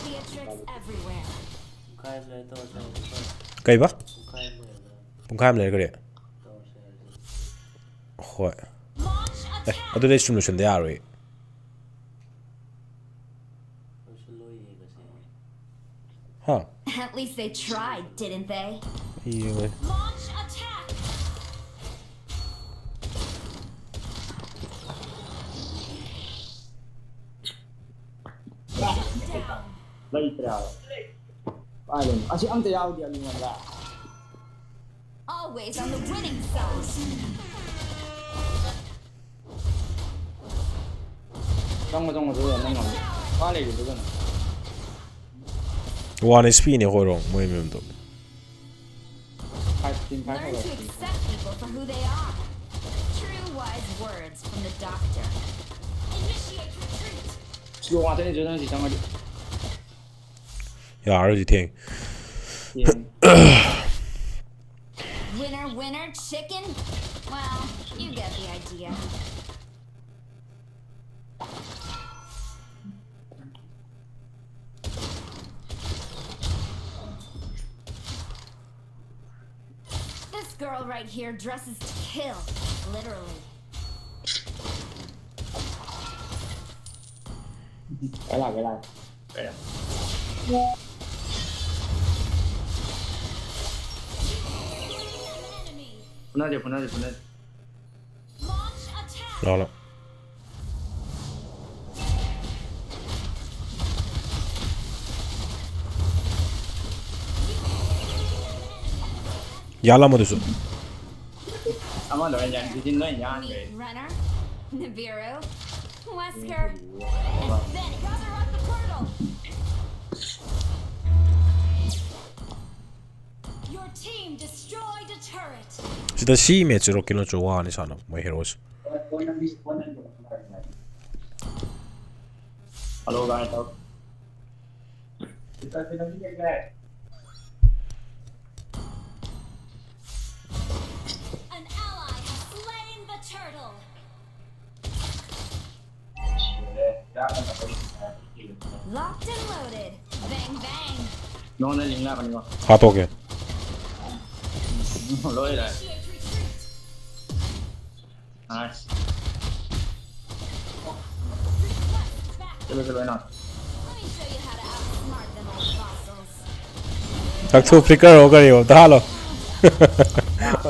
Beatrix everywhere. kai ba pung kham le ke re hoi launch eh attack. adu le stream lo shin de ya re ha At least they tried, didn't they? yeah Launch attack. Lấy trào. Ai lên. À chị ăn trào đi ăn ra. Always on the winning side. Trong rồi rồi nó ngon. Quá lên rồi. one sp ne ho rong moi mem to Phải tìm phải Learn rồi. to accept people for who they are. True wise words from the doctor. Initiate retreat. Chưa qua tới chỗ gì trong rồi. ya ro ji thing Winner, winner, chicken? Well, you get the idea. This girl right here dresses to kill, literally. Cái này. Cái này. Enemy. Phun đi. Launch attack. lo lo ya la mo du su Ông ăn rồi nhận thì tin nói nhá. Meet Renner, Nibiru, Wesker, and then gather up the portal. Your team destroyed a turret. sida si me chu ro kilo chu wa ni sana my heroes Alo guys. An ally has slain the turtle. Locked and loaded. Bang bang. Nó lính lại con. ha to ke Lỗi rồi. Initiate retreat. Nice. Request back. Cái lỗi nào. Let me show you how to outsmart them old fossils. tak thu flicker ro ga yo ta lo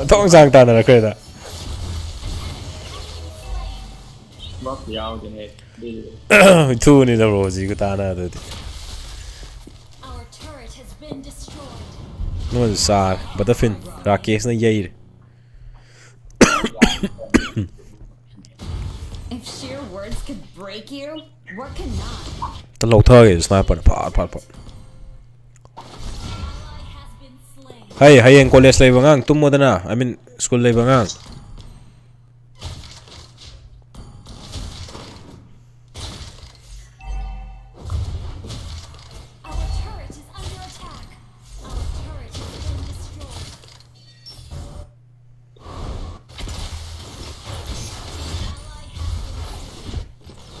tong sang ta na ke da Bóc dao cho nên đi. thu ni da ro ji ga ta na da Our turret has been destroyed. no sa but the fin rakesh na yei If sheer words could break you, what cannot? ta lo tha ge sniper pa pa pa Ally has been slain. hay hayeng college lai bangang tum mo da na I mean school lai bangang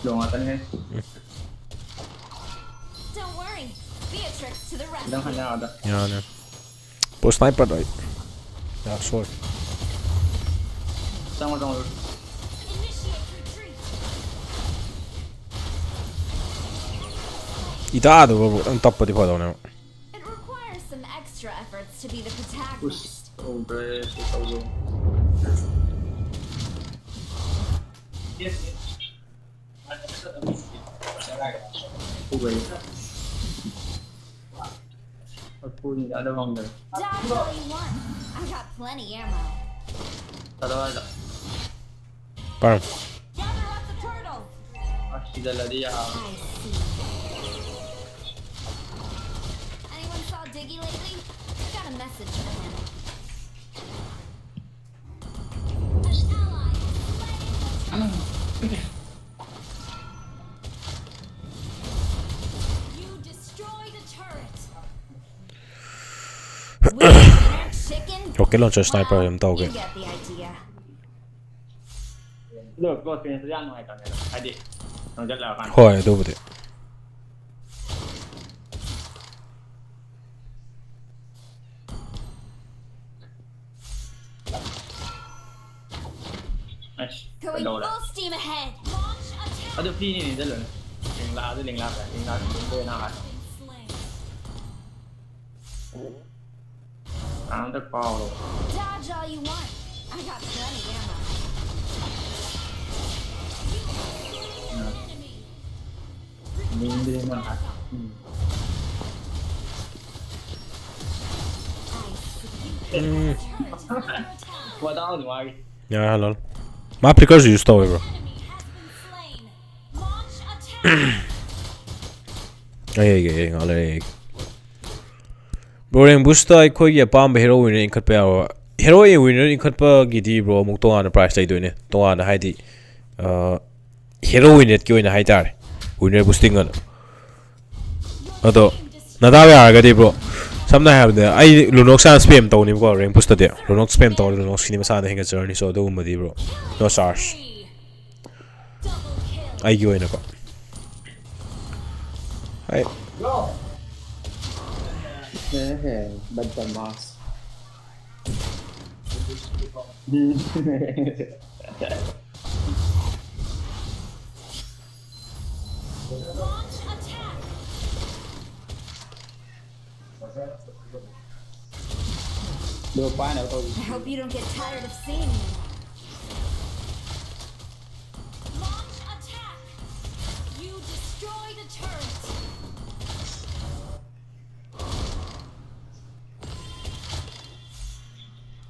Luồng ở tên hết. Don't worry. Beatrix to the rescue. Đang hành nào đó. Yeah, no. But sniper right. Yeah, sword. Xong rồi. Initiate retreat. Ita do bro, ang top pa di pa daw na. It requires some extra efforts to be the protagonist. Over. Over. Yes. Over. Pui đã đâu vòng rồi. Dodge all you want. I got plenty ammo. Đâu rồi. Bam. Gather up the turtle. Bây giờ là đi I see. Anyone saw Diggy lately? Got a message for him. An ally slain. You destroyed a turret. Winner chicken. Rocket launcher sniper em tao You kìa. get the idea. được có tiền thời gian ngoài cả này ai đi nó rất là hoàn Hoi, do det. Going full steam ahead. Launch attack. ở được phi này rất lớn linh la rất linh la phải linh la đến bên nào hả nó rất to rồi Dodge all you want. I got plenty ammo. mình đi mà hả qua đó thì ngoài Ja, hello. Ma prikaži ju stove, bro. Ei, ale. Bro, ring busta ai khoi ya pam hero winner in khat pa yawa. Hero winner in khat pa gidi bro muk to ana price lai doine. To ana haidi hero winner ki oina haitar. Winner boosting ana. Ado nadaw ya ga di bro. Samna have the I Lunox and spam to ni ko ring busta de. Lunox spam to Lunox kini masana hinga journey so do madi bro. No stars. Ai gi oina ko. Ai bật tầm boss được qua nữa tôi I hope you don't get tired of seeing me. Launch attack. You destroyed a turret.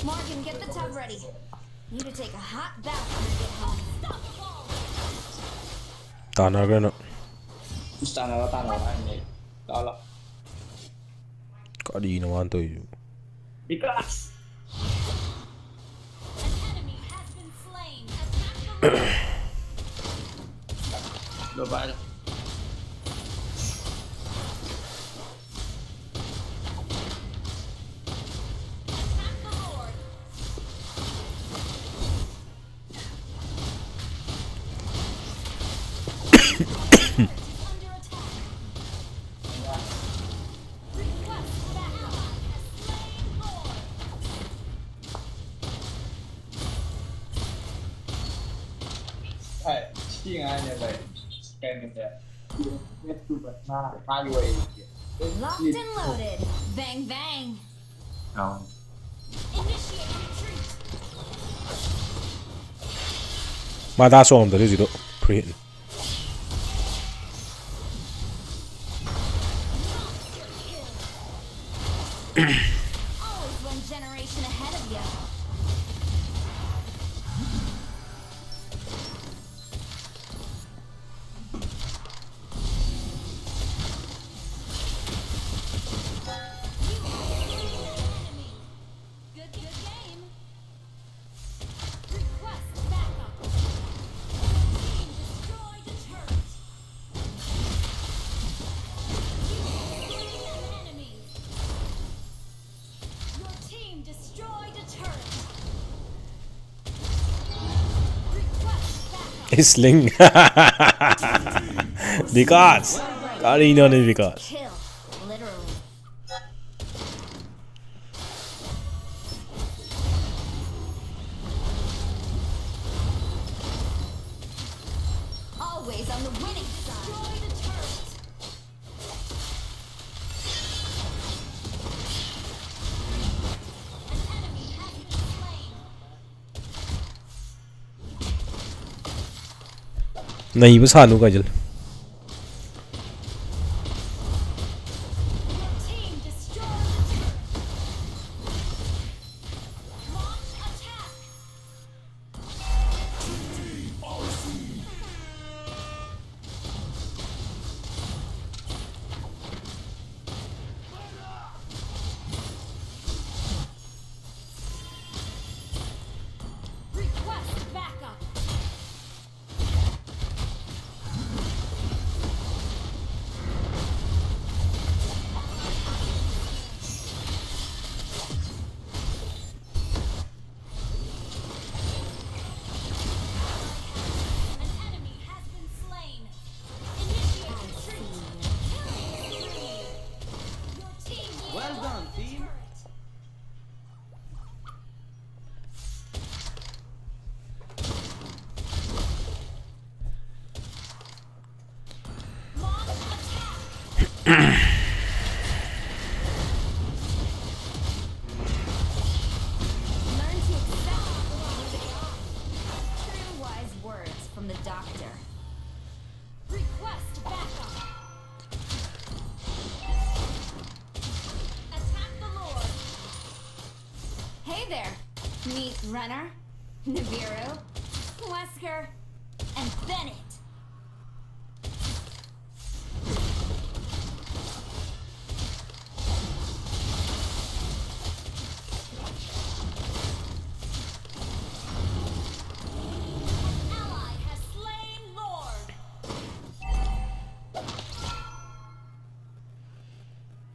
Morgan, get the tub ready. Need to take a hot bath when I get home. Stop the ball. Tana ga no. tan rồi anh này đó là Ka di na wan to yu. because An enemy has been slain. Attack the Lord. được vậy Attack the Lord. Under attack. Request that ally has slain Lord. phải chi ngay như vậy kem như thế biết tu vật ma hai người Locked and loaded. Bang bang. không Initiate retreat. Ma da so on the rido. Pre. Always one generation ahead of you. Good game. Request backup. Team destroyed a turret. You slain an enemy. Sling. Because. Because. Kill, literally. Always on the winning side. Destroy the turret. An enemy has been slain. नहीं बस हानू का जल Your team destroyed the turret. Launch attack. Request backup. An enemy has been slain. Initiate retreat. Killing spree. Your team Well done, team. launch attack. Learn to accept who they are. True wise words from the doctor. Request backup. Attack the Lord. Hey there. Meet Renner, Nibiru, Wesker, and Bennett. Ally has slain Lord.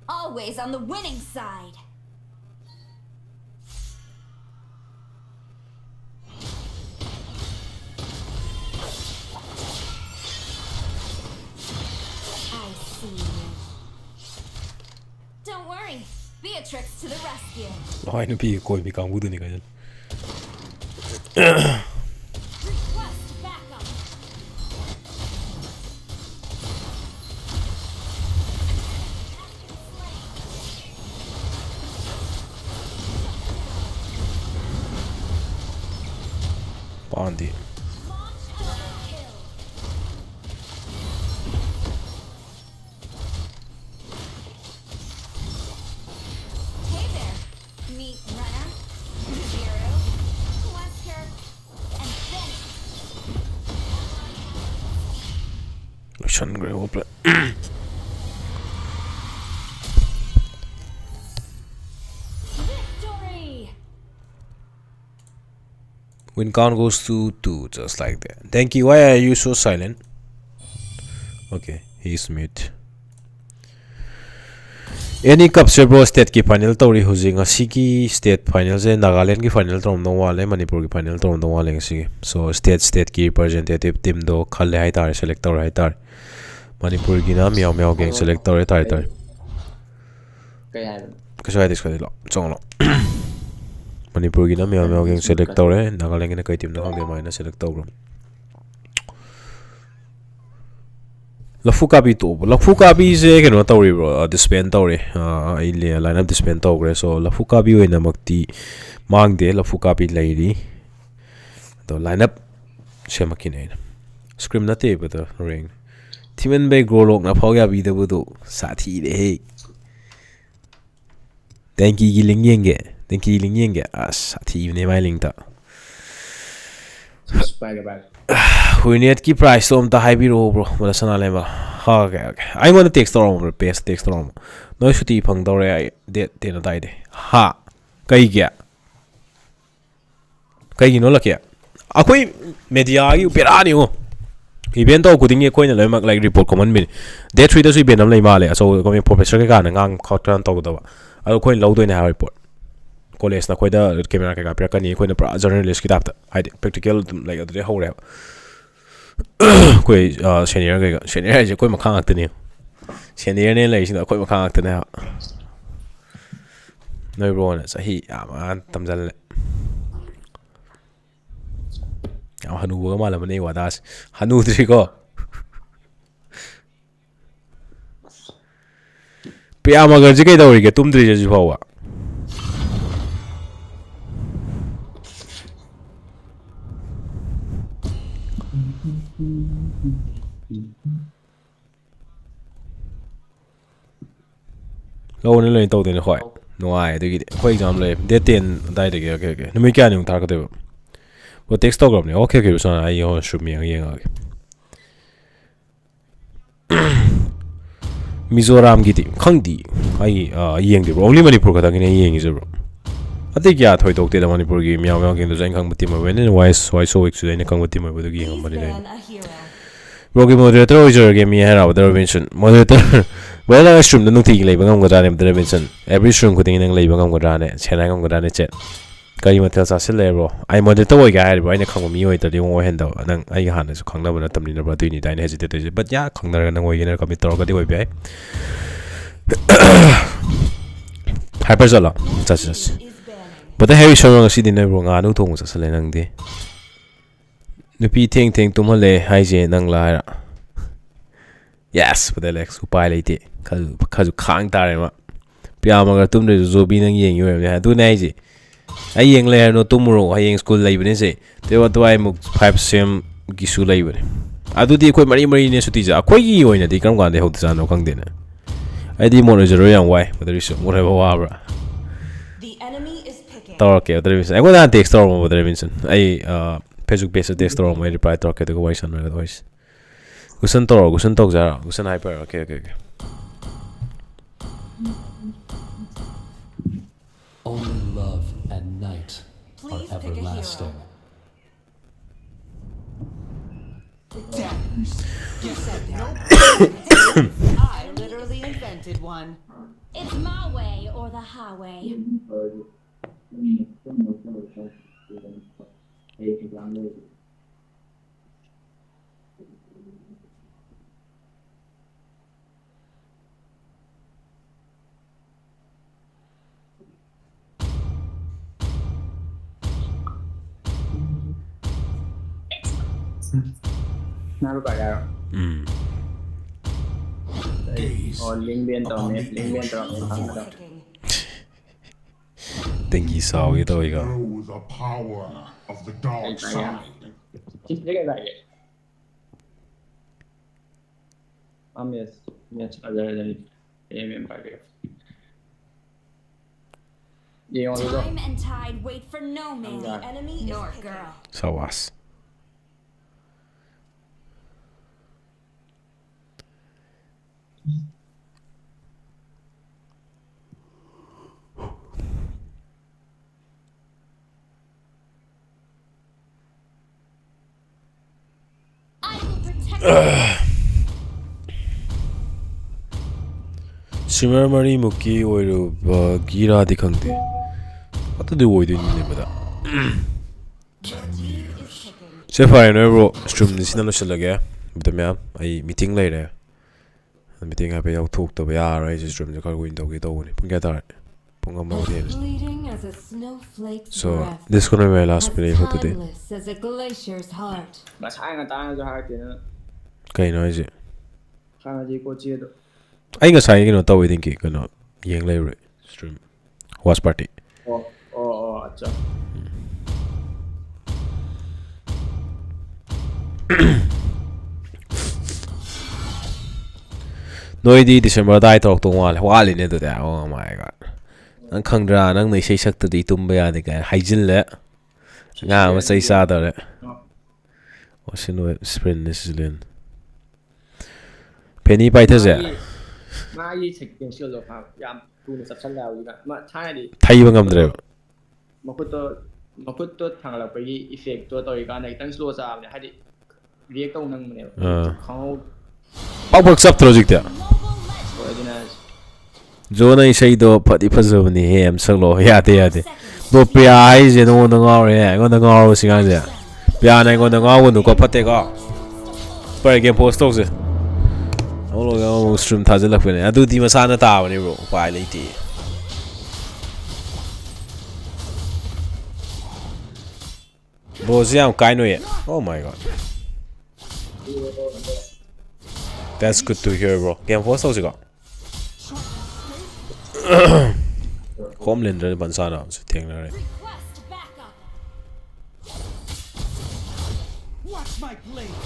Always on the winning side. I see you. Don't worry. Beatrix to the rescue. hai nó bị coi bị càng vui này cái jal Request backup. Pandi Launch double kill. Hey there. Meet Renner, Nibiru, Wesker, and Bennett. Shan gre hople Victory. win count goes to 2 just like that. Thank you. Why are you so silent? Okay, he's mute. Any cup se bro state ki final tori hujing asiki state final se Nagaland ki final trom no wale Manipur ki final trom no wale asiki so state ki representative team do khalle hai tar select tor hai tar Manipur ki na meow meow gang select tor tar tar Kaya hai. kaso ai disco lo chong lo Manipur ki na meow meow gang select tor hai Nagaland ki na kai team no khang de mai na select tor Lafu kabi to lafu kabi je ke no tori bro disband tori ai le line up disband to gre so lafu kabi we na makti mang de lafu kabi lai ri to line up se makine scrim na te but ring timen be grow lok na phau ya bi de bu do sa thi de he thank you ling yeng ge as sa thi ne mai ling ta Spider back. Huinet ki price to ta high biro bro mala sana le ma ha okay I want to text rom bro paste text rom no shuti phang dore ai de te na dai de ha kai gya kai gi no la kya akoi media gi pera ni o event to kuding ye koi na le mak like report common min day 3 da su event am lai ma le so ko me professor ka na ngang khotran to da ba alo koi lo do ne ha report college na koi da camera ka pera ka ni koi na pra journalist ki dap ta practical like ade ho re Koi senior kaya senior aja koi makang akte ni senior ni lai sih koi makang akte ni ha noi bro na sahi aman tamjal ang hanu ba malam ni wadas hanu tri ko pia magar ji kai dawri ke tum tri je phawa lâu nên lên tàu tiền khỏi ngoài thì cái exam này để tiền đại được cái nó mới cái những thằng cái đó bộ text tao gặp này ok cái số này ai shoot miếng gì ngay Mizoram cái gì không đi ai yên đi only Manipur cái thằng này yên gì bro anh thấy क्या thôi tàu tiền Manipur cái miao miao cái đó anh không biết mà when why so excited anh không biết mà cái gì không biết này bro cái moderator user game này là other mention moderator well la stream nung thi lei bangam gada ne moderator mention every stream kuting nang lei bangam gada ne chena ngam gada ne chat kai matel sa sil le bro ai moderator oi ga bro ai ne khang mi oi ta ding o hen da nang ai han ne su khang da bana tam ni na bro tu ni dai ne hesitate but ya khang da nang oi ne commit tor ga di oi bai hyper zala cha cha but the heavy show si din ne bro nga nu thong sa sale nang di nupi theng theng tum hale hai je nang la yes but the lex upai leite khaju khang tare ma pia ma tum de zo bi nang yeng yem ha tu nai ji ai yeng le no tum ro ai yeng school lai bne se te wa to ai muk 5 sem gi su lai bne adu di khoi mari mari ne su ti ja khoi gi oi na di kam kan de ho ta no khang de na ai di mo no zero yang wai but there is what ever wa bra The enemy is picking. tor ke there is ai go na text tor mo there is ai Facebook page text tor mo reply tor ke to go wai san na voice Gusan tor gusan tok ja gusan hyper okay Only love and night are Please pick a everlasting. You said no. I literally invented one. It's my way or the highway. Nào gọi là liên biên tàu này thằng đó tình gì sao cái tôi cả Know the power of the dark side. chính cái vậy yes đây em phải việc gì on đó Time and tide wait for no man. The enemy is picking. sao was I will protect Simmer Mari Muki or Gira di Kangde. What to do with the name of that? So far, I never stream this in the Shalaga with the map. I meeting later. The meeting I pay out talk to be I just stream the car window get over. Get that. Bleeding as a snowflake's So breath. this is gonna be my last video for today. Timeless as a glacier's heart. mà sai người ta cho hai tiền nữa Okay, no, is it? sai là gì cô chia được I think I know tao waiting cake no yang later stream. Watchparty. अच्छा Noidi December dai talk to wal wali ne to da oh my god nang khangra nang nei sei sak to di tumba ya de ka haijin le nga ma sei sa da le o sin no sprint this is len penny pai tha ja mà gì thịt tiền siêu lộc học giảm tu được sắp sẵn nào gì cả mà thay đi thai ba ngam dre mà khuất tôi thằng là cái effect tôi cái này tăng slow ra này hay đi riêng công năng này không pau bak sap project ya rồi thế này zo nei sei do phati phazo ni he am sak lo ya de do pia ai je no no ngao re ngo no ngao singa ja pia nai ngo no ngao nu ko phate ko Whisper game post tꯧse ꯑꯃꯨꯛ stream ꯊꯥꯖꯤꯜꯂꯛꯄꯅꯦ ꯑꯗꯨꯗꯤ ꯃꯁꯥꯅ ꯇꯥꯕꯅꯦ bro ꯎꯄꯥꯏ ꯂꯩꯇꯦ ꯕꯣꯁꯦ ꯌꯥꯝ ꯀꯥꯏꯅꯣꯌꯦ oh my god that's good to hear bro game post ꯇꯧꯁꯤꯀꯣ Homelander bansana se thengna re Request backup. Watch my blade.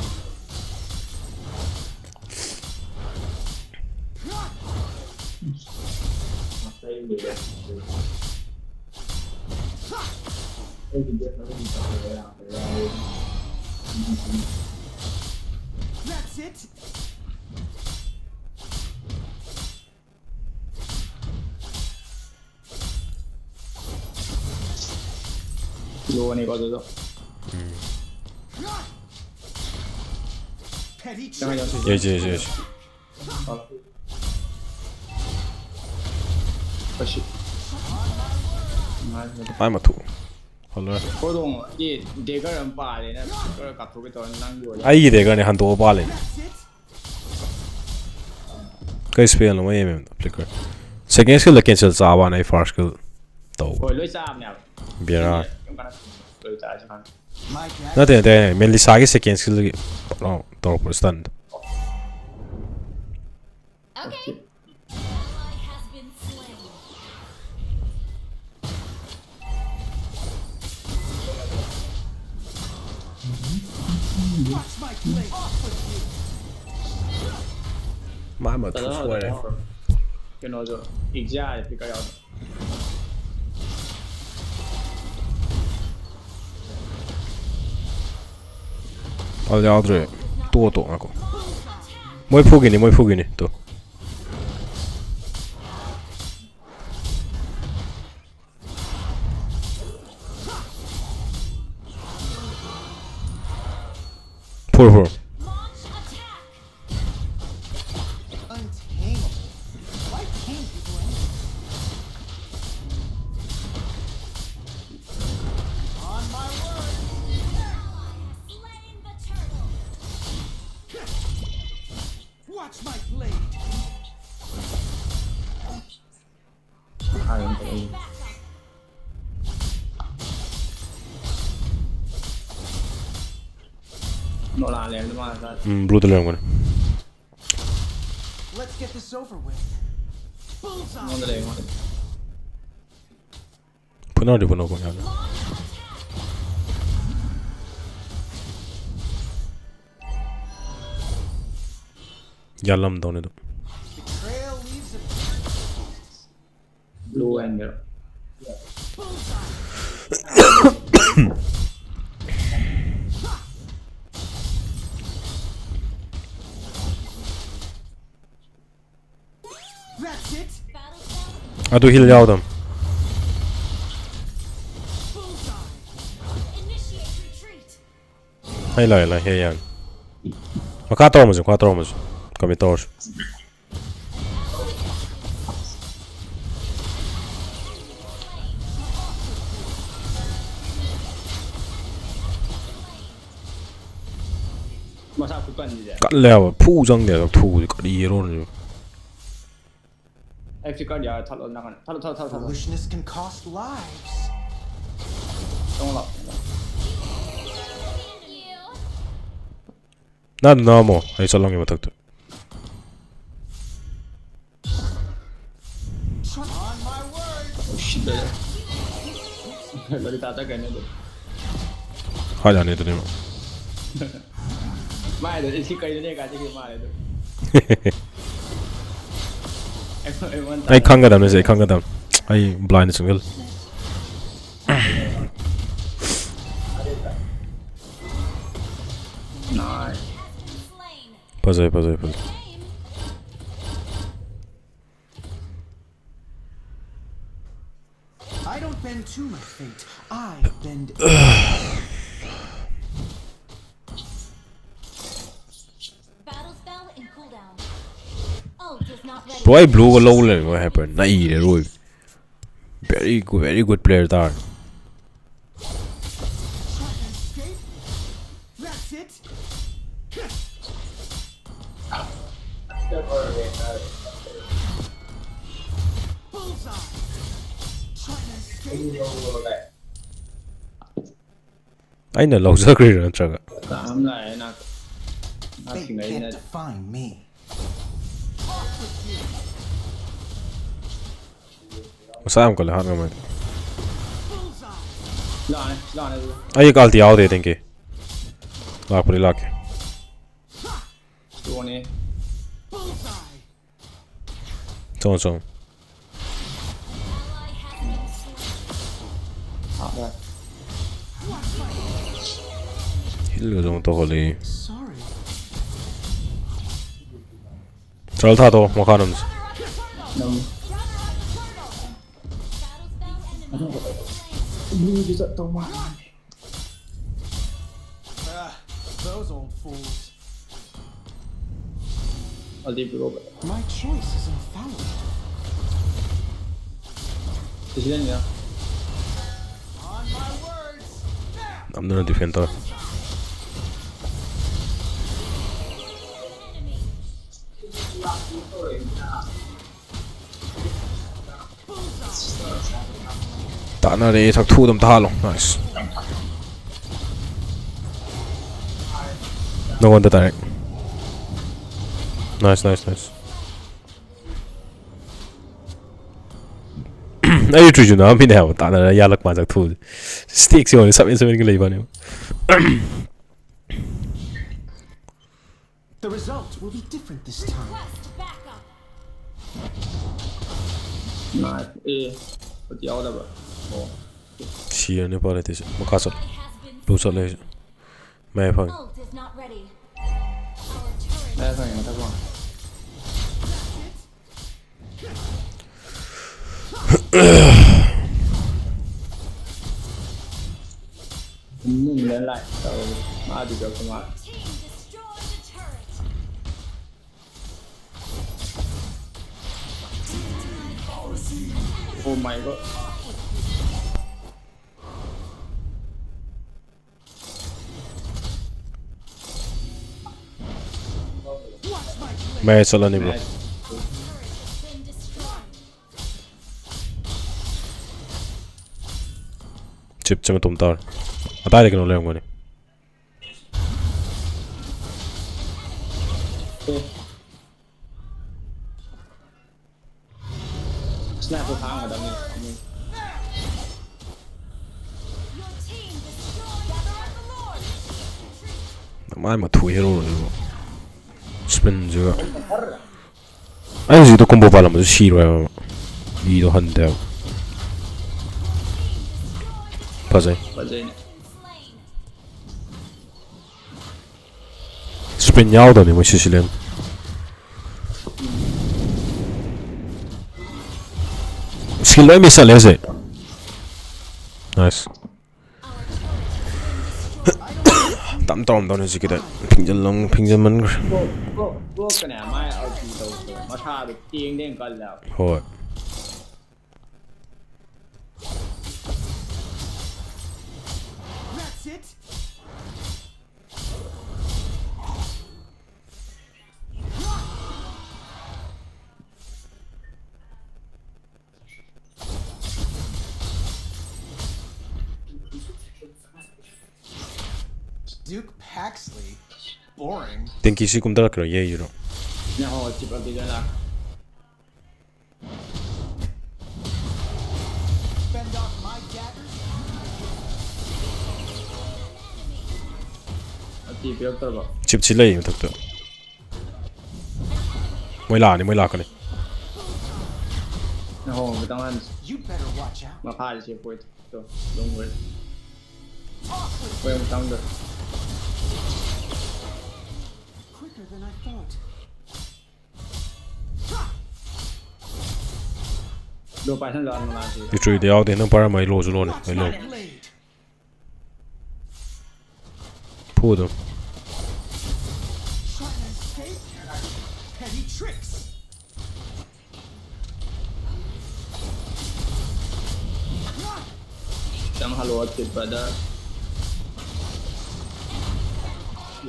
That's it. Low này có rồi đó. Petty Đang trick. yes Push it. ai mà thủ holla Có đồng gì để cái làm bà này nè, cái cặp thuộc cái tòa năng rồi. ai de gane han do bale kai spel no em flicker second skill la cancel sa ba nai first skill to Rồi lối xa nè. biara Lối xa chứ không. My dad. na de mainly sa second skill no to por stand Okay. Ally has been slain. Watch my blade. Off with you. mai mà thủ Đó xuôi là này cái nó rồi. Ít ra thì cái đó. al altro to ako moi phugini to Poor Launch attack. Untamable. Why can't you do anything? On my word. Slain the turtle. Watch my blade. Backup. Nó là liền đúng không? blue the lemon Let's get this over with. Bullseye. Nó là liền. puno ko ya yalam done do Betrayal leaves a Blue and rồi. That's it. Battle cell. adu heal yaw dam Bullseye. Initiate retreat. hay la he yan ma 4 mas kami tor Mà sao cứ tuần gì vậy? cắt leo phu jang de thu ka di ron Em chỉ có giờ thật là năng. Thật. Foolishness can cost lives. Không lọc. You. nan na mo ai salong ma tak On my word. Shit đấy. Là đi ta tới cái này được. ha ja ne de ma Mai được thì cây này cái gì mai được. Em muốn. ai khanga dam ne khanga dam ai blind single Nice. Slain. pazai Game. I don't bend to my fate. I bend. Battle spell in cooldown. Ult is not ready. boy blue ko low le what happened na e de roi very good player there That's it. ꯑꯩꯅ ꯂꯧꯖꯈ꯭ꯔꯤꯔꯥ ꯅꯠꯇ꯭ꯔꯒ ꯀꯥꯝ ꯂꯥꯛꯑꯦ ꯅꯥ Fate can't define me. ꯃꯁꯥ ꯌꯥꯝ ꯀꯜꯂꯦ ꯍꯥꯠ ꯉꯝꯃꯣꯏ ꯂꯥꯛꯑꯦ ꯑꯗꯨ ꯑꯩ ꯀꯥꯜꯇꯤ ꯌꯥꯎꯗꯦ ꯊꯦꯡꯀꯤ ꯂꯥꯛꯄꯗꯤ ꯂꯥꯛꯀꯦ ꯇꯣꯅꯦ ꯆꯣꯡ ꯆꯣꯡ 힐ꯒ 좀 떠걸리 Sorry. 잘 타도 막하는 Those old fools. 어디 비고 My choice is infallible. 드시겠냐? On my words. 남들은 디펜더 따나리 작투 다 할로 나이스 No one direct. Nice. Ay chú nó mình nào tạ là ya lắc mà giặc thủ stick rồi sắp đến cái lấy vào nếu The result will be different this time. Nãy có chiếu đâu vậy? Chia nữa bao nhiêu thế mà cá sấu đủ sấu lấy mẹ phăng Đây phải người ta qua. Mình lên lại tàu mà đi được không ạ? Oh my god. mẹ sao lên đi bro chip chama tum tar atai cái nó lên ngon Snap của thang ở đâu nhỉ? mai mà thui hero rồi spin chưa anh gì tôi combo vào làm một xì rồi đi đâu hận theo phải gì spin nhau đâu này mới xì lên skill ấy miss lên rồi nice tạm tóm đâu này gì cái đấy phình chân mình Quốc cái này mai ở chỉ đầu mà tha được tiền đến gần là thôi That's it. Duke Paxley. Boring. tiền kỳ sĩ cũng đã cái gì rồi nhà họ chụp ở cái là Fend off my daggers. chỉ biết tao bảo chip chỉ lấy mà thật được mới là cái này nhà họ người ta ăn You better watch out. mà pha thì quay rồi đúng rồi quay một tăng được Quicker than I thought. đồ bài thằng loạn mà làm gì đi chui đeo thì nó para mấy lô rồi này mấy lô My blade. phụ đâu Try and escape. Petty tricks. chẳng halo chụp vào đó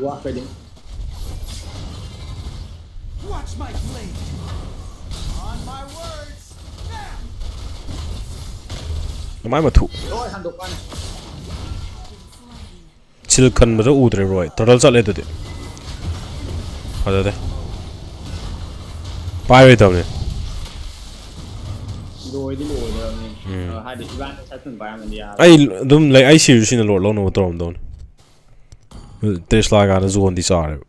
quá cái đi Watch my blade. On my words. Now. Mai mà thụ. Rồi hắn đục anh. Chill khăn mà u tre rồi. Total chặt lên tụi. Hả đấy. Pirate tao này. Rồi đi lùi rồi mình. Hai đứa bạn sẽ từng bài mình đi à. Ai đúng lại ai xíu xin lord lâu nó tao đâu. Tesla cái nó zone đi sao rồi.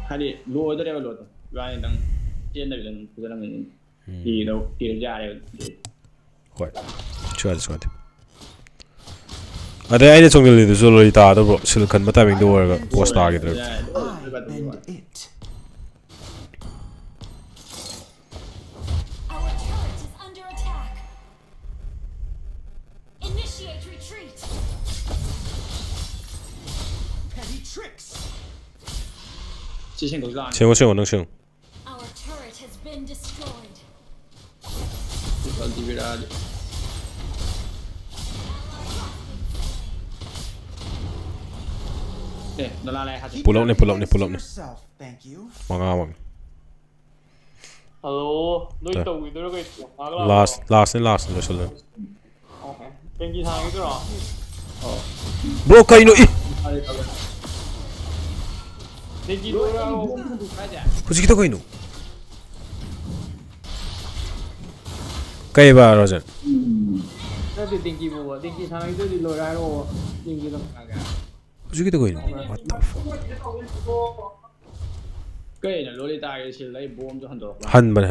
Hai đứa lùi tới đây lùi. Bạn đang trên đây lần cuối là mình đi đâu ra đây. Rồi. Chưa được rồi. Ada ai trong cái list rồi ta đó bro. Chill khăn mà ta mình đâu rồi. Post target rồi. Bend it. Our turret is under attack. Initiate retreat. Petty tricks. Chỉ xem đối diện. Xem có năng xem. Our turret has been destroyed. Còn đi ra. Nè, nó là lại hạt. Pull up này. Yourself, thank you. Mang. Hello, 너희 또 위도로가 있어. Last rồi sao lên. Okay. 땡기 상황이더라. Bro cái nó. 땡기 돌아오. Cái gì cái nó. Cái bà rồi. 나도 땡기 보고 땡기 상황이더니 로라로 땡기도 나가. Cái gì cái nó. What the fuck. Cái này lôi đi tay thì lấy bom cho hắn đục. Hắn mình.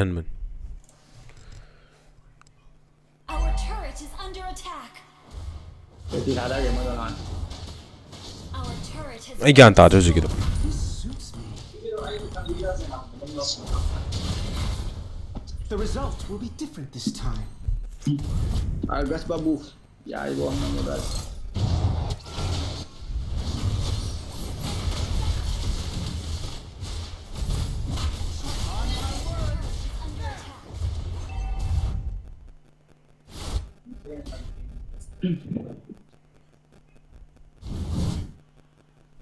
Our turret is under attack. Cái gì thả ra cái mà nó làm. Our turret has Ai gan ta rồi gì cái đó. The result will be different this time. Gas babu. Ya ibu orang muda.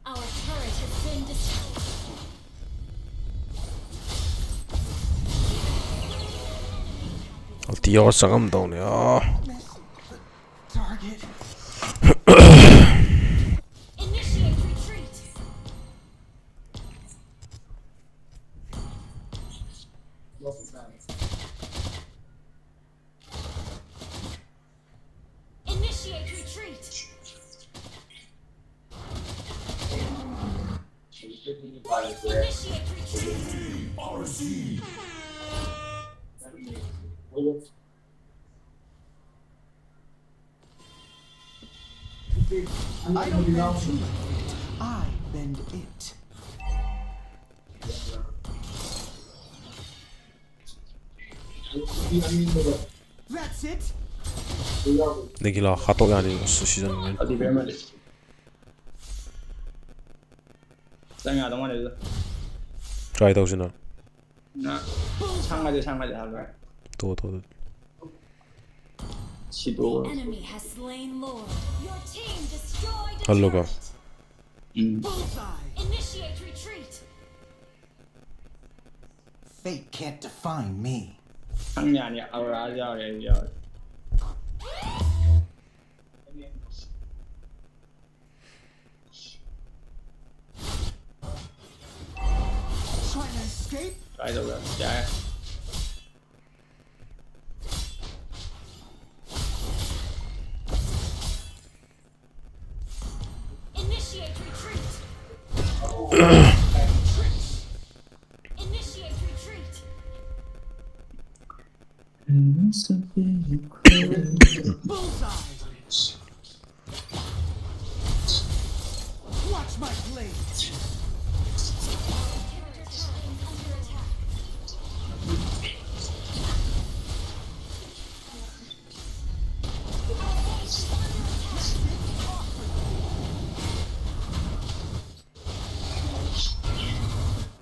Our turret has been destroyed. Tiyo sangam đâu nè. Target. Initiate retreat. Initiate retreat. Initiate retreat. I don't bend you. I bend it. That's it. Này là khá tốt yani season này. Đi về mà đi. Sang nhà đồng này. Try đâu xin nào. Nè. Sang ngay hả vậy. Tô. Chỉ đồ. Enemy has slain Lord. Your team destroyed the Hello turret. Bullseye. Initiate retreat. Fate can't define me. Sang nhà này ao ra rồi. Trying to escape? Cái đâu rồi. Dạ. Initiate retreat. Initiate retreat. Bullseye. Watch my blade.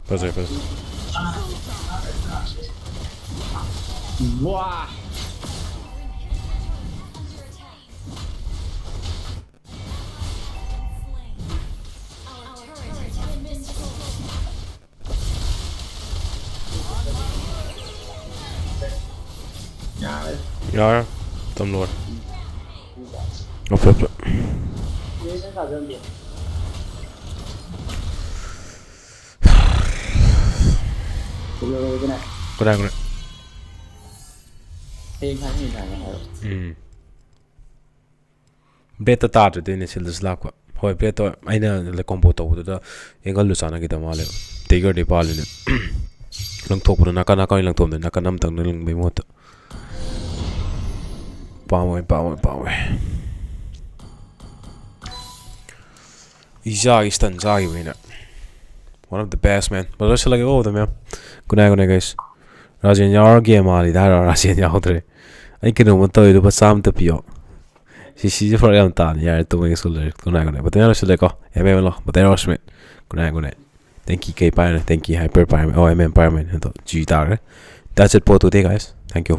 Poczekaj. Wow. Ja, tâm luôn. Flip flip. Đấy nó sao đơn giản. Rồi cái này. Good night. Em thấy như này là Beta tarde de initial this lakwa. Hoi beta aina le combo to da engal lusana ki tamale. Tiger de pal ne. Lang thok pura naka naka lang thom de naka nam tang lang be mot. Power. Izagi stan Zagi winner. One of the best, man. But let's like all of them, yeah. Good night, guys. Rajan Yar game ali dar Rajan Yaudre. I can know to do some to pio. She for a time, yeah, to make solar. Good night. But then I should like, oh, but then I was Good night. Thank you, K Pyre. Thank you, Hyper Pyre. Oh, I mean Pyre. G Dar. That's it for today, guys. Thank you.